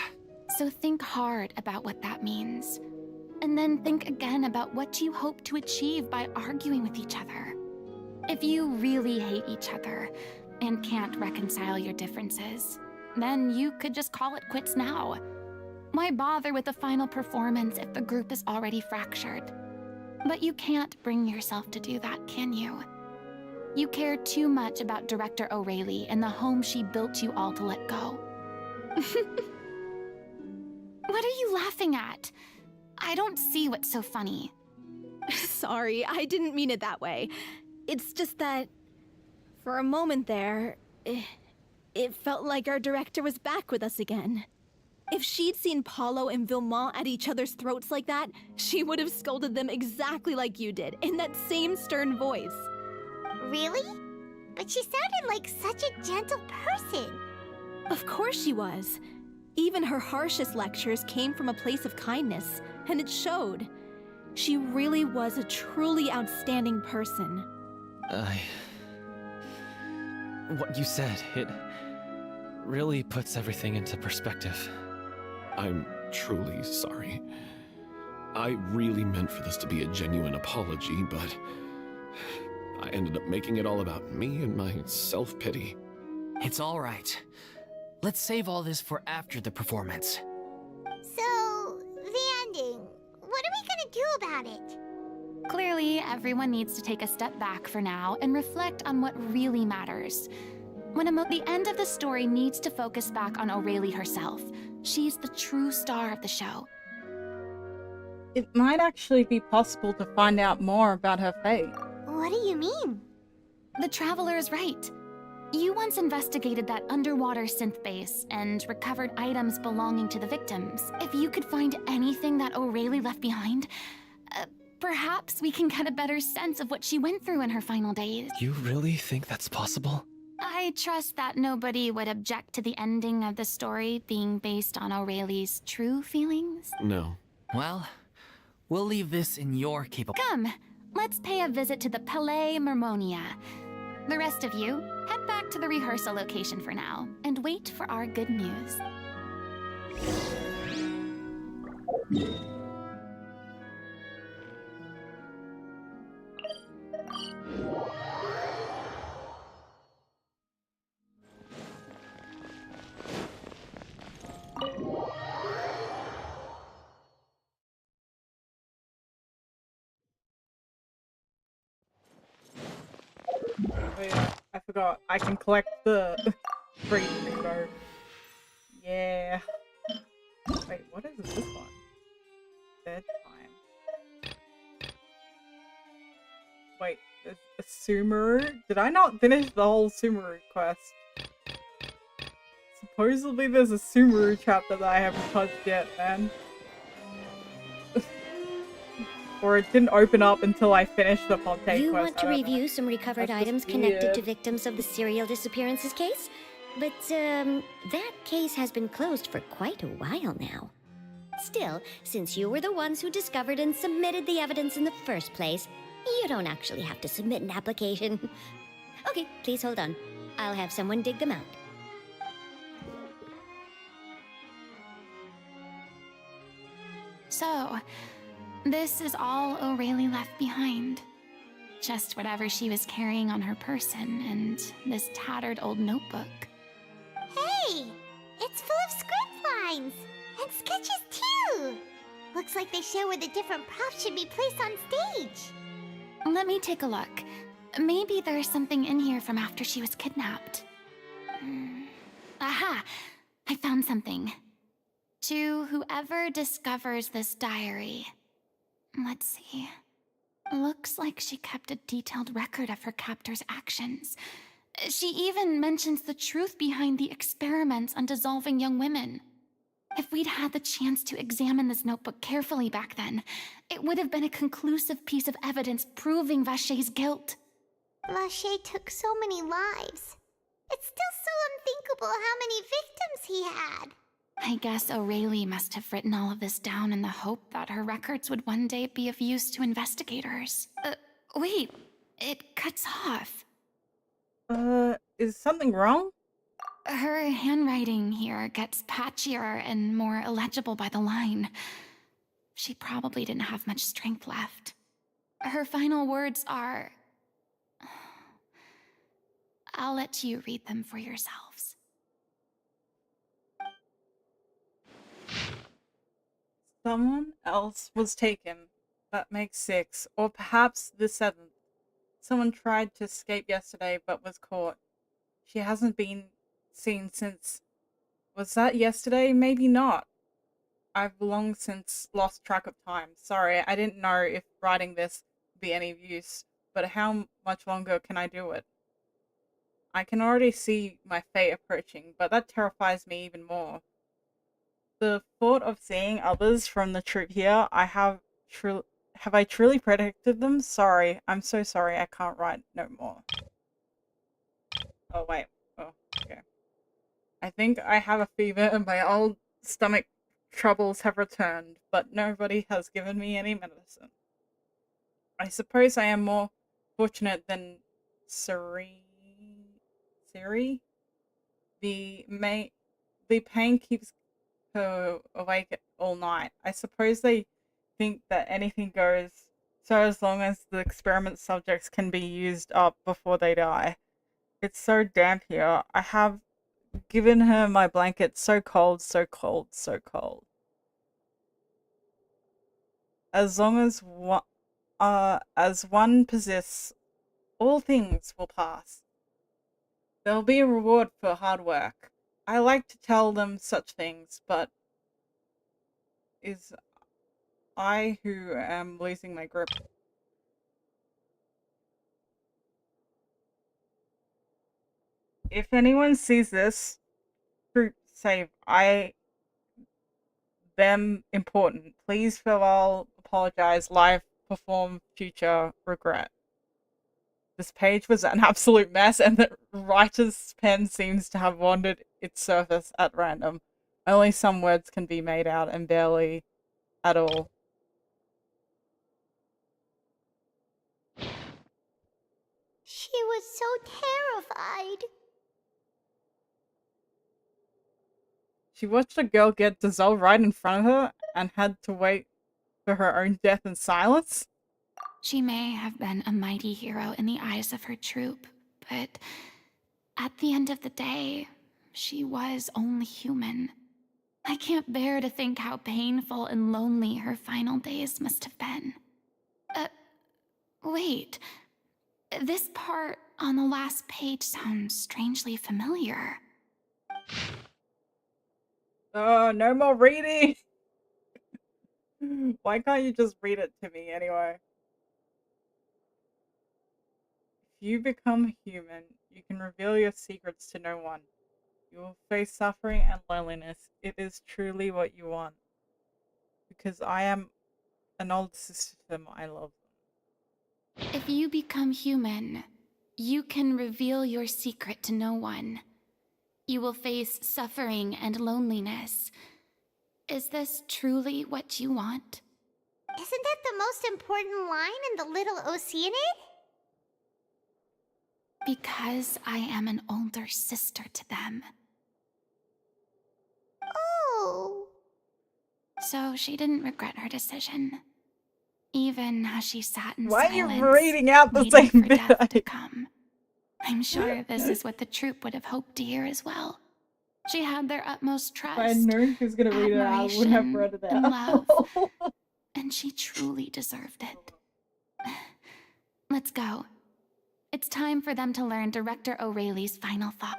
So think hard about what that means. And then think again about what you hope to achieve by arguing with each other. If you really hate each other and can't reconcile your differences, then you could just call it quits now. Why bother with the final performance if the group is already fractured? But you can't bring yourself to do that, can you? You care too much about Director O'Reilly and the home she built you all to let go. What are you laughing at? I don't see what's so funny. Sorry, I didn't mean it that way. It's just that, for a moment there, it felt like our director was back with us again. If she'd seen Paulo and Vilmont at each other's throats like that, she would have scolded them exactly like you did, in that same stern voice. Really? But she sounded like such a gentle person. Of course she was. Even her harshest lectures came from a place of kindness, and it showed. She really was a truly outstanding person. What you said, it really puts everything into perspective. I'm truly sorry. I really meant for this to be a genuine apology, but I ended up making it all about me and my self-pity. It's all right. Let's save all this for after the performance. So, the ending. What are we gonna do about it? Clearly, everyone needs to take a step back for now and reflect on what really matters. The end of the story needs to focus back on O'Reilly herself. She's the true star of the show. It might actually be possible to find out more about her fate. What do you mean? The Traveler is right. You once investigated that underwater synth base and recovered items belonging to the victims. If you could find anything that O'Reilly left behind, perhaps we can get a better sense of what she went through in her final days. You really think that's possible? I trust that nobody would object to the ending of the story being based on O'Reilly's true feelings. No. Well, we'll leave this in your capable... Come, let's pay a visit to the Palais Mermonia. The rest of you, head back to the rehearsal location for now, and wait for our good news. Oh yeah, I forgot. I can collect the free rainbow. Yeah. Wait, what is this one? Bedtime. Wait, there's a Sumeru? Did I not finish the whole Sumeru quest? Supposedly there's a Sumeru chapter that I haven't touched yet, man. Or it didn't open up until I finished the Fontaine You quest. want to review some recovered items connected to victims of the serial disappearances case? But, that case has been closed for quite a while now. Still, since you were the ones who discovered and submitted the evidence in the first place, you don't actually have to submit an application. Okay, please hold on. I'll have someone dig them out. So, this is all O'Reilly left behind. Just whatever she was carrying on her person and this tattered old notebook. Hey! It's full of script lines! And sketches too! Looks like they show where the different props should be placed on stage. Let me take a look. Maybe there's something in here from after she was kidnapped. Aha! I found something. To whoever discovers this diary. Let's see. Looks like she kept a detailed record of her captor's actions. She even mentions the truth behind the experiments on dissolving young women. If we'd had the chance to examine this notebook carefully back then, it would have been a conclusive piece of evidence proving Vacher's guilt. Vacher took so many lives. It's still so unthinkable how many victims he had. I guess Aurelie must have written all of this down in the hope that her records would one day be of use to investigators. Wait, it cuts off. Is something wrong? Her handwriting here gets patchier and more illegible by the line. She probably didn't have much strength left. Her final words are... I'll let you read them for yourselves. Someone else was taken. That makes 6. Or perhaps the 7th. Someone tried to escape yesterday but was caught. She hasn't been seen since... Was that yesterday? Maybe not. I've long since lost track of time. Sorry, I didn't know if writing this would be any use, but how much longer can I do it? I can already see my fate approaching, but that terrifies me even more. The thought of seeing others from the troop here, have I truly predicted them? Sorry, I'm so sorry, I can't write no more. Oh wait, oh, okay. I think I have a fever and my old stomach troubles have returned, but nobody has given me any medicine. I suppose I am more fortunate than Siri? The pain keeps her awake all night. I suppose they think that anything goes, so as long as the experiment subjects can be used up before they die. It's so damp here. I have given her my blanket. So cold, so cold, so cold. As long as one persists, all things will pass. There'll be a reward for hard work. I like to tell them such things, but is I who am losing my grip. If anyone sees this, group save them important. Please farewell, apologize, live, perform, future, regret. This page was an absolute mess, and the writer's pen seems to have wandered its surface at random. Only some words can be made out, and barely at all. She was so terrified. She watched a girl get dissolved right in front of her and had to wait for her own death in silence. She may have been a mighty hero in the eyes of her troop, but at the end of the day, she was only human. I can't bear to think how painful and lonely her final days must have been. Wait. This part on the last page sounds strangely familiar. Oh, no more reading! Why can't you just read it to me anyway? If you become human, you can reveal your secrets to no one. You will face suffering and loneliness. It is truly what you want. Because I am an old system, I love them. If you become human, you can reveal your secret to no one. You will face suffering and loneliness. Is this truly what you want? Isn't that the most important line in the Little Oceanid? Because I am an older sister to them. Oh. So she didn't regret her decision. Even as she sat in Why silence, are you reading out the waiting same for bit? death to come. I'm sure this is what the troop would have hoped to hear as well. She had their utmost trust. If I knew he was going to read it out, I would have read it and out. love. And she truly deserved it. Let's go. It's time for them to learn Director O'Reilly's final thought.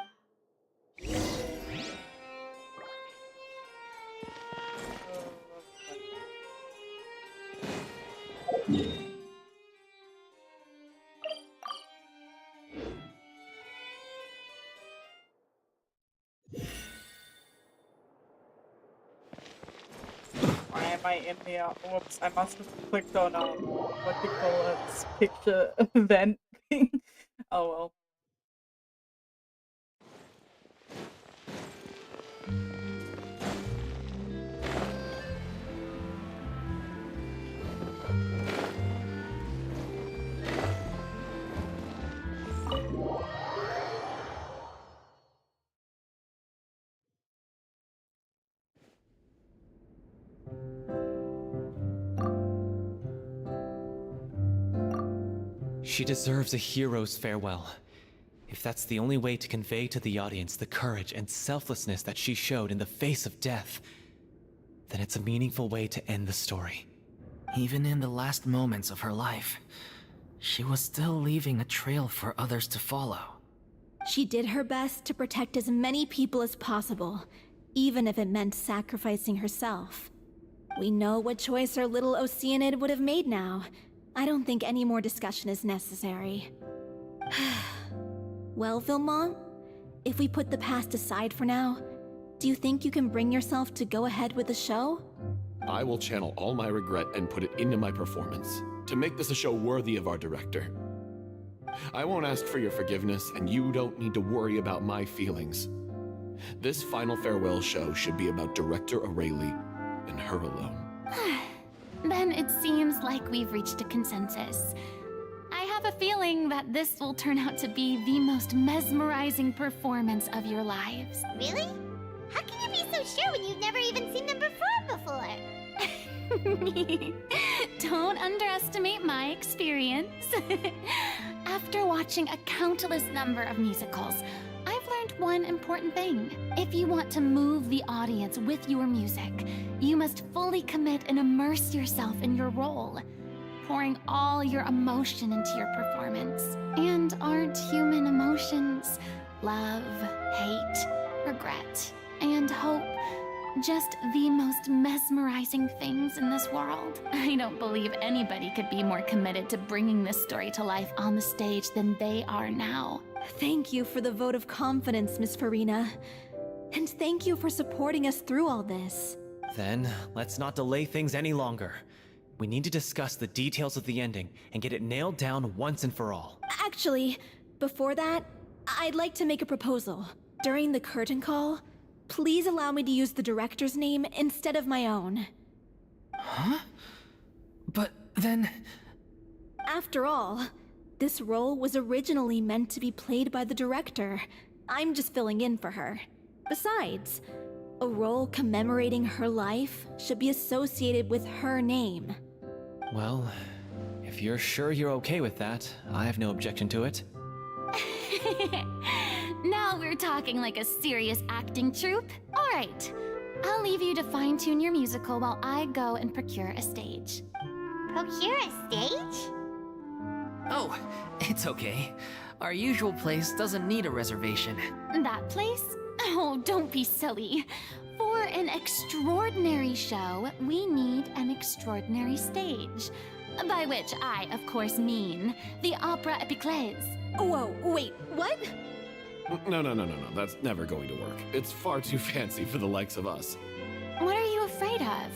I in here? Whoops, I must have clicked on what do you call it? Picture event thing. Oh well. She deserves a hero's farewell. If that's the only way to convey to the audience the courage and selflessness that she showed in the face of death, then it's a meaningful way to end the story. Even in the last moments of her life, she was still leaving a trail for others to follow. She did her best to protect as many people as possible, even if it meant sacrificing herself. We know what choice our little Oceanid would have made now. I don't think any more discussion is necessary. Well, Vilmont, if we put the past aside for now, do you think you can bring yourself to go ahead with the show? I will channel all my regret and put it into my performance, to make this a show worthy of our director. I won't ask for your forgiveness, and you don't need to worry about my feelings. This final farewell show should be about Director Aurelie and her alone. Then it seems like we've reached a consensus. I have a feeling that this will turn out to be the most mesmerizing performance of your lives. Really? How can you be so sure when you've never even seen them perform before? Don't underestimate my experience. After watching a countless number of musicals, I've learned one important thing. If you want to move the audience with your music, you must fully commit and immerse yourself in your role, pouring all your emotion into your performance. And aren't human emotions love, hate, regret, and hope just the most mesmerizing things in this world? I don't believe anybody could be more committed to bringing this story to life on the stage than they are now. Thank you for the vote of confidence, Miss Farina. And thank you for supporting us through all this. Then, let's not delay things any longer. We need to discuss the details of the ending and get it nailed down once and for all. Actually, before that, I'd like to make a proposal. During the curtain call, please allow me to use the director's name instead of my own. Huh? But then... After all, this role was originally meant to be played by the director. I'm just filling in for her. Besides, a role commemorating her life should be associated with her name. Well, if you're sure you're okay with that, I have no objection to it. Now we're talking like a serious acting troupe. All right, I'll leave you to fine-tune your musical while I go and procure a stage. Procure a stage? Oh, it's okay. Our usual place doesn't need a reservation. That place? Oh, don't be silly. For an extraordinary show, we need an extraordinary stage. By which I, of course, mean the Opera Epiclese. Whoa, wait, what? No, that's never going to work. It's far too fancy for the likes of us. What are you afraid of?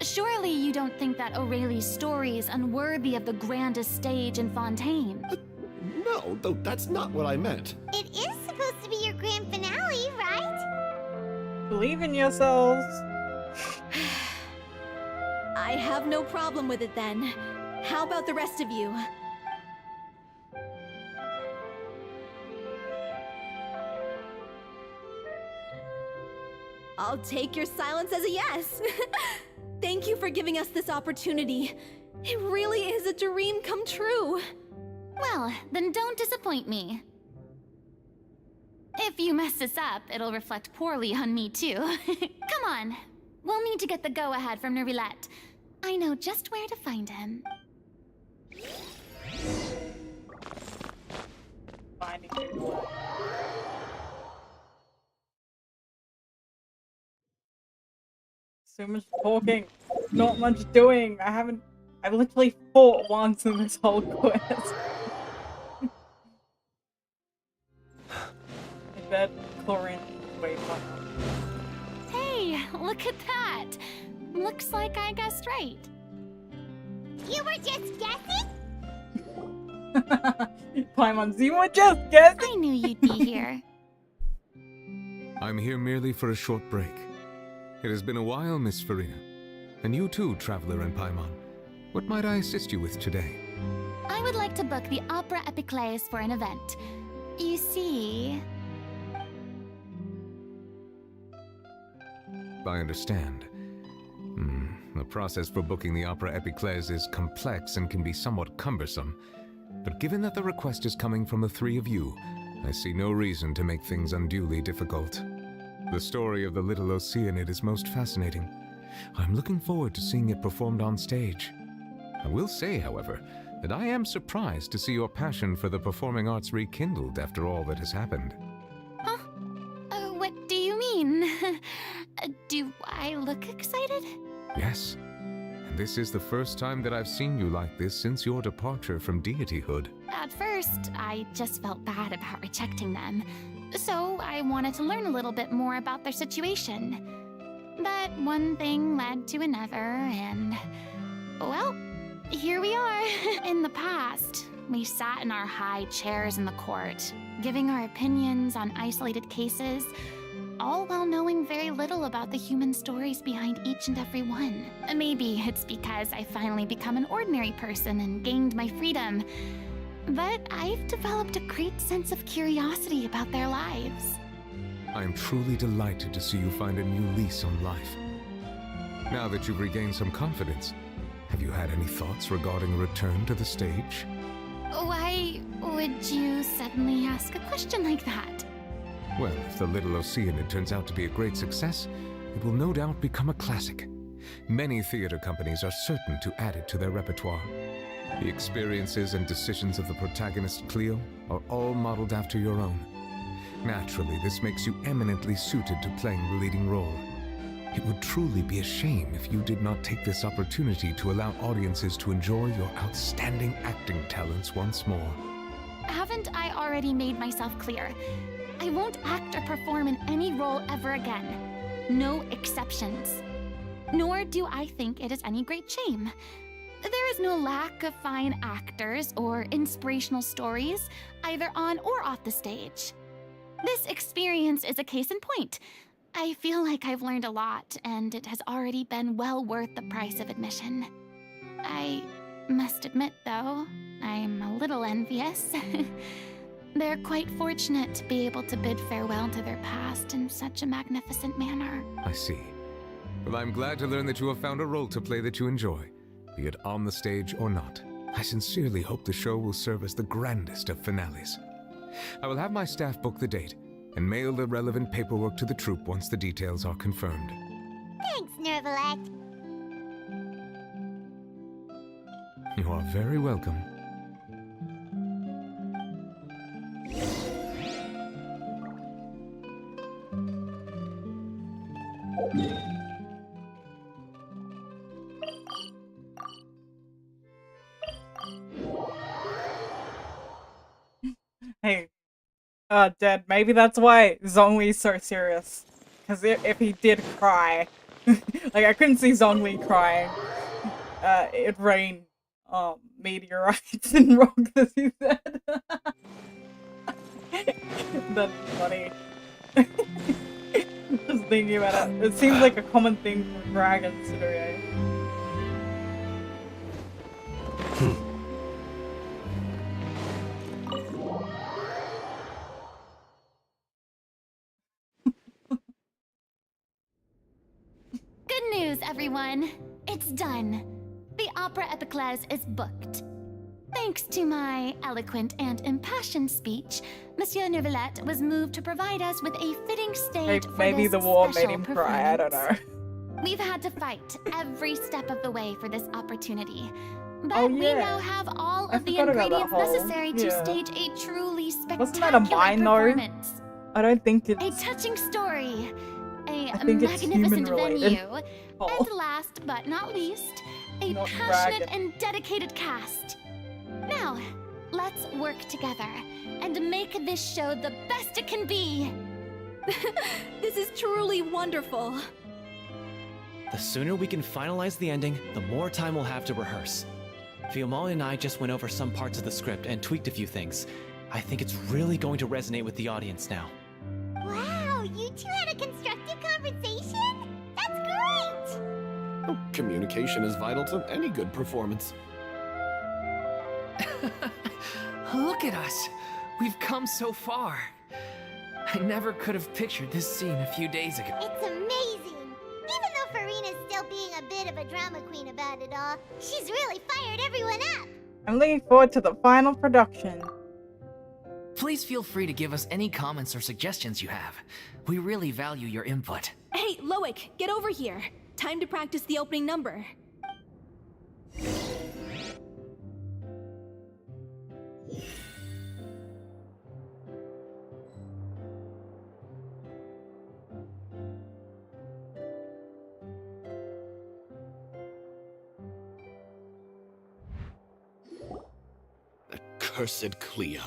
Surely you don't think that Aurelie's story is unworthy of the grandest stage in Fontaine? No, though that's not what I meant. It is supposed to be your grand finale, right? Believe in yourselves. I have no problem with it then. How about the rest of you? I'll take your silence as a yes. Thank you for giving us this opportunity. It really is a dream come true. Well, then don't disappoint me. If you mess this up, it'll reflect poorly on me too. Come on, we'll need to get the go-ahead from Nervilette. I know just where to find him. Finding Nervilette. So much talking, not much doing. I've literally fought once in this whole quest. I bet Corinne, wait, what? Hey, look at that! looks like I guessed right. You were just guessing? Paimon, you were just guessing? I knew you'd be here. I'm here merely for a short break. It has been a while, Miss Farina. And you too, Traveler and Paimon. What might I assist you with today? I would like to book the Opera Epiclese for an event. You see... I understand. The process for booking the Opera Epiclese is complex and can be somewhat cumbersome. But given that the request is coming from the three of you, I see no reason to make things unduly difficult. The story of the Little Oceanid is most fascinating. I'm looking forward to seeing it performed on stage. I will say, however, that I am surprised to see your passion for the performing arts rekindled after all that has happened. Huh? What do you mean? Do I look excited? Yes. And this is the first time that I've seen you like this since your departure from deityhood. At first, I just felt bad about rejecting them. So I wanted to learn a little bit more about their situation. But one thing led to another, and... well, here we are. In the past, we sat in our high chairs in the court, giving our opinions on isolated cases, all while knowing very little about the human stories behind each and every one. Maybe it's because I finally become an ordinary person and gained my freedom, but I've developed a great sense of curiosity about their lives. I am truly delighted to see you find a new lease on life. Now that you've regained some confidence, have you had any thoughts regarding a return to the stage? Why would you suddenly ask a question like that? Well, if the Little Oceanid turns out to be a great success, it will no doubt become a classic. Many theater companies are certain to add it to their repertoire. The experiences and decisions of the protagonist Cleo are all modeled after your own. Naturally, this makes you eminently suited to playing the leading role. It would truly be a shame if you did not take this opportunity to allow audiences to enjoy your outstanding acting talents once more. Haven't I already made myself clear? I won't act or perform in any role ever again. No exceptions. Nor do I think it is any great shame. There is no lack of fine actors or inspirational stories, either on or off the stage. This experience is a case in point. I feel like I've learned a lot, and it has already been well worth the price of admission. I must admit, though, I'm a little envious. They're quite fortunate to be able to bid farewell to their past in such a magnificent manner. I see. Well, I'm glad to learn that you have found a role to play that you enjoy, be it on the stage or not. I sincerely hope the show will serve as the grandest of finales. I will have my staff book the date and mail the relevant paperwork to the troupe once the details are confirmed. Thanks, Nervalette. You are very welcome. Hey, Dad, maybe that's why Zhongli's so serious. Because if he did cry, like I couldn't see Zhongli crying. It rained meteorites and rocks, as he said. That's funny. Just thinking about it. It seems like a common thing for dragons to do, eh? Good news, everyone. It's done. The Opera Epiclese is booked. Thanks to my eloquent and impassioned speech, Monsieur Nervalette was moved to provide us with a fitting stage for Maybe this the war made special him cry, I don't know. We've had to fight every step of the way for this opportunity. But Oh, we yeah. now have all I of the forgot about that ingredients whole- necessary to yeah. stage a truly spectacular Wasn't that a mine, though? performance. I don't think it's... A touching story, a I think it's magnificent human-related. venue, Oh. and last but not least, a Not passionate dragon. and dedicated cast. Now, let's work together and make this show the best it can be. This is truly wonderful. The sooner we can finalize the ending, the more time we'll have to rehearse. Fiamma and I just went over some parts of the script and tweaked a few things. I think it's really going to resonate with the audience now. Wow, you two had a constructive conversation? That's great! Oh, communication is vital to any good performance. Look at us! We've come so far. I never could have pictured this scene a few days ago. It's amazing! Even though Farina's still being a bit of a drama queen about it all, she's really fired everyone up! I'm looking forward to the final production. Please feel free to give us any comments or suggestions you have. We really value your input. Hey, Loic, get over here. Time to practice the opening number. Cursed Cleo.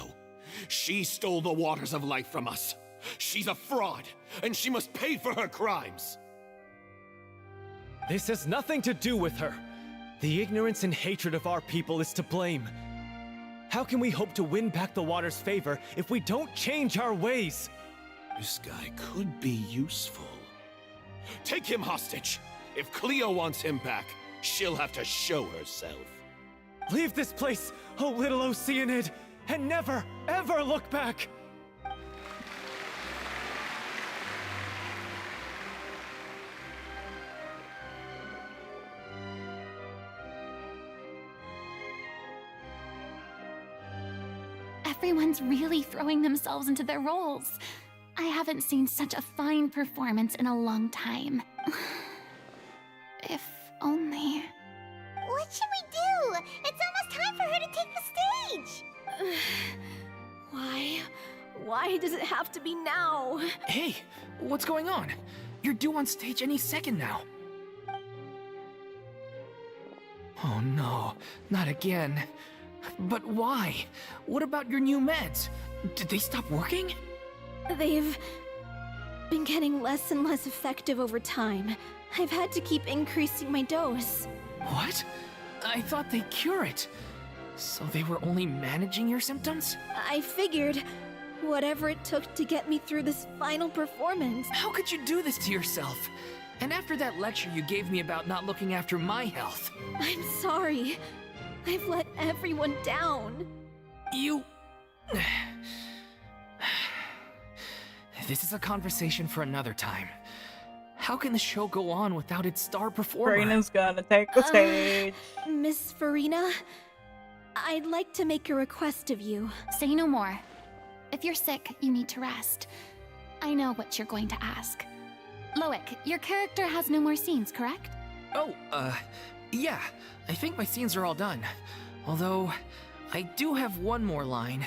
She stole the waters of life from us. She's a fraud, and she must pay for her crimes. This has nothing to do with her. The ignorance and hatred of our people is to blame. How can we hope to win back the water's favor if we don't change our ways? This guy could be useful. Take him hostage. If Cleo wants him back, she'll have to show herself. Leave this place, O little Oceanid, and never, ever look back! Everyone's really throwing themselves into their roles. I haven't seen such a fine performance in a long time. If only... What should we do? It's almost time for her to take the stage! Why does it have to be now? Hey, what's going on? You're due on stage any second now. Oh no, not again. But why? What about your new meds? Did they stop working? They've been getting less and less effective over time. I've had to keep increasing my dose. What? I thought they cure it. So they were only managing your symptoms? I figured whatever it took to get me through this final performance. How could you do this to yourself? And after that lecture you gave me about not looking after my health. I'm sorry. I've let everyone down. You... This is a conversation for another time. How can the show go on without its star performer? Farina's gonna take the stage. Miss Farina, I'd like to make a request of you. Say no more. If you're sick, you need to rest. I know what you're going to ask. Loic, your character has no more scenes, correct? Oh, yeah. I think my scenes are all done. Although, I do have one more line.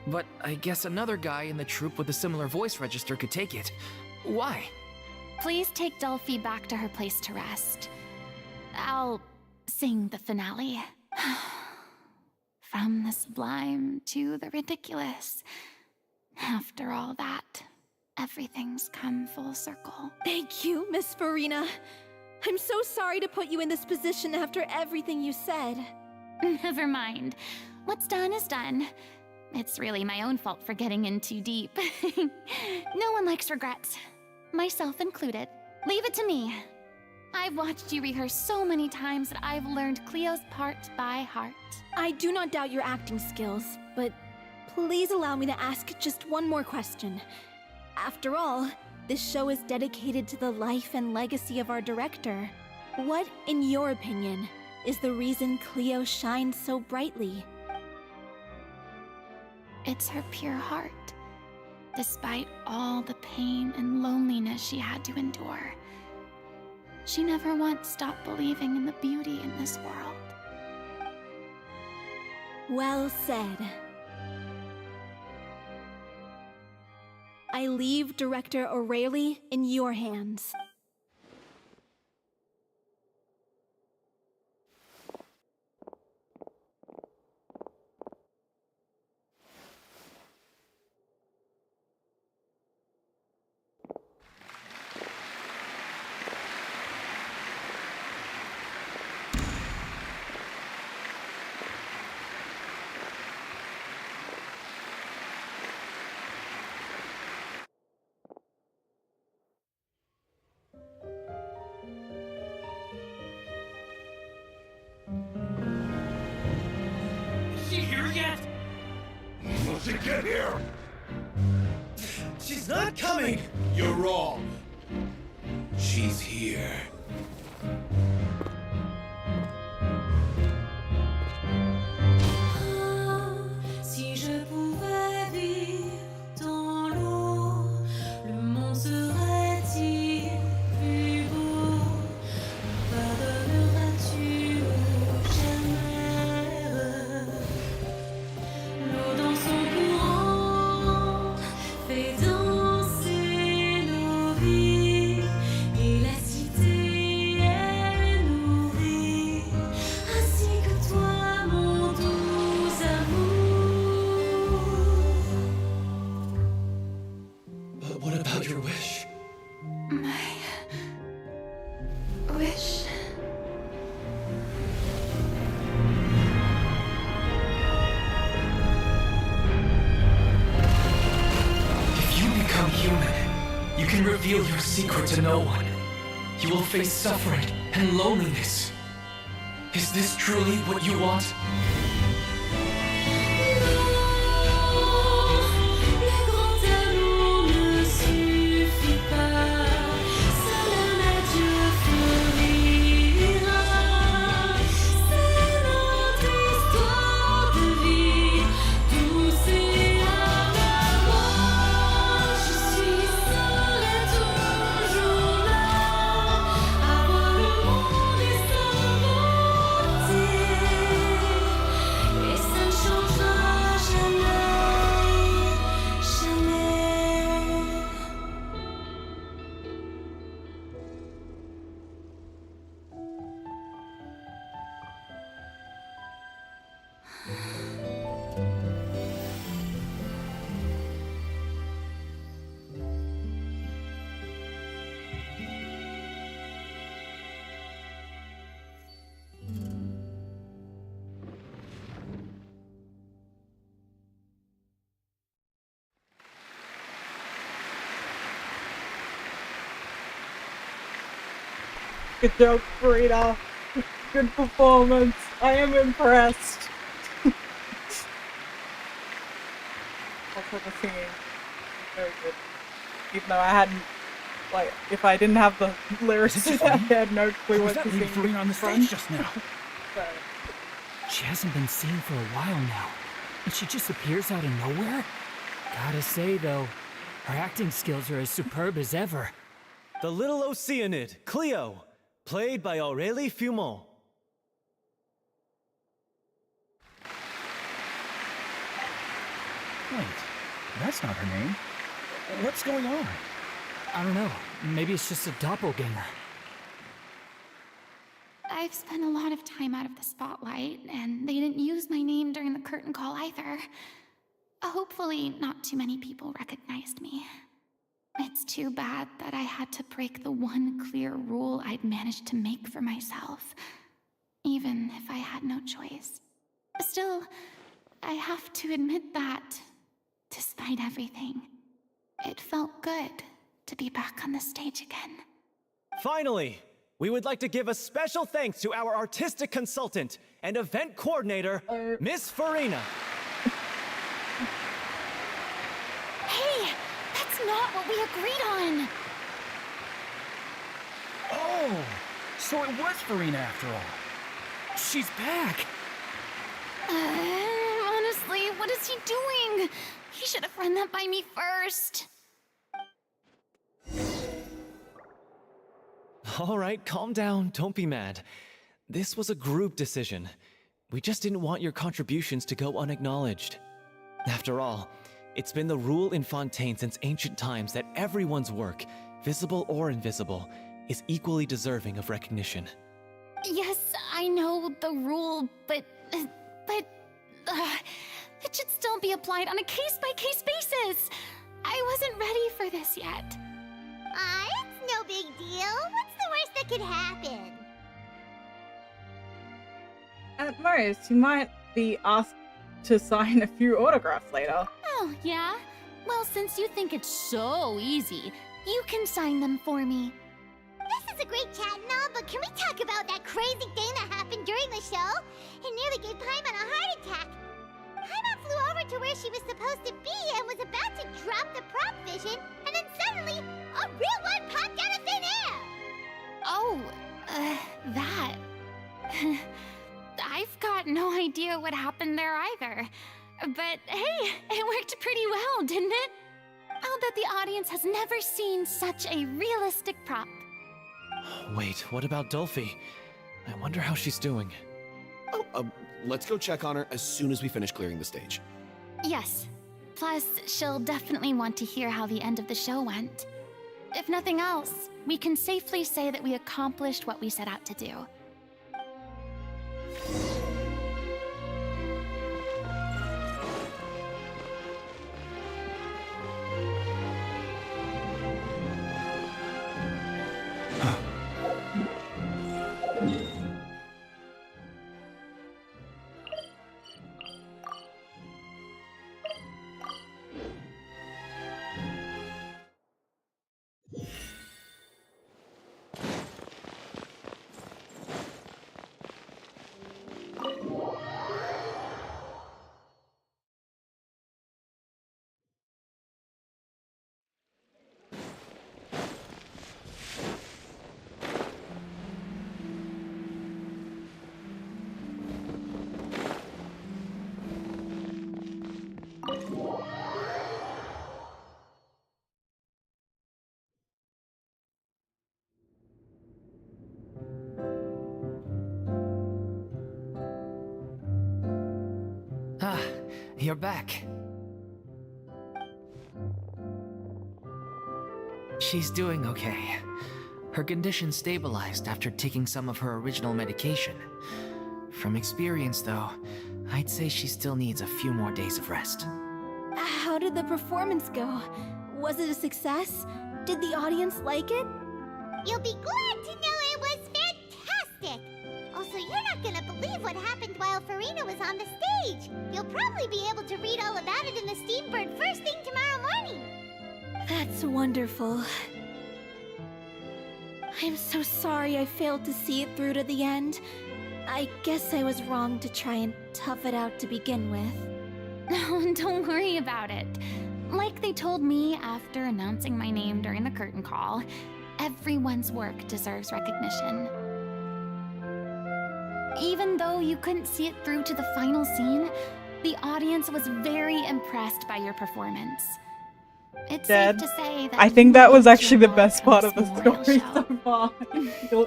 But I guess another guy in the troupe with a similar voice register could take it. Why? Please take Delphi back to her place to rest. I'll sing the finale. From the sublime to the ridiculous. After all that, everything's come full circle. Thank you, Miss Farina. I'm so sorry to put you in this position after everything you said. Never mind. What's done is done. It's really my own fault for getting in too deep. No one likes regrets. Myself included. Leave it to me. I've watched you rehearse so many times that I've learned Cleo's part by heart. I do not doubt your acting skills, but please allow me to ask just one more question. After all, this show is dedicated to the life and legacy of our director. What, in your opinion, is the reason Cleo shines so brightly? It's her pure heart. Despite all the pain and loneliness she had to endure, she never once stopped believing in the beauty in this world. Well said. I leave Director O'Reilly in your hands. to get here! She's not coming! You're wrong. She's here. Si je pouvais vivre dans l'eau, le monde serait-il plus beau? Pardonneras-tu aux chimères? L'eau dans son courant fait danser nos vies, et la cité est nourrie, ainsi que toi, mon doux amour. But what about your wish? My wish. If you become human, you can reveal your secret to no one. You will face suffering and loneliness. Is this truly what you want? Le grand amour ne suffit pas, seul un adieu fleurira. C'est notre histoire de vie, douce et amère. Je suis seule et toujours là, à voir le monde et sa beauté. Et ça ne changera jamais, jamais. Good job, Farina. Good performance. I am impressed. Also the singing. Very good. Even though I hadn't, like, if I didn't have the lyrics, I had no clue what to sing. Farina on the from. stage just now? So, She hasn't been seen for a while now, and she just appears out of nowhere? Gotta say, though, her acting skills are as superb as ever. The little Oceanid, Cleo, played by Aurélie Fumont. Wait, that's not her name. What's going on? I don't know. Maybe it's just a doppelganger. I've spent a lot of time out of the spotlight, and they didn't use my name during the curtain call either. Hopefully, not too many people recognized me. It's too bad that I had to break the one clear rule I'd managed to make for myself, even if I had no choice. Still, I have to admit that, despite everything, it felt good to be back on the stage again. Finally, we would like to give a special thanks to our artistic consultant and event coordinator, Miss Farina. Hey! That's not what we agreed on! Oh, so it was Farina after all. She's back. Honestly, what is he doing? He should have run that by me first. All right, calm down, don't be mad. This was a group decision. We just didn't want your contributions to go unacknowledged. After all, it's been the rule in Fontaine since ancient times that everyone's work, visible or invisible, is equally deserving of recognition. Yes, I know the rule, but it should still be applied on a case-by-case basis. I wasn't ready for this yet. It's no big deal. What's the worst that could happen? at most, you might be asked to sign a few autographs later. Oh, yeah? Well, since you think it's so easy, you can sign them for me. This is a great chat and all, but can we talk about that crazy thing that happened during the show? It nearly gave Paimon a heart attack. Paimon flew over got to where she was supposed to be and was about to drop the prop vision, and then suddenly, a real one popped out of thin air! Oh, that. I've got no idea what happened there either. But hey, it worked pretty well, didn't it? I'll bet the audience has never seen such a realistic prop. Wait, what about Dolphy? I wonder how she's doing. Let's go check on her as soon as we finish clearing the stage. Yes. Plus, she'll definitely want to hear how the end of the show went. If nothing else, we can safely say that we accomplished what we set out to do. Ah, you're back. She's doing okay. Her condition stabilized after taking some of her original medication. From experience, though, I'd say she still needs a few more days of rest. How did the performance go? Was it a success? Did the audience like it? You'll be glad to know it was fantastic! Also, you're not gonna believe what happened while Farina was on the stage! You'll probably be able to read all about it in the Steambird first thing tomorrow morning! That's wonderful. I'm so sorry I failed to see it through to the end. I guess I was wrong to try and tough it out to begin with. No, don't worry about it. Like they told me after announcing my name during the curtain call, everyone's work deserves recognition. Even though you couldn't see it through to the final scene, the audience was very impressed by your performance. It's Dead. safe to say that I think that was actually the best part of the story so far.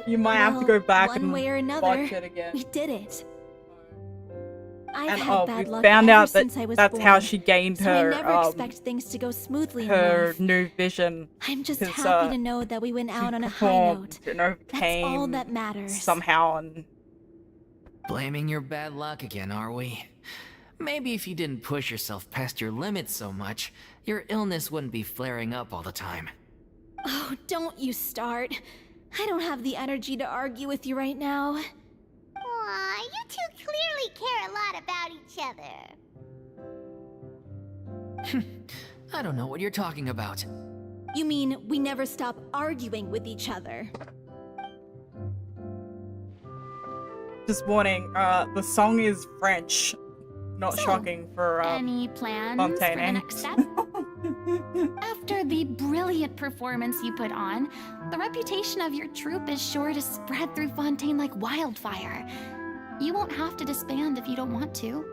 You might have to go back one and way or another, watch it again. we did it. I've And had bad we luck found ever out that since I was that's born, how she gained so her I never expect things to go smoothly in her life. new vision. I'm just 'cause, happy to know that we went out on a high performed note. and overcame That's all that matters. somehow, and Blaming your bad luck again, are we? Maybe if you didn't push yourself past your limits so much, your illness wouldn't be flaring up all the time. Oh, don't you start. I don't have the energy to argue with you right now. Aw, you two clearly care a lot about each other. I don't know what you're talking about. You mean we never stop arguing with each other? just warning, the song is French. Not So, shocking for Any plans Fontaine. for the next step? After the brilliant performance you put on, the reputation of your troupe is sure to spread through Fontaine like wildfire. You won't have to disband if you don't want to.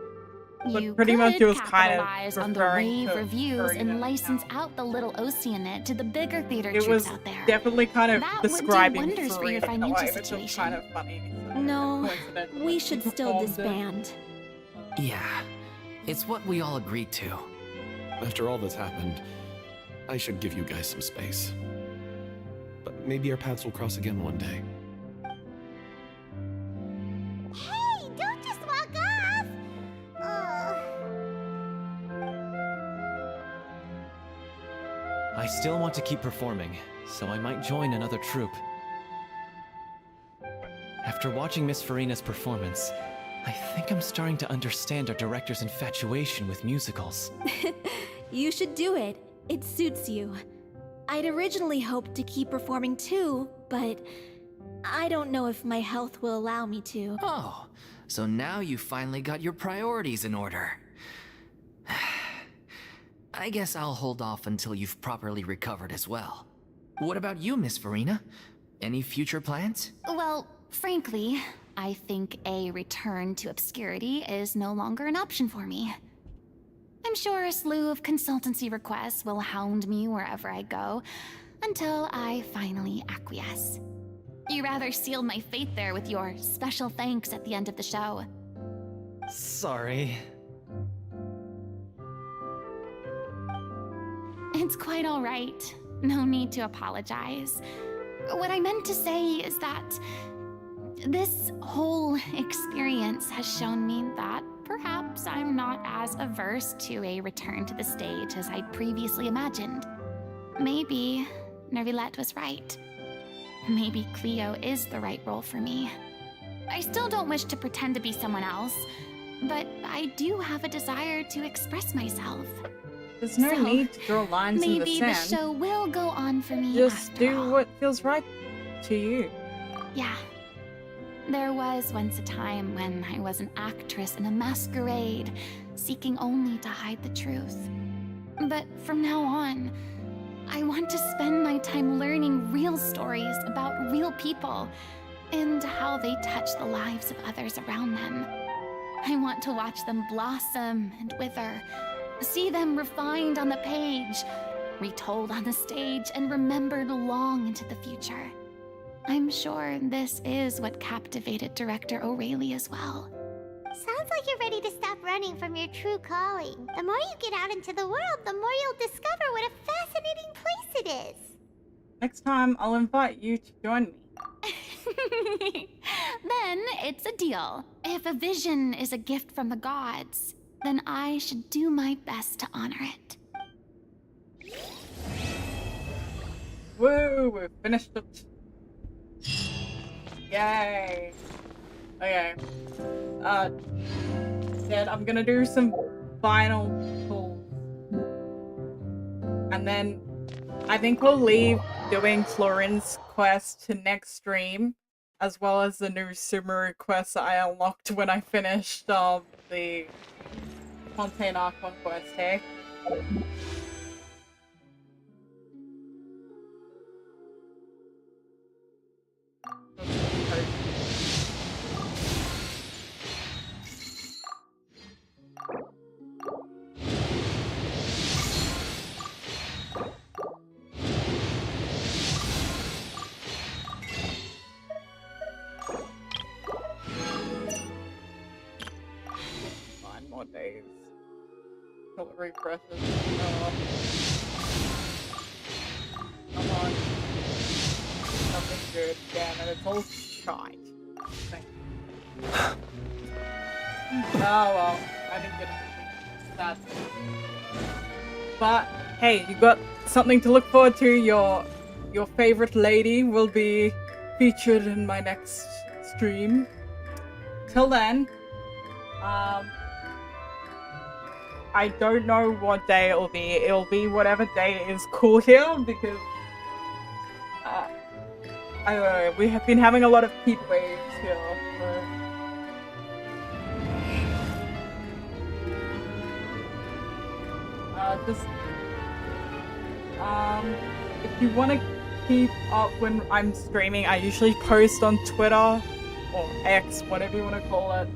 But You pretty much could it was kind of capitalize on the referring rave to reviews Farina. and license out the little Oceanid to the bigger theater It troops was out there. definitely kind of That would do describing wonders for your Farina in a way, financial which is situation. kind of funny. No, Coincidentally we should still performed it. disband. Yeah, it's what we all agreed to. After all that's happened, I should give you guys some space. But maybe our paths will cross again one day. Hey, don't just walk off! I still want to keep performing, so I might join another troupe. After watching Miss Farina's performance, I think I'm starting to understand our director's infatuation with musicals. You should do it. It suits you. I'd originally hoped to keep performing too, but I don't know if my health will allow me to. Oh, so now you finally got your priorities in order. I guess I'll hold off until you've properly recovered as well. What about you, Miss Farina? Any future plans? Well, frankly, I think a return to obscurity is no longer an option for me. I'm sure a slew of consultancy requests will hound me wherever I go, until I finally acquiesce. You rather sealed my fate there with your special thanks at the end of the show. Sorry. It's quite all right. No need to apologize. What I meant to say is that this whole experience has shown me that perhaps I'm not as averse to a return to the stage as I'd previously imagined. Maybe Nervilette was right. Maybe Cleo is the right role for me. I still don't wish to pretend to be someone else, but I do have a desire to express myself. There's no So, need to draw lines in the maybe sand. the show will go on for me. Just after do all. what feels right to you. Yeah. There was once a time when I was an actress in a masquerade, seeking only to hide the truth. But from now on, I want to spend my time learning real stories about real people and how they touch the lives of others around them. I want to watch them blossom and wither, see them refined on the page, retold on the stage, and remembered long into the future. I'm sure this is what captivated director O'Reilly as well. Sounds like you're ready to stop running from your true calling. The more you get out into the world, the more you'll discover what a fascinating place it is. Next time, I'll invite you to join me. Then it's a deal. If a vision is a gift from the gods, then I should do my best to honor it. Woo, we finished it. Yay. Okay. Then I'm gonna do some final pulls. And then I think we'll leave doing Florin's quest to next stream, as well as the new Sumeru quest that I unlocked when I finished the Fontaine Archon quest, hey? More days. Till it refreshes. Oh. Come on. Nothing good. Damn it, it's all shite. Thank you. Oh well, I didn't get anything. That's it. But hey, you got something to look forward to. Your favorite lady will be featured in my next stream. Till then, I don't know what day it'll be. It'll be whatever day is cool here because I don't know. We have been having a lot of heat waves here. So. If you want to keep up when I'm streaming, I usually post on Twitter or X, whatever you want to call it.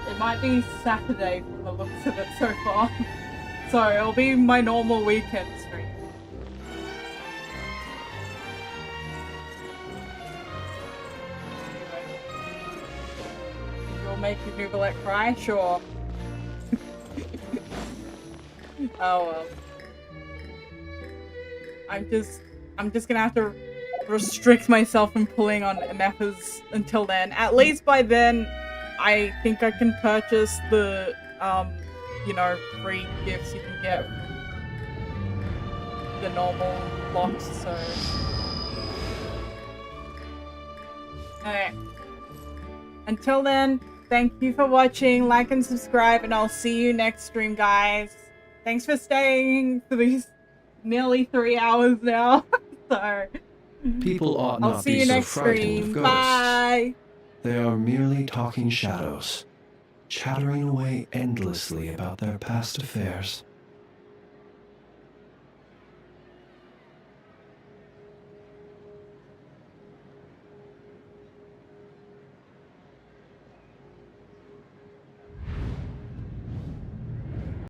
It might be Saturday from the looks of it so far. So it'll be my normal weekend stream. Anyway. You'll make your Nervilette cry? Sure. Oh well. I'm just gonna have to restrict myself from pulling on MFers until then. At least by then, I think I can purchase the, you know, free gifts you can get from the normal box, so... Okay. Until then, thank you for watching, like and subscribe, and I'll see you next stream, guys. Thanks for staying for these nearly 3 hours now. So People ought I'll not see be you so next frightened stream. of ghosts. Bye. They are merely talking shadows, chattering away endlessly about their past affairs.